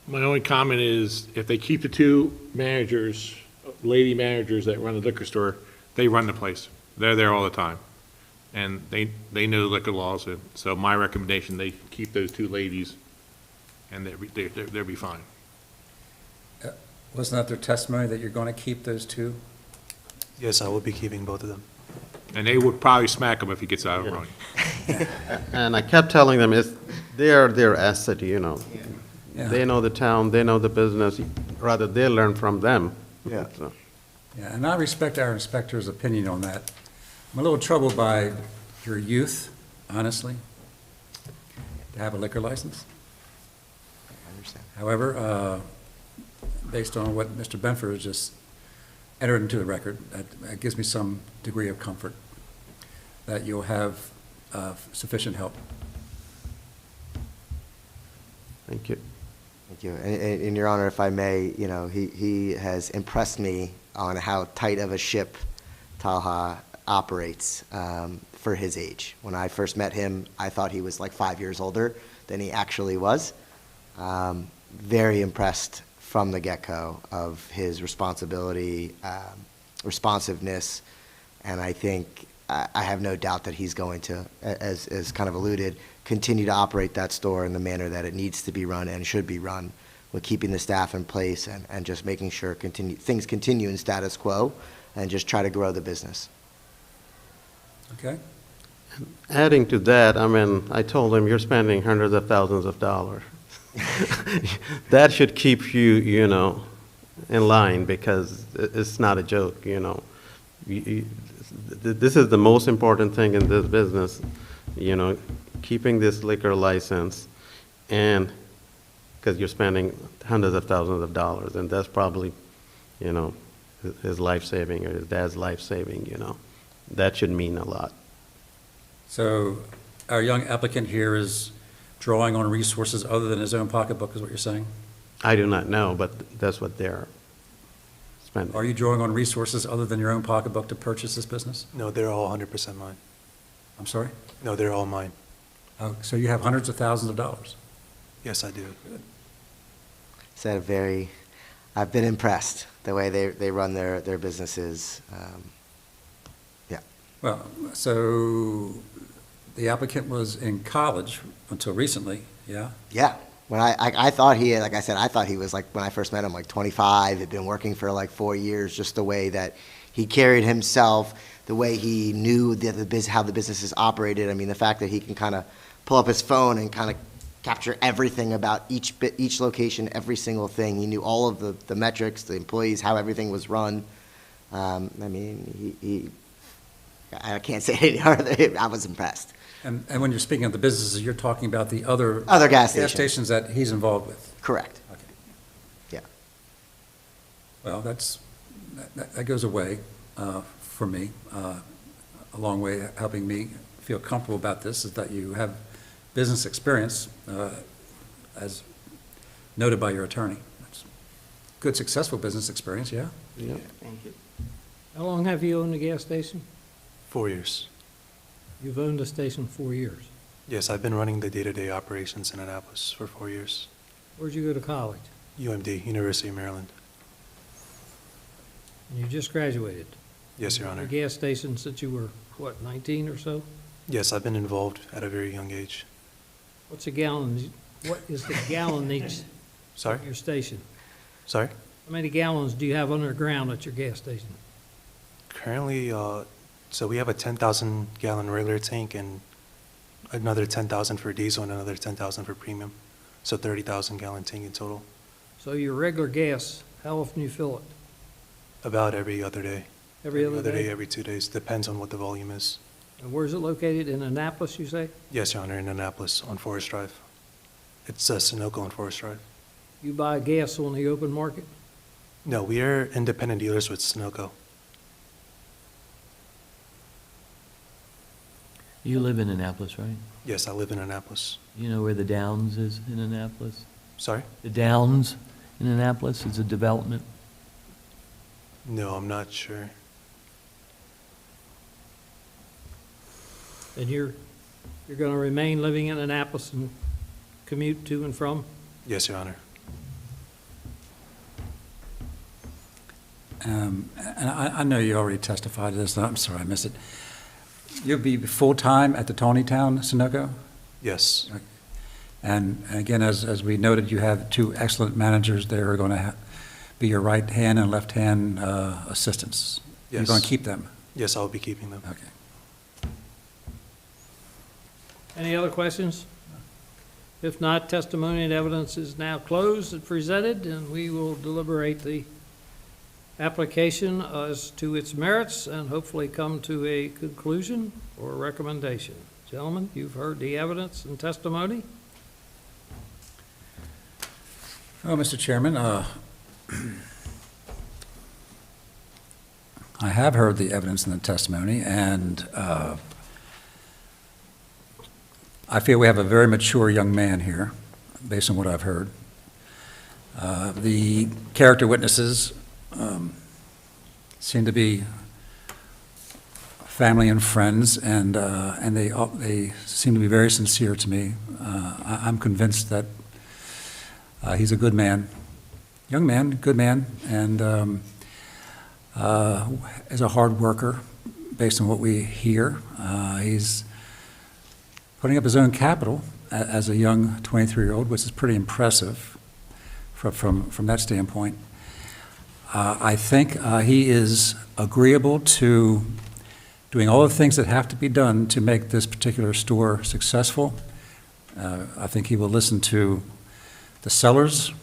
My only comment is, if they keep the 2 managers, lady managers that run the liquor store, they run the place. They're there all the time. And they know liquor laws, and so my recommendation, they keep those two ladies, and they'll be fine. Wasn't that their testimony that you're going to keep those two? Yes, I will be keeping both of them. And they would probably smack him if he gets out of running. And I kept telling them, they're their asset, you know. Yeah. They know the town, they know the business, rather they learn from them. Yeah. So, Yeah, and I respect our inspector's opinion on that. I'm a little troubled by your youth, honestly, to have a liquor license. I understand. However, based on what Mr. Benford has just entered into the record, that gives me some degree of comfort that you'll have sufficient help. Thank you. Thank you. And Your Honor, if I may, you know, he has impressed me on how tight of a ship Talha operates for his age. When I first met him, I thought he was like 5 years older than he actually was. Very impressed from the get-go of his responsibility, responsiveness, and I think I have no doubt that he's going to, as kind of alluded, continue to operate that store in the manner that it needs to be run and should be run, with keeping the staff in place and just making sure things continue in status quo and just try to grow the business. Okay? Adding to that, I mean, I told him, you're spending hundreds of thousands of dollars. That should keep you, you know, in line, because it's not a joke, you know. This is the most important thing in this business, you know, keeping this liquor license, and because you're spending hundreds of thousands of dollars, and that's probably, you know, his life-saving or his dad's life-saving, you know. That should mean a lot. So our young applicant here is drawing on resources other than his own pocketbook, is what you're saying? I do not know, but that's what they're spending. Are you drawing on resources other than your own pocketbook to purchase this business? No, they're all 100% mine. I'm sorry? No, they're all mine. Oh, so you have hundreds of thousands of dollars? Yes, I do. I've been impressed the way they run their businesses. Yeah. Well, so the applicant was in college until recently, yeah? Yeah. When I thought he had, like I said, I thought he was like, when I first met him, like 25, had been working for like 4 years, just the way that he carried himself, the way he knew how the business is operated. I mean, the fact that he can kind of pull up his phone and kind of capture everything about each location, every single thing. He knew all of the metrics, the employees, how everything was run. I mean, I can't say any other. I was impressed. And when you're speaking of the businesses, you're talking about the other gas stations that he's involved with? Correct. Okay. Yeah. Well, that goes away for me. A long way helping me feel comfortable about this is that you have business experience, as noted by your attorney. That's good, successful business experience, yeah? Yeah. Thank you. How long have you owned the gas station? 4 years. You've owned the station 4 years. Yes, I've been running the day-to-day operations in Annapolis for 4 years. Where'd you go to college? UMD, University of Maryland. And you just graduated? Yes, Your The Honor. gas station since you were, what, 19 or so? Yes, I've been involved at a very young age. What's a gallon, what is the gallonage Sorry? of your station? Sorry? How many gallons do you have underground at your gas station? Currently, so we have a 10,000 gallon regular tank and another 10,000 for diesel and another 10,000 for premium. So 30,000 gallon tank in total. So your regular gas, how often do you fill it? About every other day. Every other day? Every 2 days. Depends on what the volume is. And where's it located? In Annapolis, you say? Yes, Your Honor, in Annapolis on Forest Drive. It's Sunoco on Forest Drive. You buy gas on the open market? No, we are independent dealers with Sunoco. You live in Annapolis, right? Yes, I live in Annapolis. You know where the Downs is in Annapolis? Sorry? The Downs in Annapolis is a development. No, I'm not sure. And you're going to remain living in Annapolis and commute to and from? Yes, Your Honor. And I know you already testified to this, I'm sorry, I missed it. You'll be full-time at the Tawnytown Sunoco? Yes. And again, as we noted, you have two excellent managers there who are going to be your right hand and left hand assistants. You're Yes. going to keep them? Yes, I'll be keeping them. Okay. Any other questions? If not, testimony and evidence is now closed and presented, and we will deliberate the application as to its merits and hopefully come to a conclusion or recommendation. Gentlemen, you've heard the evidence and testimony. Oh, Mr. Chairman, I have heard the evidence and the testimony, and I feel we have a very mature young man here, based on what I've heard. The character witnesses seem to be family and friends, and they seem to be very sincere to me. I'm convinced that he's a good man, young man, good man, and is a hard worker, based on what we hear. He's putting up his own capital as a young 23-year-old, which is pretty impressive from that standpoint. I think he is agreeable to doing all the things that have to be done to make this particular store successful. I think he will listen to the sellers.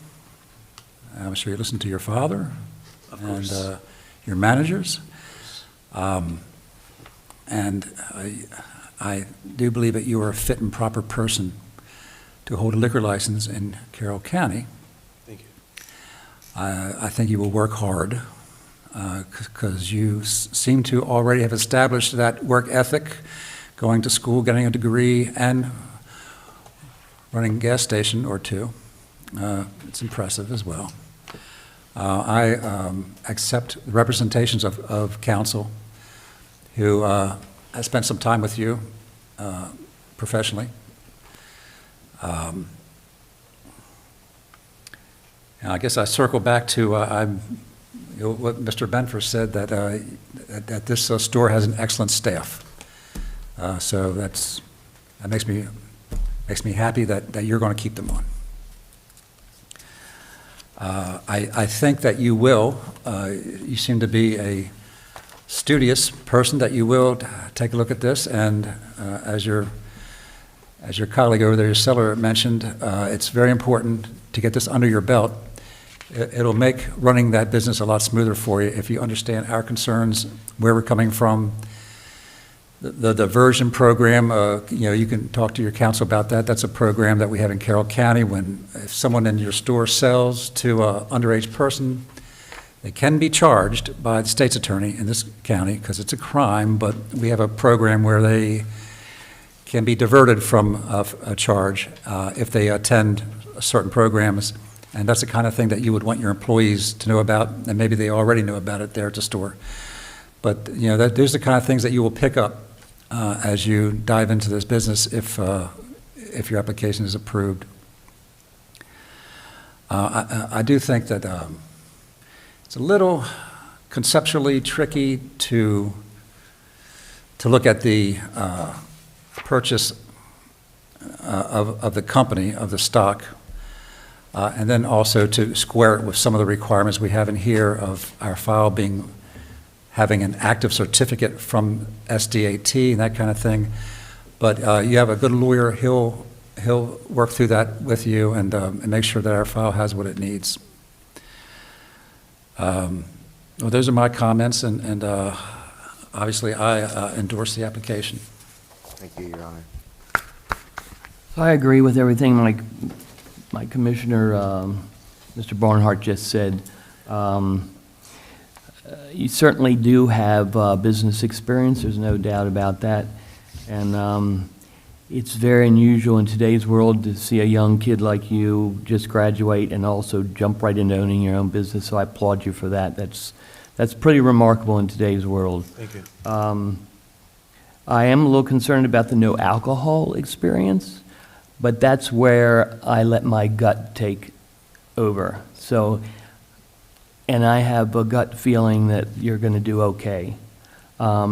I'm sure you listen to your father and your managers. And I do believe that you are a fit and proper person to hold a liquor license in Carroll County. Thank you. I think you will work hard because you seem to already have established that work ethic, going to school, getting a degree, and running a gas station or two. It's impressive as well. I accept the representations of counsel who has spent some time with you professionally. And I guess I circle back to what Mr. Benford said, that this store has an excellent staff. So that makes me happy that you're going to keep them on. I think that you will. You seem to be a studious person, that you will take a look at this, and as your colleague over there, your seller, mentioned, it's very important to get this under your belt. It'll make running that business a lot smoother for you if you understand our concerns, where we're coming from. The diversion program, you can talk to your counsel about that. That's a program that we have in Carroll County. If someone in your store sells to an underage person, they can be charged by the state's attorney in this county because it's a crime, but we have a program where they can be diverted from a charge if they attend certain programs. And that's the kind of thing that you would want your employees to know about, and maybe they already know about it there at the store. But, those are the kind of things that you will pick up as you dive into this business if your application is approved. I do think that it's a little conceptually tricky to look at the purchase of the company, of the stock, and then also to square it with some of the requirements we have in here of our file having an active certificate from SDAT and that kind of thing. But you have a good lawyer. He'll work through that with you and make sure that our file has what it needs. Well, those are my comments, and obviously I endorse the application. Thank you, Your Honor. I agree with everything my commissioner, Mr. Barnhart, just said. You certainly do have business experience, there's no doubt about that. And it's very unusual in today's world to see a young kid like you just graduate and also jump right into owning your own business, so I applaud you for that. That's pretty remarkable in today's world. Thank you. I am a little concerned about the no alcohol experience, but that's where I let my gut take over. So and I have a gut feeling that you're going to do okay.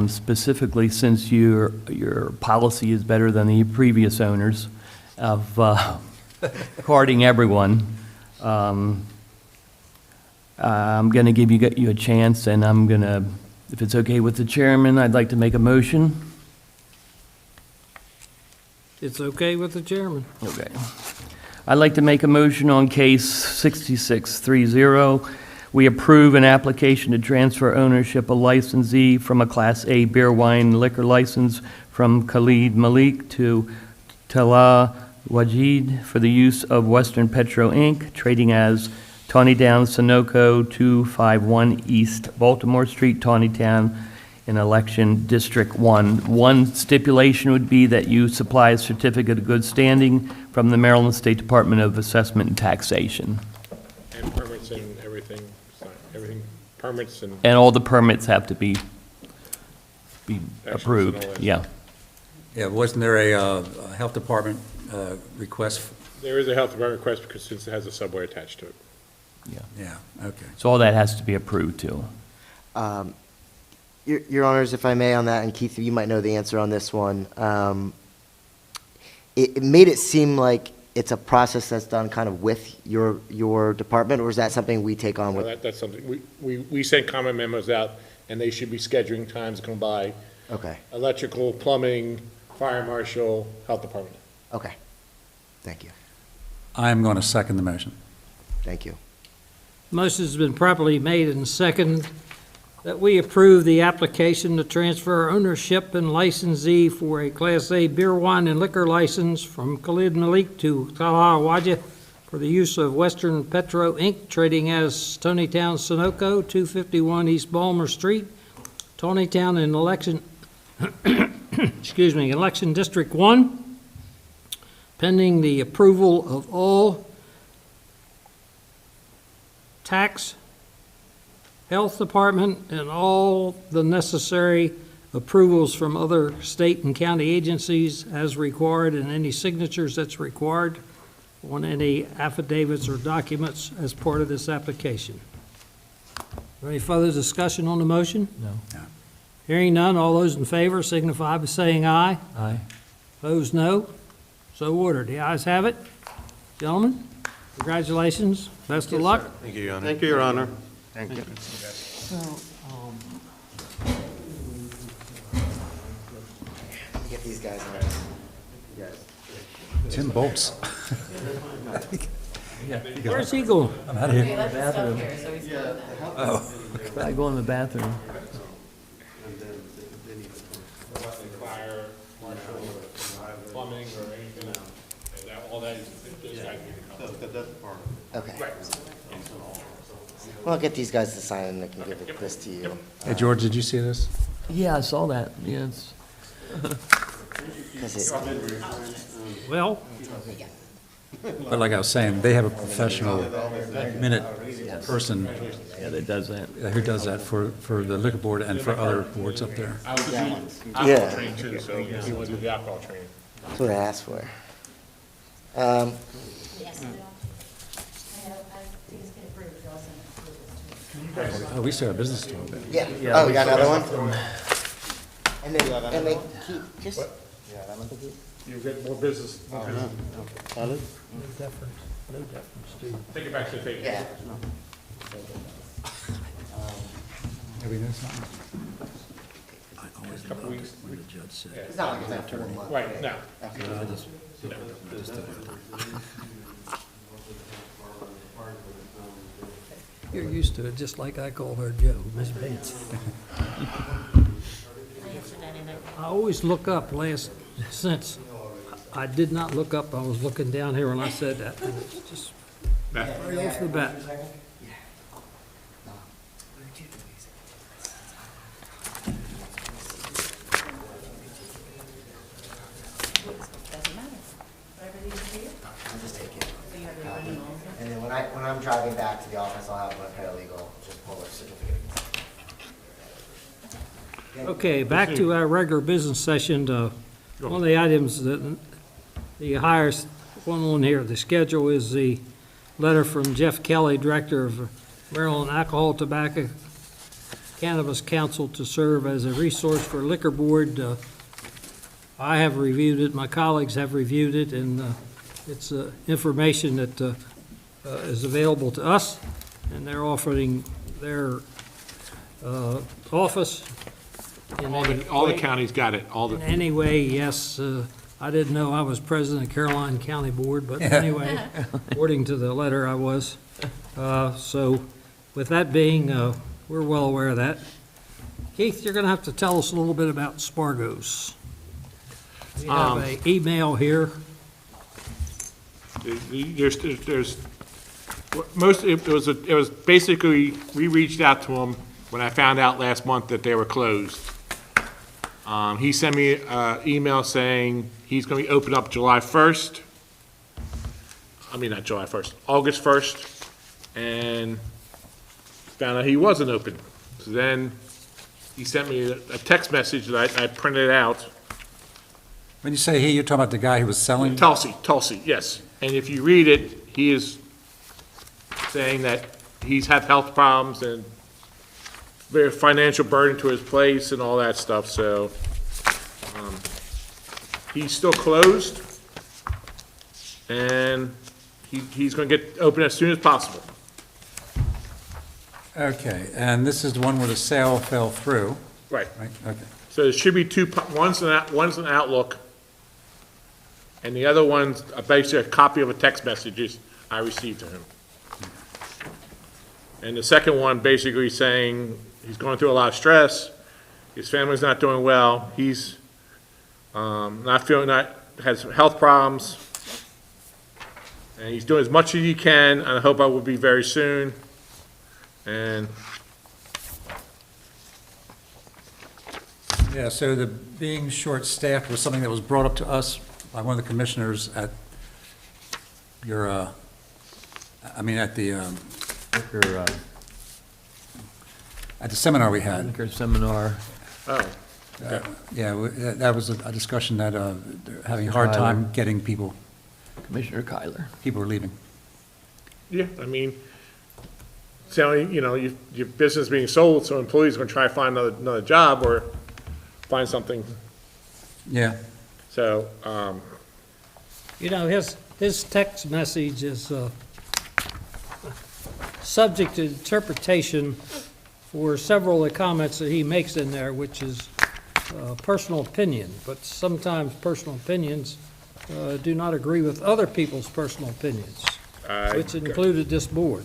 Specifically, since your policy is better than the previous owners of carding everyone, I'm going to give you a chance, and I'm going to, if it's okay with the chairman, I'd like to make a motion. It's okay with the chairman. Okay. I'd like to make a motion on case 6630. We approve an application to transfer ownership of licensee from a Class A beer wine liquor license from Khalid Malik to Talal Wajid for the use of Western Petro Inc., trading as Tawnytown Sunoco, 251 East Baltimore Street, Tawnytown, in Election District 1. One stipulation would be that you supply a certificate of good standing from the Maryland State Department of Assessment and Taxation. And permits and everything, permits and. And all the permits have to be Actions and approved, all that. yeah. Yeah, wasn't there a health department request? There is a health department request because since it has a subway attached to it. Yeah, okay. So all that has to be approved too. Your Honors, if I may on that, and Keith, you might know the answer on this one. It made it seem like it's a process that's done kind of with your department, or is that something we take on Well, with? that's something, we send comment memos out, and they should be scheduling times to come by. Okay, Electrical, plumbing, fire marshal, health department. okay. Thank you. I'm going to second the motion. Thank you. Motion has been properly made and seconded that we approve the application to transfer ownership and licensee for a Class A beer, wine, and liquor license from Khalid Malik to Talal Wajid for the use of Western Petro Inc., trading as Tawnytown Sunoco, 251 East Balmer Street, Tawnytown in election, excuse me, Election District 1, pending the approval of all tax, health department, and all the necessary approvals from other state and county agencies as required, and any signatures that's required on any affidavits or documents as part of this application. Any further discussion on the motion? No. Hearing none, all those in favor signify by saying aye. Aye. Opposed, no. So ordered. The ayes have it. Gentlemen, congratulations. Best of luck. Thank you, Your Honor. Thank you, Your Honor. Thank you. Get these guys on this. Tim Bolts. Where's he going? I'm out of here. He left his stuff here, so he's going to Oh. I go in the bathroom. Fire marshal, plumbing, or anything, all that is, those guys need to come. Okay. Right. Well, I'll get these guys to sign and I can give this to you. Hey, George, did you see this? Yeah, I saw that, yes. 'Cause it- Well, But like I was saying, they have a professional minute person Yeah, that does that. who does that for the liquor board and for other boards up there. I was alcohol Yeah. trained too, so he would do the alcohol training. That's what I asked for. Yes. I think it's been approved, also. Oh, we still have business to do. Yeah. Oh, we got another one? And they keep, just, You get more business. no deference, no deference to. Take it back to the table. yeah. Have we done something? Couple weeks. It's not like it's after a month. Right, no. You're used to it, just like I call her Joe, Miss Bates. I always look up since I did not look up, I was looking down here when I said that, and it's just right off the bat. Doesn't matter. Whatever it is for you. I'll just take it. So you have your own also? And then when I'm driving back to the office, I'll have my paralegal just pull a certificate. Okay, back to our regular business session. One of the items that the highest one on here, the schedule, is the letter from Jeff Kelly, Director of Maryland Alcohol, Tobacco, Cannabis Council to serve as a resource for Liquor Board. I have reviewed it, my colleagues have reviewed it, and it's information that is available to us, and they're offering their office. All the counties got it, all the. Anyway, yes, I didn't know I was president of Caroline County Board, but anyway, according to the letter, I was. So with that being, we're well aware of that. Keith, you're going to have to tell us a little bit about Spargos. We have an email here. There's, it was basically, we reached out to them when I found out last month that they were closed. He sent me an email saying he's going to be open up July 1st. I mean, not July 1st, August 1st, and found out he wasn't open. So then he sent me a text message that I printed out. When you say he, you're talking about the guy who was selling? Tulsi, yes. And if you read it, he is saying that he's had health problems and very financial burden to his place and all that stuff, so he's still closed, and he's going to get open as soon as possible. Okay, and this is the one where the sale fell through? Right. Right, okay. So there should be one's an Outlook, and the other one's basically a copy of a text messages I received to him. And the second one basically saying he's going through a lot of stress, his family's not doing well, he's has health problems, and he's doing as much as he can, and I hope I will be very soon. And Yeah, so the being short-staffed was something that was brought up to us by one of the commissioners at your, at the, at the seminar we had. Liquor seminar. oh, Yeah, that was a discussion that they're having a hard time getting people, Commissioner Kyler. people are leaving. yeah, I mean, selling, your business being sold, so employees are going to try to find another job or find something. Yeah. So, His text message is subject to interpretation for several of the comments that he makes in there, which is personal opinion, but sometimes personal opinions do not agree with other people's personal opinions, which included this board.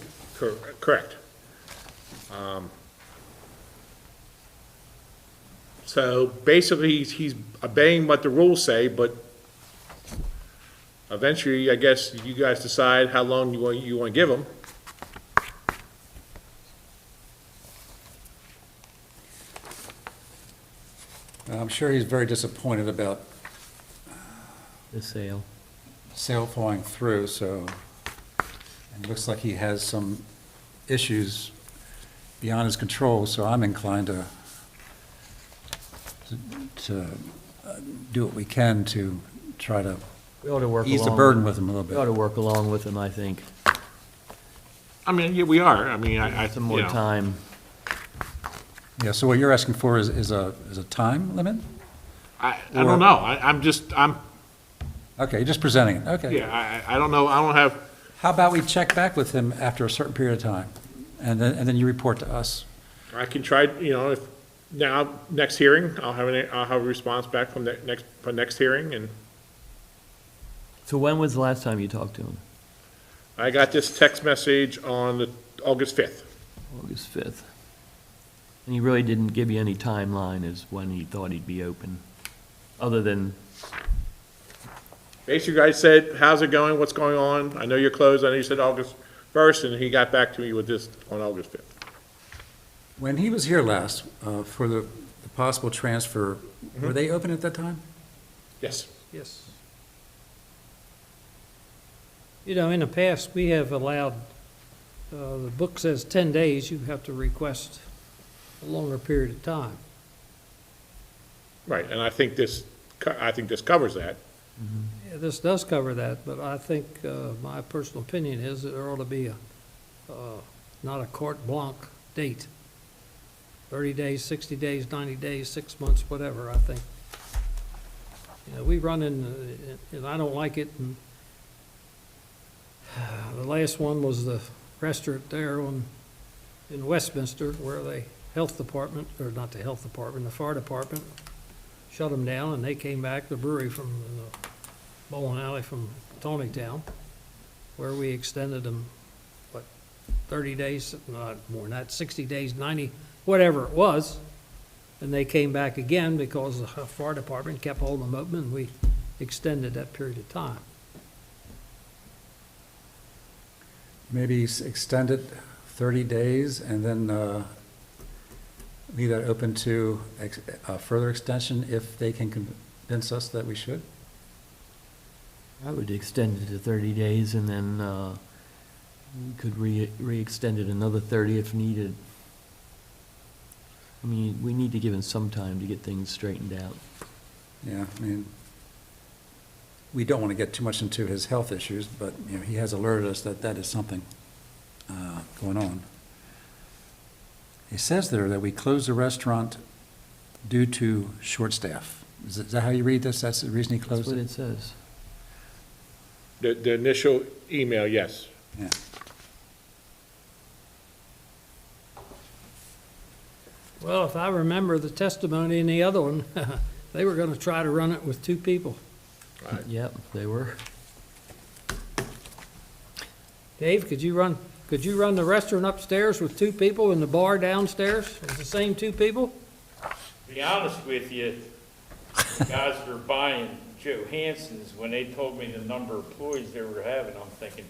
correct. So basically, he's obeying what the rules say, but eventually, I guess you guys decide how long you want to give him. I'm sure he's very disappointed about The sale. sale falling through, so it looks like he has some issues beyond his control, so I'm inclined to do what we can to try to We ought to work ease the along- burden with him a little We ought bit. to work along with him, I think. I mean, yeah, we are. I mean, I Some more time. Yeah, so what you're asking for is a time limit? I don't know. I'm, Okay, you're just presenting it, okay. yeah, I don't know. I don't have, How about we check back with him after a certain period of time, and then you report to us? I can try, if, now, next hearing, I'll have a response back from next hearing, and So when was the last time you talked to him? I got this text message on August 5th. August 5th. And he really didn't give you any timeline as when he thought he'd be open, other than, Basically, I said, how's it going? What's going on? I know you're closed. I know you said August 1st, and he got back to me with this on August 5th. When he was here last, for the possible transfer, were they open at that time? Yes. Yes. In the past, we have allowed, the book says 10 days, you have to request a longer period of time. Right, and I think this covers that. Yeah, this does cover that, but I think, my personal opinion is that there ought to be a not a carte blanche date. 30 days, 60 days, 90 days, 6 months, whatever, I think. You know, we run in, and I don't like it, and the last one was the restaurant there in Westminster, where the health department, or not the health department, the fire department shut them down, and they came back, the brewery from the bowling alley from Tawny Town, where we extended them, 30 days, not more than that, 60 days, 90, whatever it was. And they came back again because the fire department kept holding them open, and we extended that period of time. Maybe extend it 30 days and then leave that open to further extension if they can convince us that we should? I would extend it to 30 days, and then we could re-extend it another 30 if needed. I mean, we need to give him some time to get things straightened out. Yeah, I mean, we don't want to get too much into his health issues, but, you know, he has alerted us that that is something going on. It says there that we closed the restaurant due to short staff. Is that how you read this? That's the reason he closed it? That's what it says. The initial email, yes. Yeah. Well, if I remember the testimony in the other one, they were gonna try to run it with 2 people. Yep, they were. Dave, could you run the restaurant upstairs with 2 people and the bar downstairs with the same 2 people? To be honest with you, the guys that are buying Johansson's, when they told me the number of employees they were having, I'm thinking,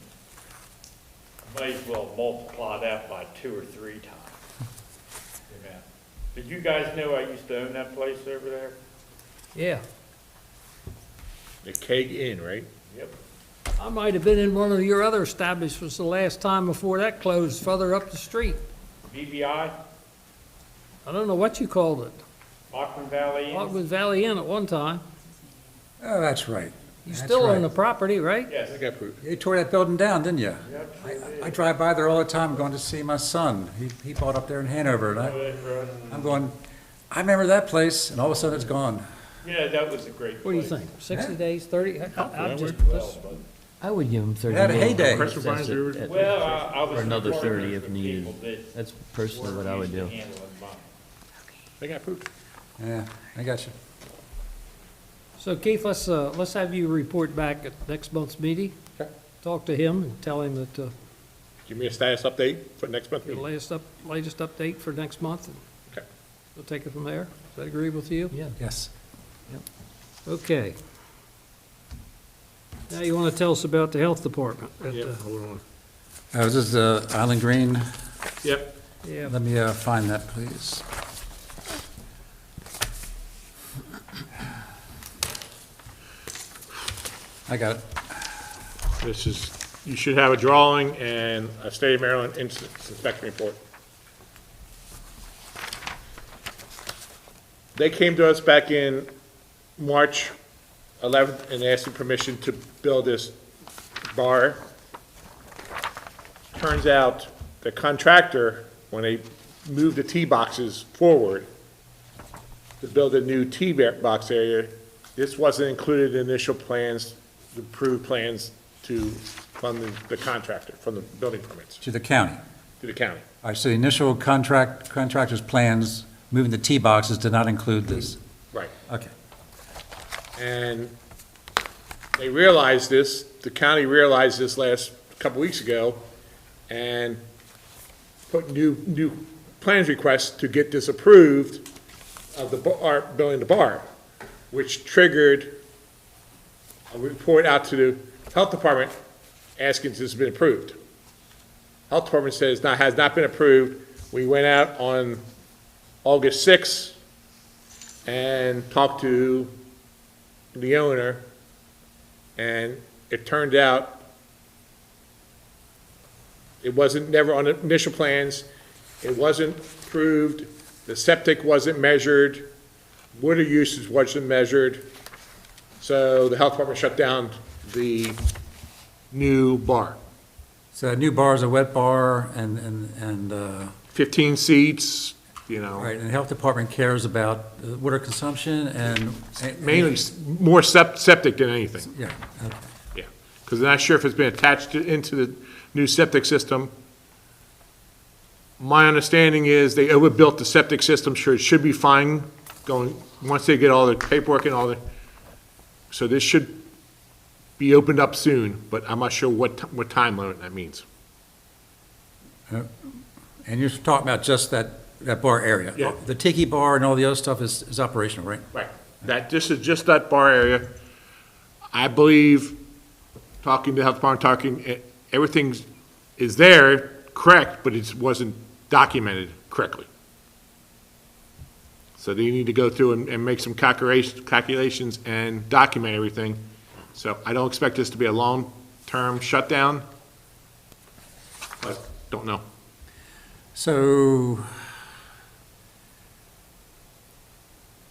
might as well multiply that by 2 or 3 times. Yeah. Did you guys know I used to own that place over there? Yeah. The Keg Inn, right? Yep. I might have been in one of your other establishments the last time before that closed, further up the street. BBI, I don't know what you called it. Lockman Valley Inn? Lockwood Valley Inn at one time. Oh, that's right. You That's still own right. the property, right? Yes. I got proof. You tore that building down, didn't you? Yep, sure did. I drive by there all the time going to see my son. He bought up there in Hanover, and Oh, that's right. I'm going, I remember that place, and all of a sudden it's gone. Yeah, that was a great place. What do you think? 60 days, 30? I'm just, I would give him 30 Had a days. heyday. Press reminds you- Well, I was. Or another the 30 if people needed. that That's personally what I would were do. used to handling money. They got proof. Yeah, I got you. So Keith, let's have you report back at next month's meeting. Okay. Talk to him and tell him that, Give me a status update for next month the meeting. latest update for next month, and Okay. we'll take it from there. Does that agree with you? Yeah. Yes. Okay. Now you want to tell us about the health department? Yep, hold on. This is Island Green. Yep. Yeah. Let me find that, please. I got it. This is, you should have a drawing and a State of Maryland inspection report. They came to us back in March 11th and asked for permission to build this bar. Turns out the contractor, when they moved the tee boxes forward to build a new tee box area, this wasn't included in the initial plans, the approved plans to fund the contractor from the building permits To the county. to the county. All right, so the initial contractor's plans, moving the tee boxes did not include this. Right. Okay. And they realized this, the county realized this last couple weeks ago, and put new plans requests to get this approved of the bar, building the bar, which triggered a report out to the health department asking if this has been approved. Health department says has not been approved. We went out on August 6th and talked to the owner, and it turned out it wasn't never on the initial plans, it wasn't approved, the septic wasn't measured, water usage wasn't measured, so the health department shut down the new bar. So a new bar is a wet bar and 15 seats, you know. right, and the health department cares about water consumption and. Mainly more septic than anything. Yeah, okay. Yeah, because I'm not sure if it's been attached into the new septic system. My understanding is they overbuilt the septic system, sure, it should be fine going, once they get all the paperwork and all the, so this should be opened up soon, but I'm not sure what time limit that means. And you're talking about just that bar area? Yeah. The tiki bar and all the other stuff is operational, right? Right. This is just that bar area. I believe, talking to the health department, everything is there, correct, but it wasn't documented correctly. So they need to go through and make some calculations and document everything. So I don't expect this to be a long-term shutdown, but don't know. So,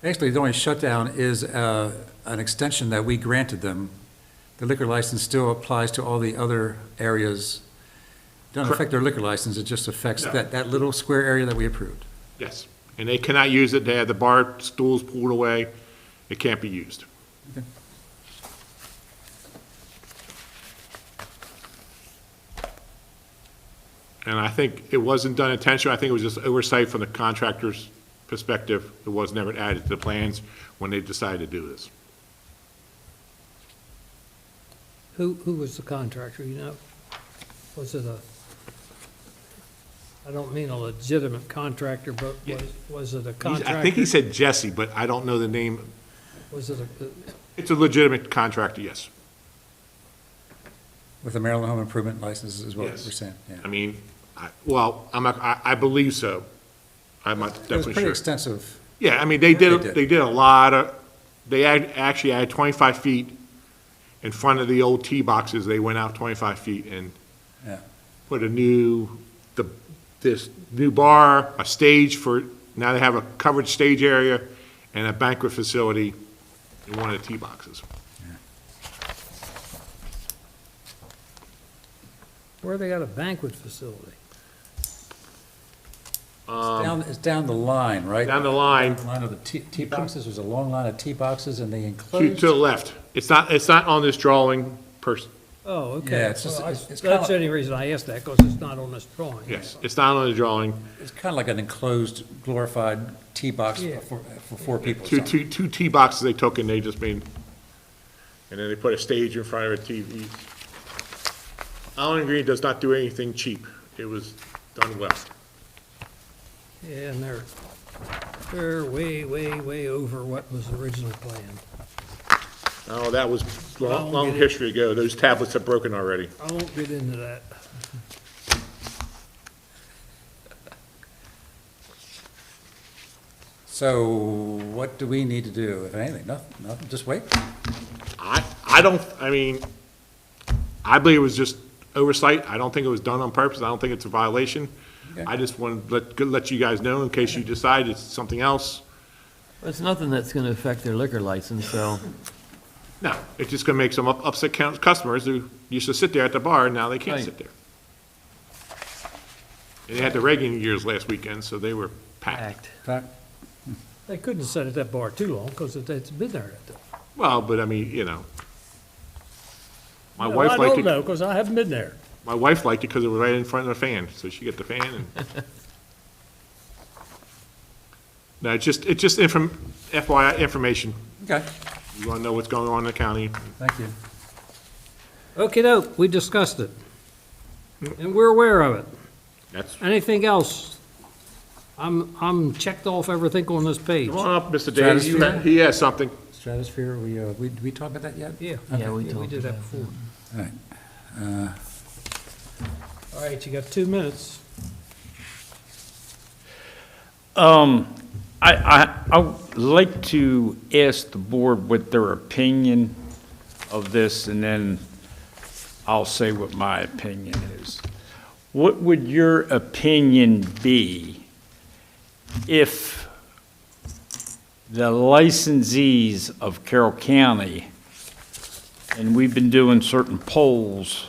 basically, the only shutdown is an extension that we granted them. The liquor license still applies to all the other areas. Doesn't affect their liquor license, it just affects No. that little square area that we approved. Yes, and they cannot use it. They have the bar stools pulled away. It can't be used. Okay. And I think it wasn't done intentionally. I think it was just oversight from the contractor's perspective. It was never added to the plans when they decided to do this. Who was the contractor, you know? Was it I don't mean a legitimate contractor, but was it a contractor? I think he said Jesse, but I don't know the name. Was it It's a legitimate contractor, yes. With the Maryland Home Improvement License is what we're Yes. saying, yeah. I mean, I believe so. I'm not It was definitely pretty sure. extensive. Yeah, I mean, they did a lot of, actually had 25 feet in front of the old tee boxes. They went out 25 feet and Yeah. put this new bar, a stage for, now they have a covered stage area and a banquet facility in one of the tee boxes. where they got a banquet facility? It's down the line, right? Down the line. Down the line of the tee boxes, there's a long line of tee boxes and they To enclosed. the left. It's not on this drawing Oh, okay. Yeah, it's just- Well, it's kinda that's the like- only reason I asked that, because it's not on this drawing. Yes, it's not on the drawing. It's kind of like an enclosed glorified tee box Yeah. for four people. or Two something. tee boxes they took and they just made, and then they put a stage in front of a TV. Island Green does not do anything cheap. It was done well. Yeah, and they're way, way, way over what was originally planned. Oh, that was long I'll get it. history ago. Those tablets are broken already. I won't get into that. So what do we need to do, if anything? Nothing, just wait? I mean, I believe it was just oversight. I don't think it was done on purpose. I don't think it's a violation. Okay. I just want to let you guys know in case you decide it's something else. It's nothing that's going to affect their liquor license, so. No, it's just going to make some upset customers who used to sit there at the bar, and now they can't Right. sit there. And they had the Reagan years last weekend, so they were packed. They couldn't have sat at that bar too long, because it's been there at the. Well, but I mean, you know, my No, wife I liked don't it. know, because I haven't been there. My wife liked it because it was right in front of the fan, so she got the fan and. No, it's just FYI information. Okay, You want to know what's going on in the county. thank you. Okey-doke, we discussed it. And we're aware of it. That's, Anything else? I'm checked off everything on this page. come on up, Mr. Davis. He has something. Stratosphere, we talked about that yet? Yeah, Yeah, we we talked did that about before. All right. All right, you got 2 minutes. I would like to ask the board what their opinion of this, and then I'll say what my opinion is. What would your opinion be if the licensees of Carroll County, and we've been doing certain polls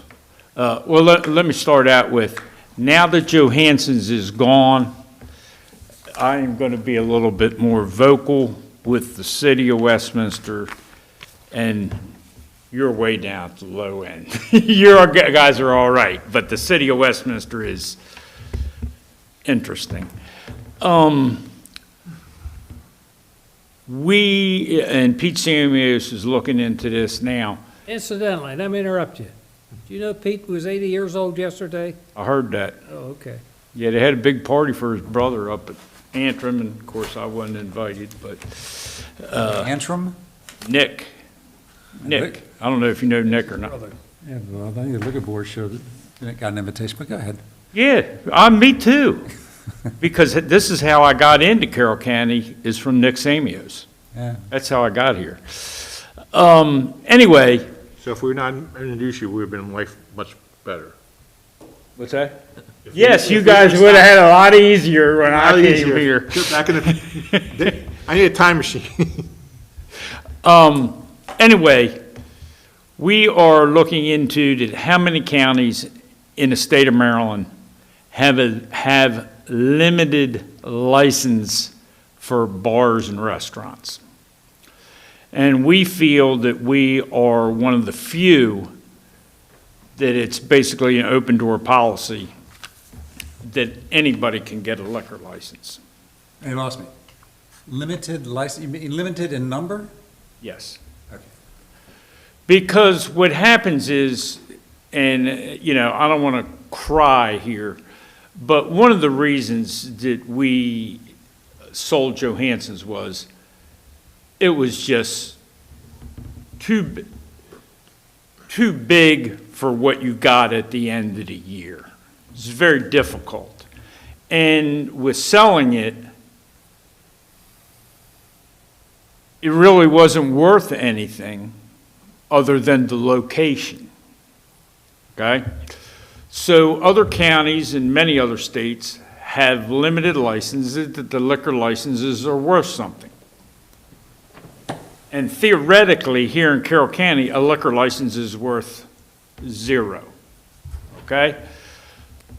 Well, let me start out with, now that Johansson's is gone, I am going to be a little bit more vocal with the city of Westminster, and you're way down at the low end. Your guys are all right, but the city of Westminster is interesting. We, and Pete Samuels is looking into this now. Incidentally, let me interrupt you. Do you know Pete was 80 years old yesterday? I heard that. Oh, okay. Yeah, they had a big party for his brother up at Antrim, and of course, I wasn't invited, but, Antrim? Nick. Nick. I don't know if you know Nick or not. Yeah, well, I think the liquor board showed that Nick got an invitation, but go ahead. Yeah, me too. Because this is how I got into Carroll County, is from Nick Samios. Yeah. That's how I got here. Anyway. So if we were not introduced you, we would have been life much better. What's that? Yes, you guys would have had a lot easier when I came here. Back in the, I need a time machine. Anyway, we are looking into how many counties in the state of Maryland have limited license for bars and restaurants. And we feel that we are one of the few that it's basically an open door policy that anybody can get a liquor license. You lost me. Limited license, you mean limited in number? Yes. Okay. Because what happens is, and I don't want to cry here, but one of the reasons that we sold Johansson's was it was just too big for what you got at the end of the year. It's very difficult. And with selling it, it really wasn't worth anything other than the location. Okay? So other counties and many other states have limited licenses, that the liquor licenses are worth something. And theoretically, here in Carroll County, a liquor license is worth $0. Okay?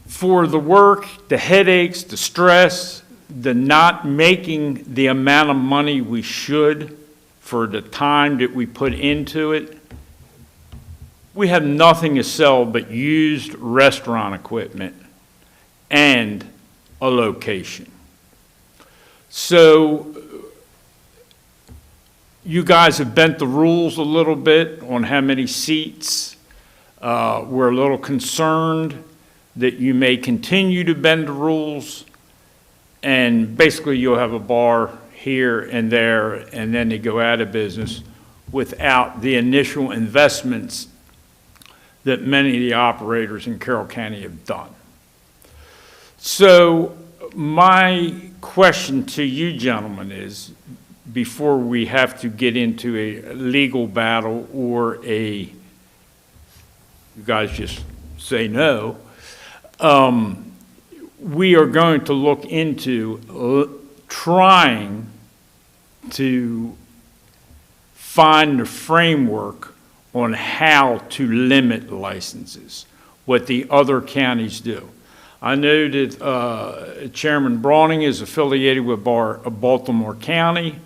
For the work, the headaches, the stress, the not making the amount of money we should for the time that we put into it, we have nothing to sell but used restaurant equipment and a location. So you guys have bent the rules a little bit on how many seats. We're a little concerned that you may continue to bend the rules, and basically you'll have a bar here and there, and then they go out of business without the initial investments that many of the operators in Carroll County have done. So my question to you gentlemen is, before we have to get into a legal battle or you guys just say no, we are going to look into trying to find the framework on how to limit licenses, what the other counties do. I know that Chairman Brawning is affiliated with Baltimore County.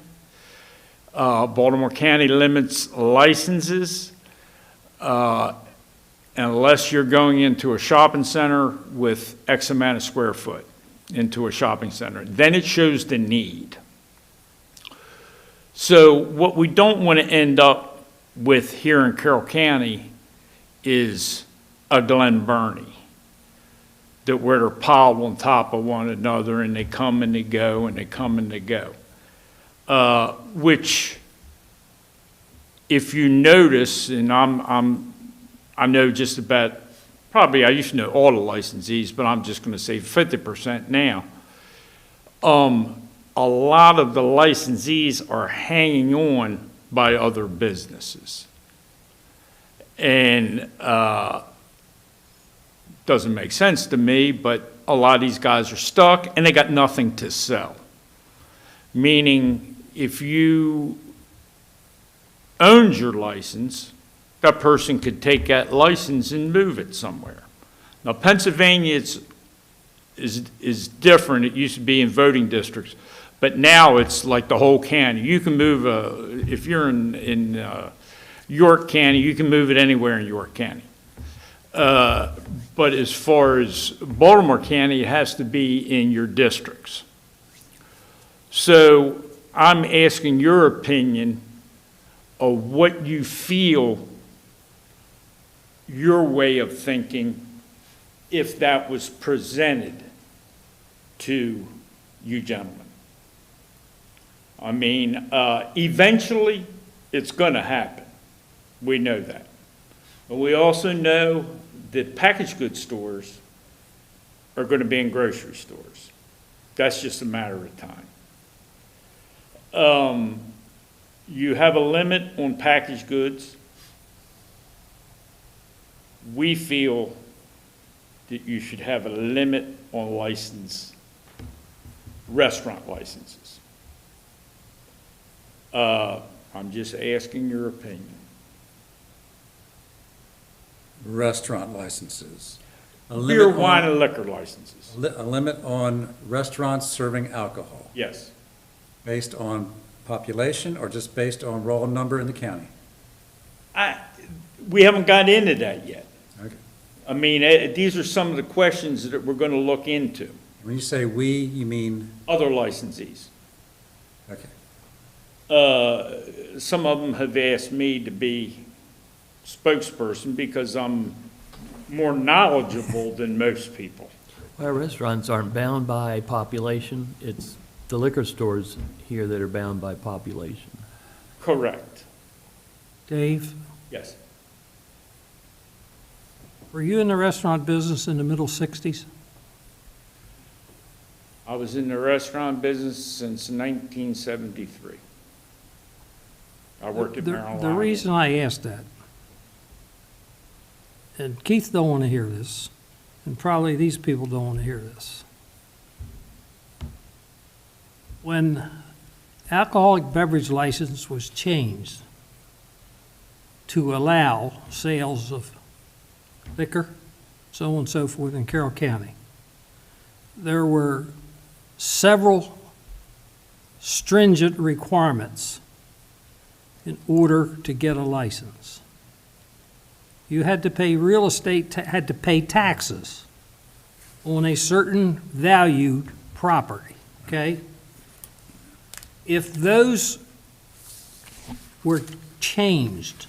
Baltimore County limits licenses unless you're going into a shopping center with X amount of square foot into a shopping center. Then it shows the need. So what we don't want to end up with here in Carroll County is a Glen Burnie, that where they're piled on top of one another and they come and they go and they come and they go. Which, if you notice, and I know just about, probably I used to know all the licensees, but I'm just going to say 50% now. A lot of the licensees are hanging on by other businesses. And doesn't make sense to me, but a lot of these guys are stuck and they got nothing to sell. Meaning, if you owned your license that person could take that license and move it somewhere. Now, Pennsylvania is different. It used to be in voting districts, but now it's like the whole county. You can move, if you're in York County, you can move it anywhere in York County. But as far as Baltimore County, it has to be in your districts. So I'm asking your opinion of what you feel, your way of thinking, if that was presented to you gentlemen. I mean, eventually, it's going to happen. We know that. But we also know that packaged goods stores are going to be in grocery stores. That's just a matter of time. You have a limit on packaged goods. We feel that you should have a limit on restaurant licenses. I'm just asking your opinion. Restaurant licenses. Beer, wine, and liquor licenses. A limit on restaurants serving alcohol, Yes. based on population or just based on raw number in the county? We haven't got into that yet. Okay. I mean, these are some of the questions that we're going to look into. When you say we, you mean? Other licensees. Okay. Some of them have asked me to be spokesperson because I'm more knowledgeable than most people. Our restaurants aren't bound by population. It's the liquor stores here that are bound by population. Correct. Dave, Yes. were you in the restaurant business in the middle 60s? I was in the restaurant business since 1973. I worked at Maryland. The reason I asked that, and Keith don't want to hear this, and probably these people don't want to hear this. When alcoholic beverage license was changed to allow sales of liquor, so on and so forth in Carroll County, there were several stringent requirements in order to get a license. You had to pay real estate, had to pay taxes on a certain valued property, okay? If those were changed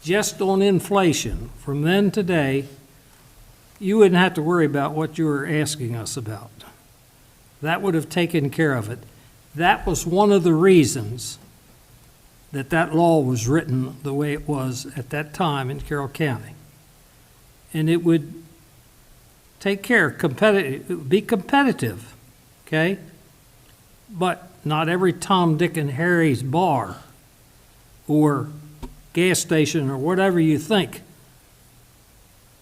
just on inflation from then to today, you wouldn't have to worry about what you were asking us about. That would have taken care of it. That was one of the reasons that that law was written the way it was at that time in Carroll County. And it would take care, it would be competitive, okay? But not every Tom, Dick, and Harry's bar or gas station or whatever you think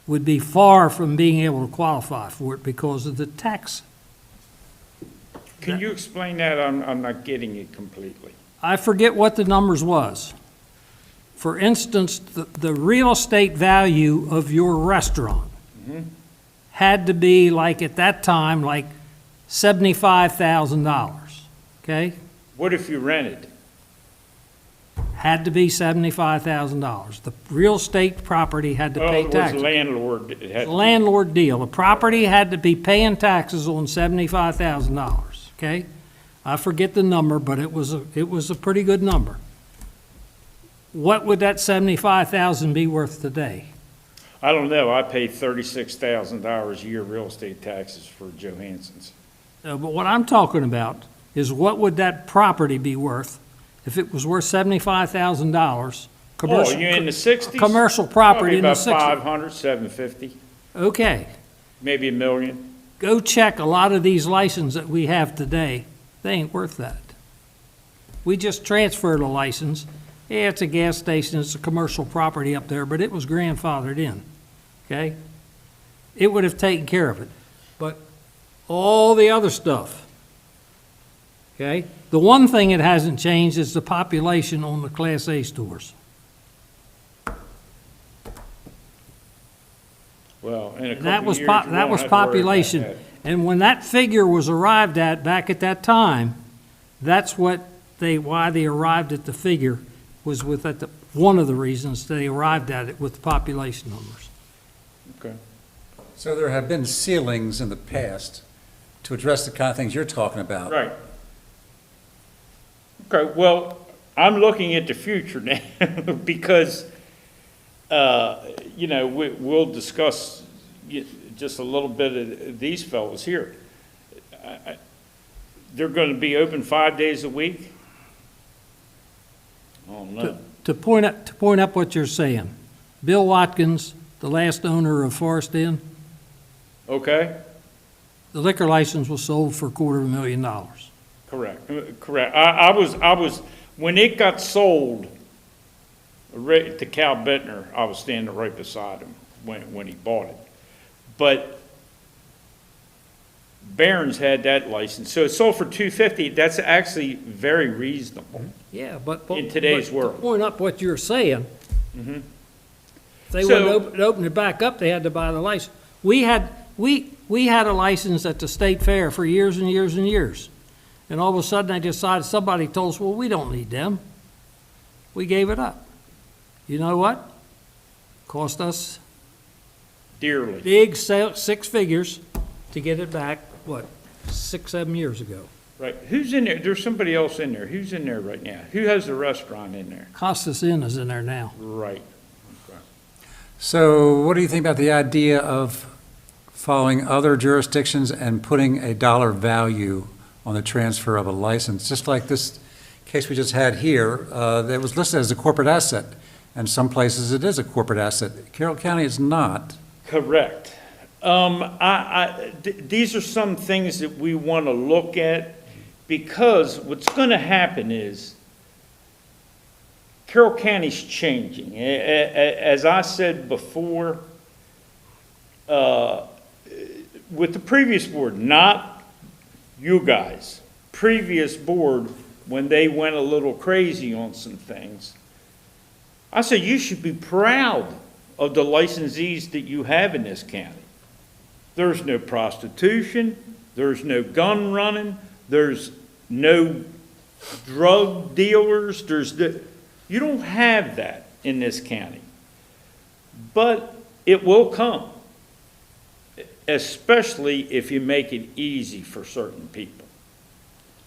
would be far from being able to qualify for it because of the tax. Can you explain that? I'm not getting it completely. I forget what the numbers was. For instance, the real estate value of your restaurant had to be like, at that time, like $75,000, okay? What if you rented? Had to be $75,000. The real estate property had to pay Oh, it was taxes. landlord. It had The landlord deal. The property had to be paying taxes on $75,000, okay? I forget the number, but it was a pretty good number. What would that $75,000 be worth today? I don't know. I pay $36,000 a year real estate taxes for Johansson's. But what I'm talking about is what would that property be worth if it was worth $75,000? Oh, you in the 60s? Commercial property in the 60s. Probably about 500, 750, Okay, maybe $1 million. go check a lot of these licenses that we have today. They ain't worth that. We just transferred a license. Yeah, it's a gas station, it's a commercial property up there, but it was grandfathered in, okay? It would have taken care of it. But all the other stuff, okay? The one thing that hasn't changed is the population on the Class A stores. Well, in a And couple that of was, years, pop- you that won't was have to worry about population. that. And when that figure was arrived at back at that time, that's what why they arrived at the figure, was one of the reasons they arrived at it with the population numbers. Okay. So there have been ceilings in the past to address the kind of things you're talking about. Right. Okay, well, I'm looking at the future now, because, we'll discuss just a little bit of these fellows here. They're going to be open 5 days a week? Oh, no. To point up what you're saying, Bill Watkins, the last owner of Forest Inn, Okay, the liquor license was sold for $250,000. correct. I was, when it got sold to Cal Bittner, I was standing right beside him when he bought it. But Barron's had that license, so it sold for $250,000. That's actually very reasonable. Yeah, but. In today's but world. To point up what you're saying, Mhm. if they So- wouldn't open it back up, they had to buy the license. We had a license at the state fair for years and years and years. And all of a sudden, they decided, somebody told us, well, we don't need them. We gave it up. You know what? Cost us Dearly. big six figures to get it back, 6, 7 years ago. Right. Who's in there? There's somebody else in there. Who's in there right now? Who has the restaurant in there? Costas Inn is in there now. Right. Okay. So what do you think about the idea of following other jurisdictions and putting a dollar value on the transfer of a license? Just like this case we just had here, that was listed as a corporate asset, and some places it is a corporate asset. Carroll County is not. Correct. These are some things that we want to look at, because what's going to happen is Carroll County's changing. As I said before, with the previous board, not you guys, previous board, when they went a little crazy on some things, I said you should be proud of the licensees that you have in this county. There's no prostitution, there's no gun running, there's no drug dealers, you don't have that in this county. But it will come, especially if you make it easy for certain people.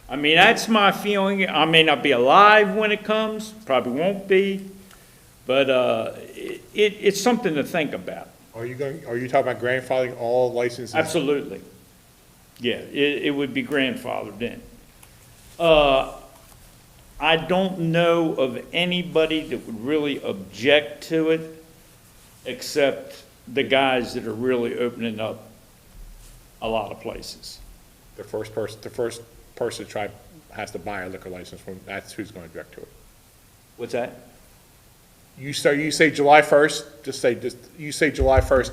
I mean, that's my feeling. I may not be alive when it comes, probably won't be, but it's something to think about. Are you talking about grandfathering all licenses? Absolutely. Yeah, it would be grandfathered in. I don't know of anybody that would really object to it, except the guys that are really opening up a lot of places. The first person to try has to buy a liquor license, that's who's going to object to it. What's that? You say July 1st, you say July 1st,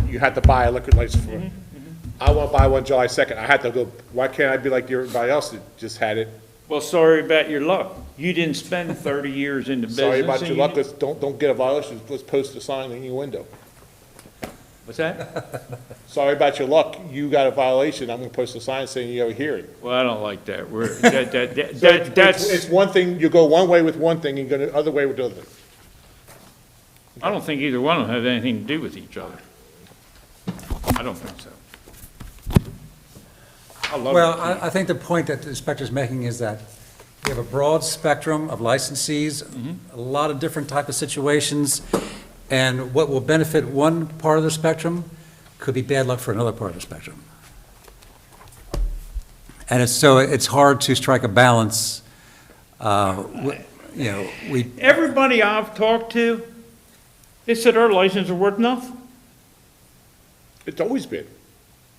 you had to buy a liquor license for it. I want to buy one July 2nd, I had to go, why can't I be like everybody else that just had it? Well, sorry about your luck. You didn't spend 30 years in the business. Sorry about and your you luck, don't get a violation, let's post a sign in your window. What's that? Sorry about your luck, you got a violation, I'm going to post a sign saying you have a hearing. Well, I don't like that. So That's, it's one thing, you go one way with one thing, you go the other way with the other. I don't think either one of them have anything to do with each other. I don't think so. I love Well, it. I think the point that the inspector's making is that we have a broad spectrum of licensees, a lot of different type of situations, and what will benefit one part of the spectrum could be bad luck for another part of the spectrum. And it's hard to strike a balance. Everybody I've talked to, they said our licenses are worth nothing. It's always been.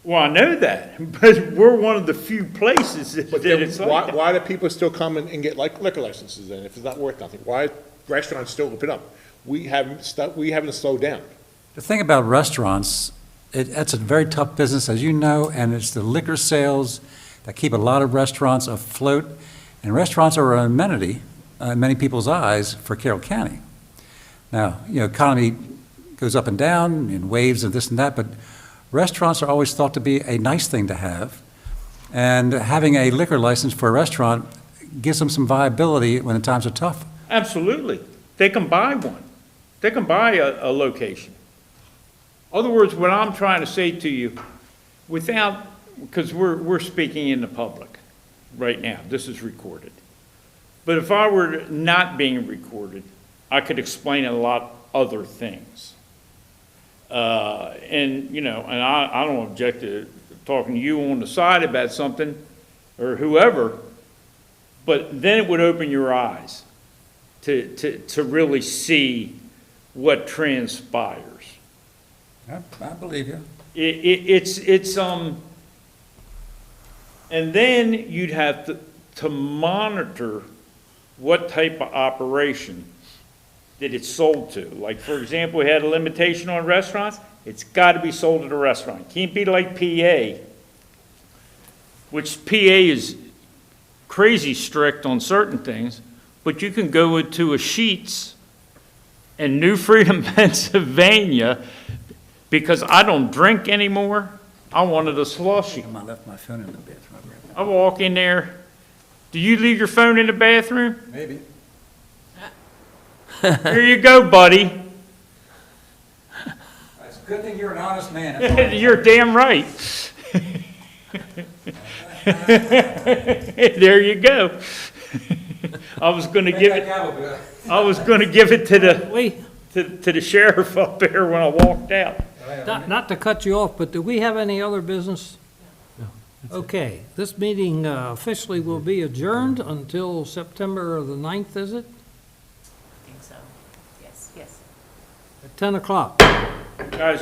Well, I know that, but we're one of the few places that But then it's like that. why do people still come and get liquor licenses then, if it's not worth nothing? Why restaurants still open up? We haven't slowed down. The thing about restaurants, that's a very tough business, as you know, and it's the liquor sales that keep a lot of restaurants afloat. And restaurants are an amenity in many people's eyes for Carroll County. Now, economy goes up and down in waves and this and that, but restaurants are always thought to be a nice thing to have. And having a liquor license for a restaurant gives them some viability when the times are tough. Absolutely. They can buy one. They can buy a location. Other words, what I'm trying to say to you, without, because we're speaking in the public right now, this is recorded. But if I were not being recorded, I could explain a lot other things. And, you know, and I don't object to talking to you on the side about something, or whoever, but then it would open your eyes to really see what transpires. I believe you. And then you'd have to monitor what type of operation that it's sold to. Like, for example, we had a limitation on restaurants, it's gotta be sold at a restaurant. Can't be like PA, which PA is crazy strict on certain things, but you can go to a Sheetz in New Freedom, Pennsylvania, because I don't drink anymore, I wanted a slushie. I left my phone in the bathroom. I walk in there, do you leave your phone in the bathroom? Maybe. Here you go, buddy. It's a good thing you're an honest man. You're damn right. There you go. I was gonna give it to the sheriff up there when I walked out. Not to cut you off, but do we have any other business? Okay, this meeting officially will be adjourned until September the 9th, is it? I think so. Yes, yes. At 10 o'clock. Guys,